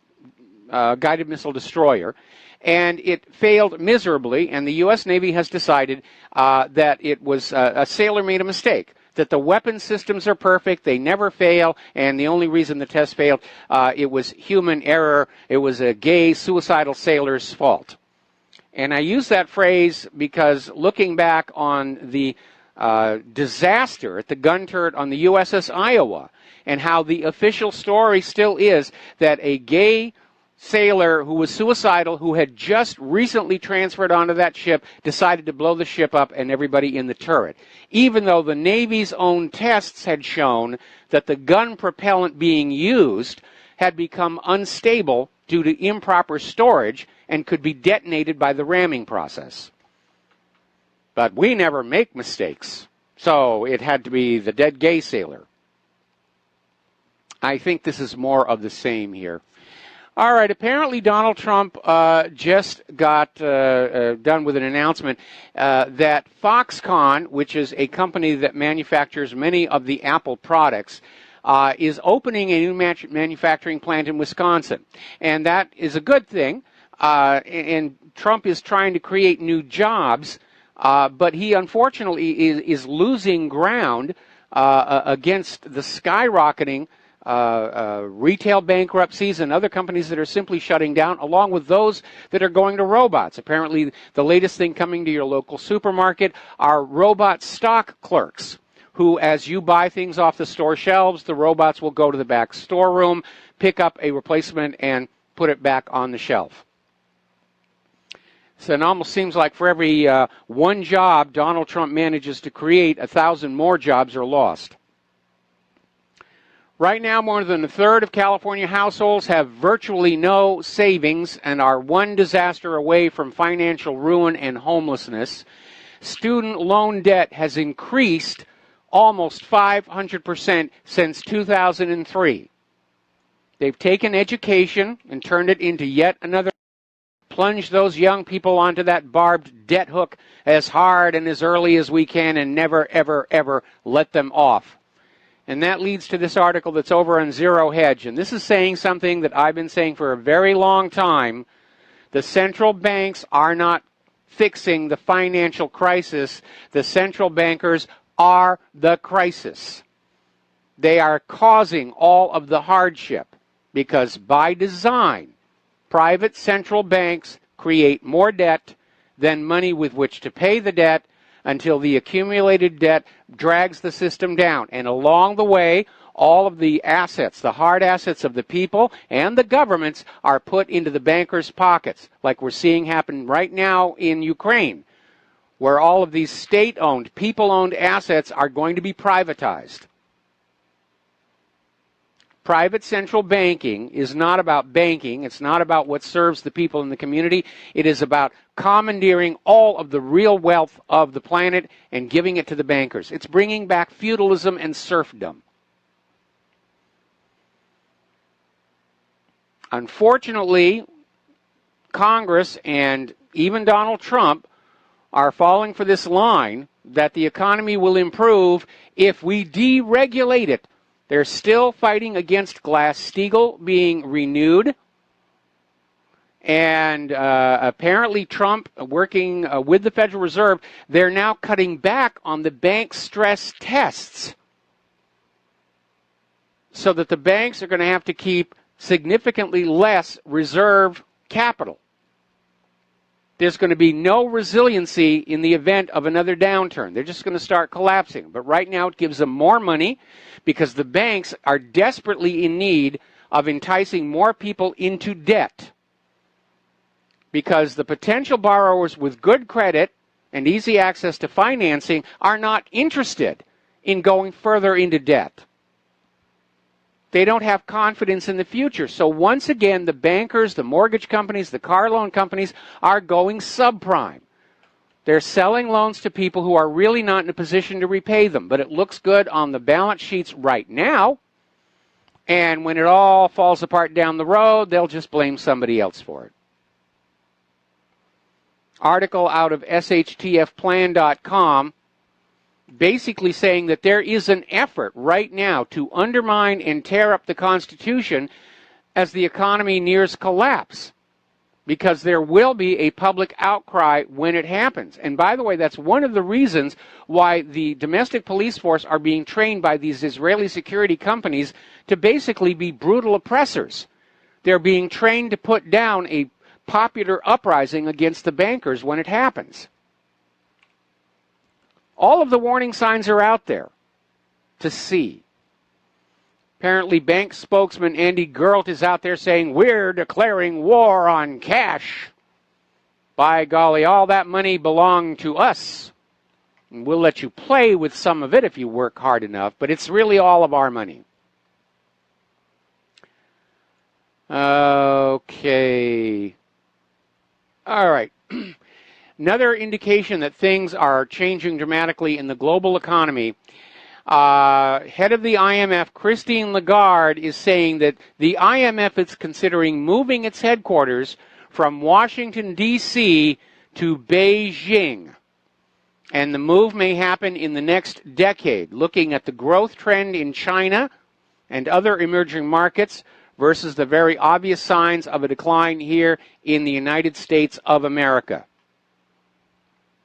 guided missile destroyer. And it failed miserably, and the U.S. Navy has decided that it was a sailor made a mistake, that the weapon systems are perfect, they never fail, and the only reason the test failed, it was human error, it was a gay, suicidal sailor's fault. And I use that phrase because looking back on the disaster at the gun turret on the USS Iowa, and how the official story still is that a gay sailor who was suicidal, who had just recently transferred onto that ship, decided to blow the ship up and everybody in the turret. Even though the Navy's own tests had shown that the gun propellant being used had become unstable due to improper storage and could be detonated by the ramming process. But we never make mistakes, so it had to be the dead gay sailor. I think this is more of the same here. All right, apparently Donald Trump just got done with an announcement that Foxconn, which is a company that manufactures many of the Apple products, is opening a new manufacturing plant in Wisconsin. And that is a good thing. And Trump is trying to create new jobs, but he unfortunately is losing ground against the skyrocketing retail bankruptcies and other companies that are simply shutting down, along with those that are going to robots. Apparently, the latest thing coming to your local supermarket are robot stock clerks, who, as you buy things off the store shelves, the robots will go to the back storeroom, pick up a replacement, and put it back on the shelf. So it almost seems like for every one job Donald Trump manages to create, 1,000 more jobs are lost. Right now, more than a third of California households have virtually no savings and are one disaster away from financial ruin and homelessness. Student loan debt has increased almost 500% since 2003. They've taken education and turned it into yet another, plunge those young people onto that barbed debt hook as hard and as early as we can and never, ever, ever let them off. And that leads to this article that's over on Zero Hedge. And this is saying something that I've been saying for a very long time. The central banks are not fixing the financial crisis. The central bankers are the crisis. They are causing all of the hardship because by design, private central banks create more debt than money with which to pay the debt, until the accumulated debt drags the system down. And along the way, all of the assets, the hard assets of the people and the governments are put into the bankers' pockets, like we're seeing happen right now in Ukraine, where all of these state-owned, people-owned assets are going to be privatized. Private central banking is not about banking. It's not about what serves the people in the community. It is about commandeering all of the real wealth of the planet and giving it to the bankers. It's bringing back feudalism and serfdom. Unfortunately, Congress and even Donald Trump are falling for this line that the economy will improve if we deregulate it. They're still fighting against Glass-Steagall being renewed. And apparently Trump, working with the Federal Reserve, they're now cutting back on the bank stress tests so that the banks are going to have to keep significantly less reserve capital. There's going to be no resiliency in the event of another downturn. They're just going to start collapsing. But right now it gives them more money because the banks are desperately in need of enticing more people into debt. Because the potential borrowers with good credit and easy access to financing are not interested in going further into debt. They don't have confidence in the future. So once again, the bankers, the mortgage companies, the car loan companies are going subprime. They're selling loans to people who are really not in a position to repay them. But it looks good on the balance sheets right now. And when it all falls apart down the road, they'll just blame somebody else for it. Article out of shtfplan.com basically saying that there is an effort right now to undermine and tear up the Constitution as the economy nears collapse, because there will be a public outcry when it happens. And by the way, that's one of the reasons why the domestic police force are being trained by these Israeli security companies to basically be brutal oppressors. They're being trained to put down a popular uprising against the bankers when it happens. All of the warning signs are out there to see. Apparently, bank spokesman Andy Gert is out there saying, we're declaring war on cash. By golly, all that money belonged to us. And we'll let you play with some of it if you work hard enough, but it's really all of our money. Okay. All right. Another indication that things are changing dramatically in the global economy. Head of the IMF, Christine Lagarde, is saying that the IMF is considering moving its headquarters from Washington, D.C. to Beijing. And the move may happen in the next decade, looking at the growth trend in China and other emerging markets versus the very obvious signs of a decline here in the United States of America.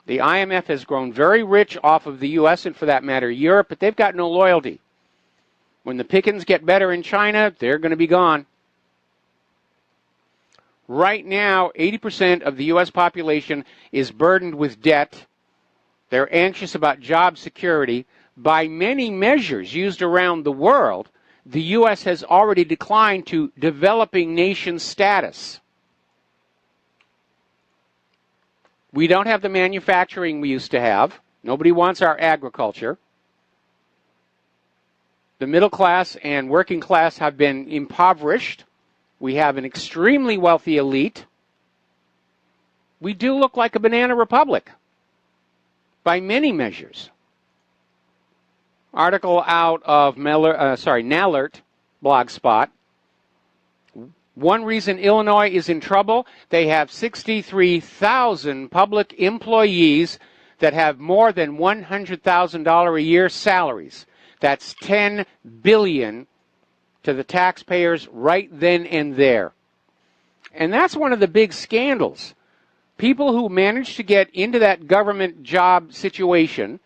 The IMF has grown very rich off of the U.S. and, for that matter, Europe, but they've got no loyalty. When the pickings get better in China, they're going to be gone. Right now, 80% of the U.S. population is burdened with debt. They're anxious about job security. By many measures used around the world, the U.S. has already declined to developing nation status. We don't have the manufacturing we used to have. Nobody wants our agriculture. The middle class and working class have been impoverished. We have an extremely wealthy elite. We do look like a banana republic by many measures. Article out of Nallert blogspot. One reason Illinois is in trouble, they have 63,000 public employees that have more than $100,000 a year salaries. That's $10 billion to the taxpayers right then and there. And that's one of the big scandals. People who manage to get into that government job situation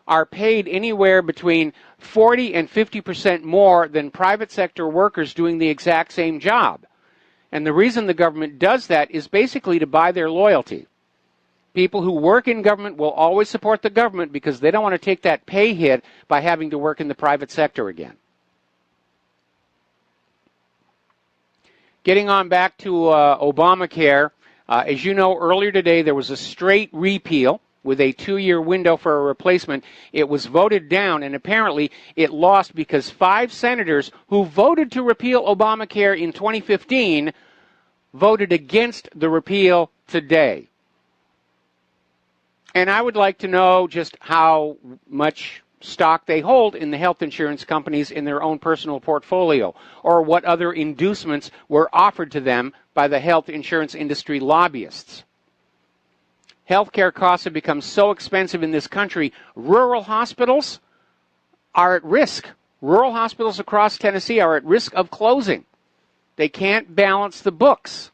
are paid anywhere between 40 and 50% more than private sector workers doing the exact same job. And the reason the government does that is basically to buy their loyalty. People who work in government will always support the government because they don't want to take that pay hit by having to work in the private sector again. Getting on back to Obamacare, as you know, earlier today there was a straight repeal with a 2-year window for a replacement. It was voted down, and apparently it lost because 5 senators who voted to repeal Obamacare in 2015 voted against the repeal today. And I would like to know just how much stock they hold in the health insurance companies in their own personal portfolio, or what other inducements were offered to them by the health insurance industry lobbyists. Healthcare costs have become so expensive in this country, rural hospitals are at risk. Rural hospitals across Tennessee are at risk of closing. They can't balance the books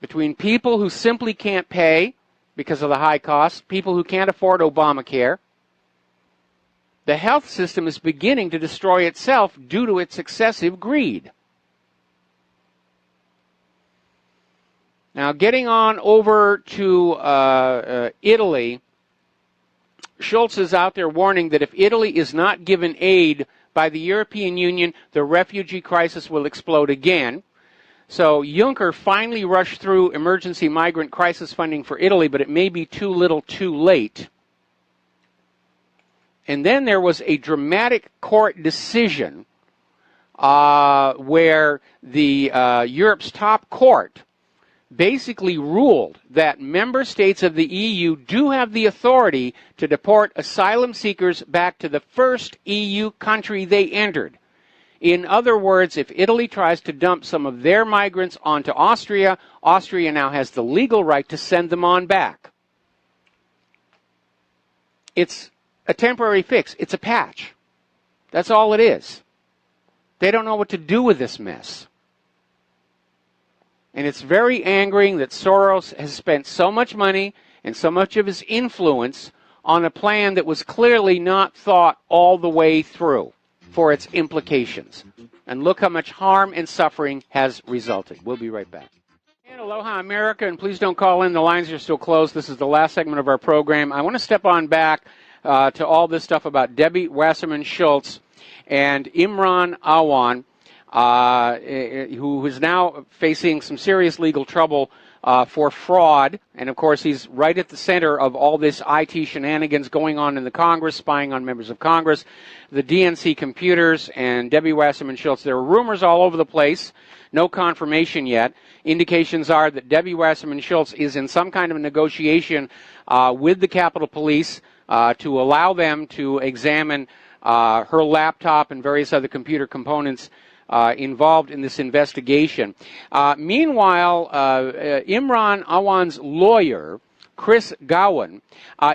between people who simply can't pay because of the high costs, people who can't afford Obamacare. The health system is beginning to destroy itself due to its excessive greed. Now, getting on over to Italy, Schultz is out there warning that if Italy is not given aid by the European Union, the refugee crisis will explode again. So Juncker finally rushed through emergency migrant crisis funding for Italy, but it may be too little too late. And then there was a dramatic court decision where the Europe's top court basically ruled that member states of the EU do have the authority to deport asylum seekers back to the first EU country they entered. In other words, if Italy tries to dump some of their migrants onto Austria, Austria now has the legal right to send them on back. It's a temporary fix. It's a patch. That's all it is. They don't know what to do with this mess. And it's very angering that Soros has spent so much money and so much of his influence on a plan that was clearly not thought all the way through for its implications. And look how much harm and suffering has resulted. We'll be right back. And aloha, America, and please don't call in. The lines are still closed. This is the last segment of our program. I want to step on back to all this stuff about Debbie Wasserman Schultz and Imran Awan, who is now facing some serious legal trouble for fraud. And, of course, he's right at the center of all this IT shenanigans going on in the Congress, spying on members of Congress, the DNC computers, and Debbie Wasserman Schultz. There are rumors all over the place, no confirmation yet. Indications are that Debbie Wasserman Schultz is in some kind of negotiation with the Capitol Police to allow them to examine her laptop and various other computer components involved in this investigation. Meanwhile, Imran Awan's lawyer, Chris Gowan,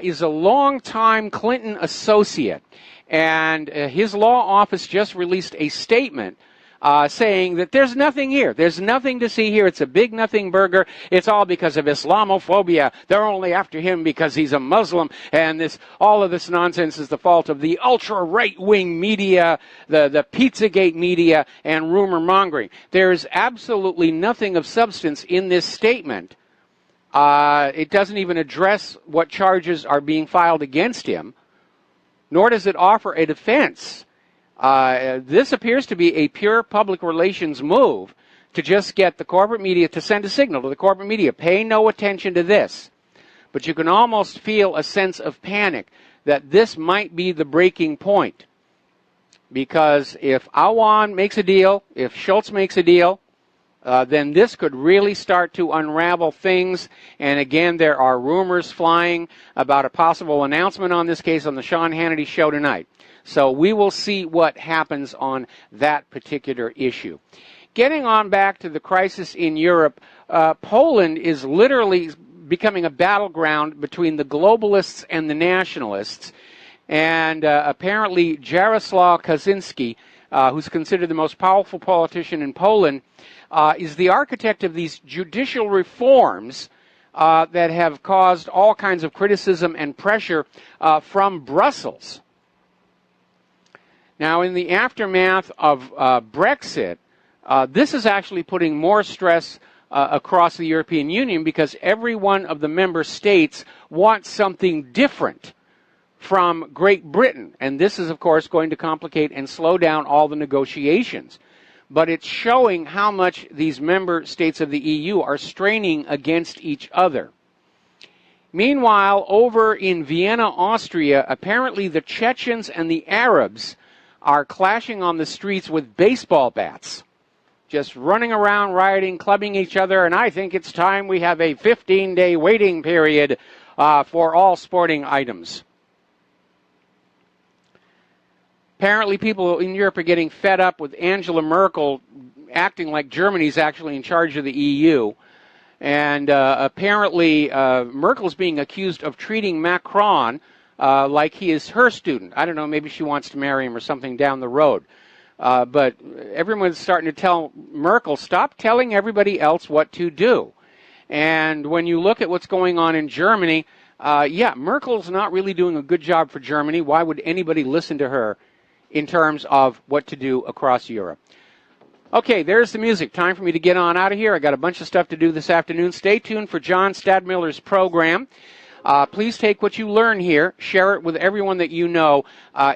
is a longtime Clinton associate, and his law office just released a statement saying that there's nothing here. There's nothing to see here. It's a big nothing burger. It's all because of Islamophobia. They're only after him because he's a Muslim, and all of this nonsense is the fault of the ultra right-wing media, the Pizzagate media, and rumor mongering. There's absolutely nothing of substance in this statement. It doesn't even address what charges are being filed against him, nor does it offer a defense. This appears to be a pure public relations move to just get the corporate media to send a signal to the corporate media. Pay no attention to this. But you can almost feel a sense of panic that this might be the breaking point. Because if Awan makes a deal, if Schultz makes a deal, then this could really start to unravel things. And again, there are rumors flying about a possible announcement on this case on the Sean Hannity show tonight. So we will see what happens on that particular issue. Getting on back to the crisis in Europe, Poland is literally becoming a battleground between the globalists and the nationalists. And apparently Jarosław Kaczynski, who's considered the most powerful politician in Poland, is the architect of these judicial reforms that have caused all kinds of criticism and pressure from Brussels. Now, in the aftermath of Brexit, this is actually putting more stress across the European Union because every one of the member states wants something different from Great Britain. And this is, of course, going to complicate and slow down all the negotiations. But it's showing how much these member states of the EU are straining against each other. Meanwhile, over in Vienna, Austria, apparently the Chechens and the Arabs are clashing on the streets with baseball bats, just running around, rioting, clubbing each other, and I think it's time we have a 15-day waiting period for all sporting items. Apparently people in Europe are getting fed up with Angela Merkel acting like Germany's actually in charge of the EU. And apparently Merkel's being accused of treating Macron like he is her student. I don't know, maybe she wants to marry him or something down the road. But everyone's starting to tell Merkel, stop telling everybody else what to do. And when you look at what's going on in Germany, Merkel's not really doing a good job for Germany. Why would anybody listen to her in terms of what to do across Europe? Okay, there's the music. Time for me to get on out of here. I got a bunch of stuff to do this afternoon. Stay tuned for John Stadmiller's program. Please take what you learn here, share it with everyone that you know.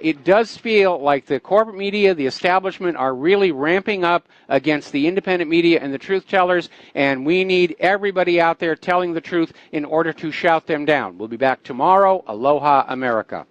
It does feel like the corporate media, the establishment, are really ramping up against the independent media and the truth tellers, and we need everybody out there telling the truth in order to shout them down. We'll be back tomorrow. Aloha, America.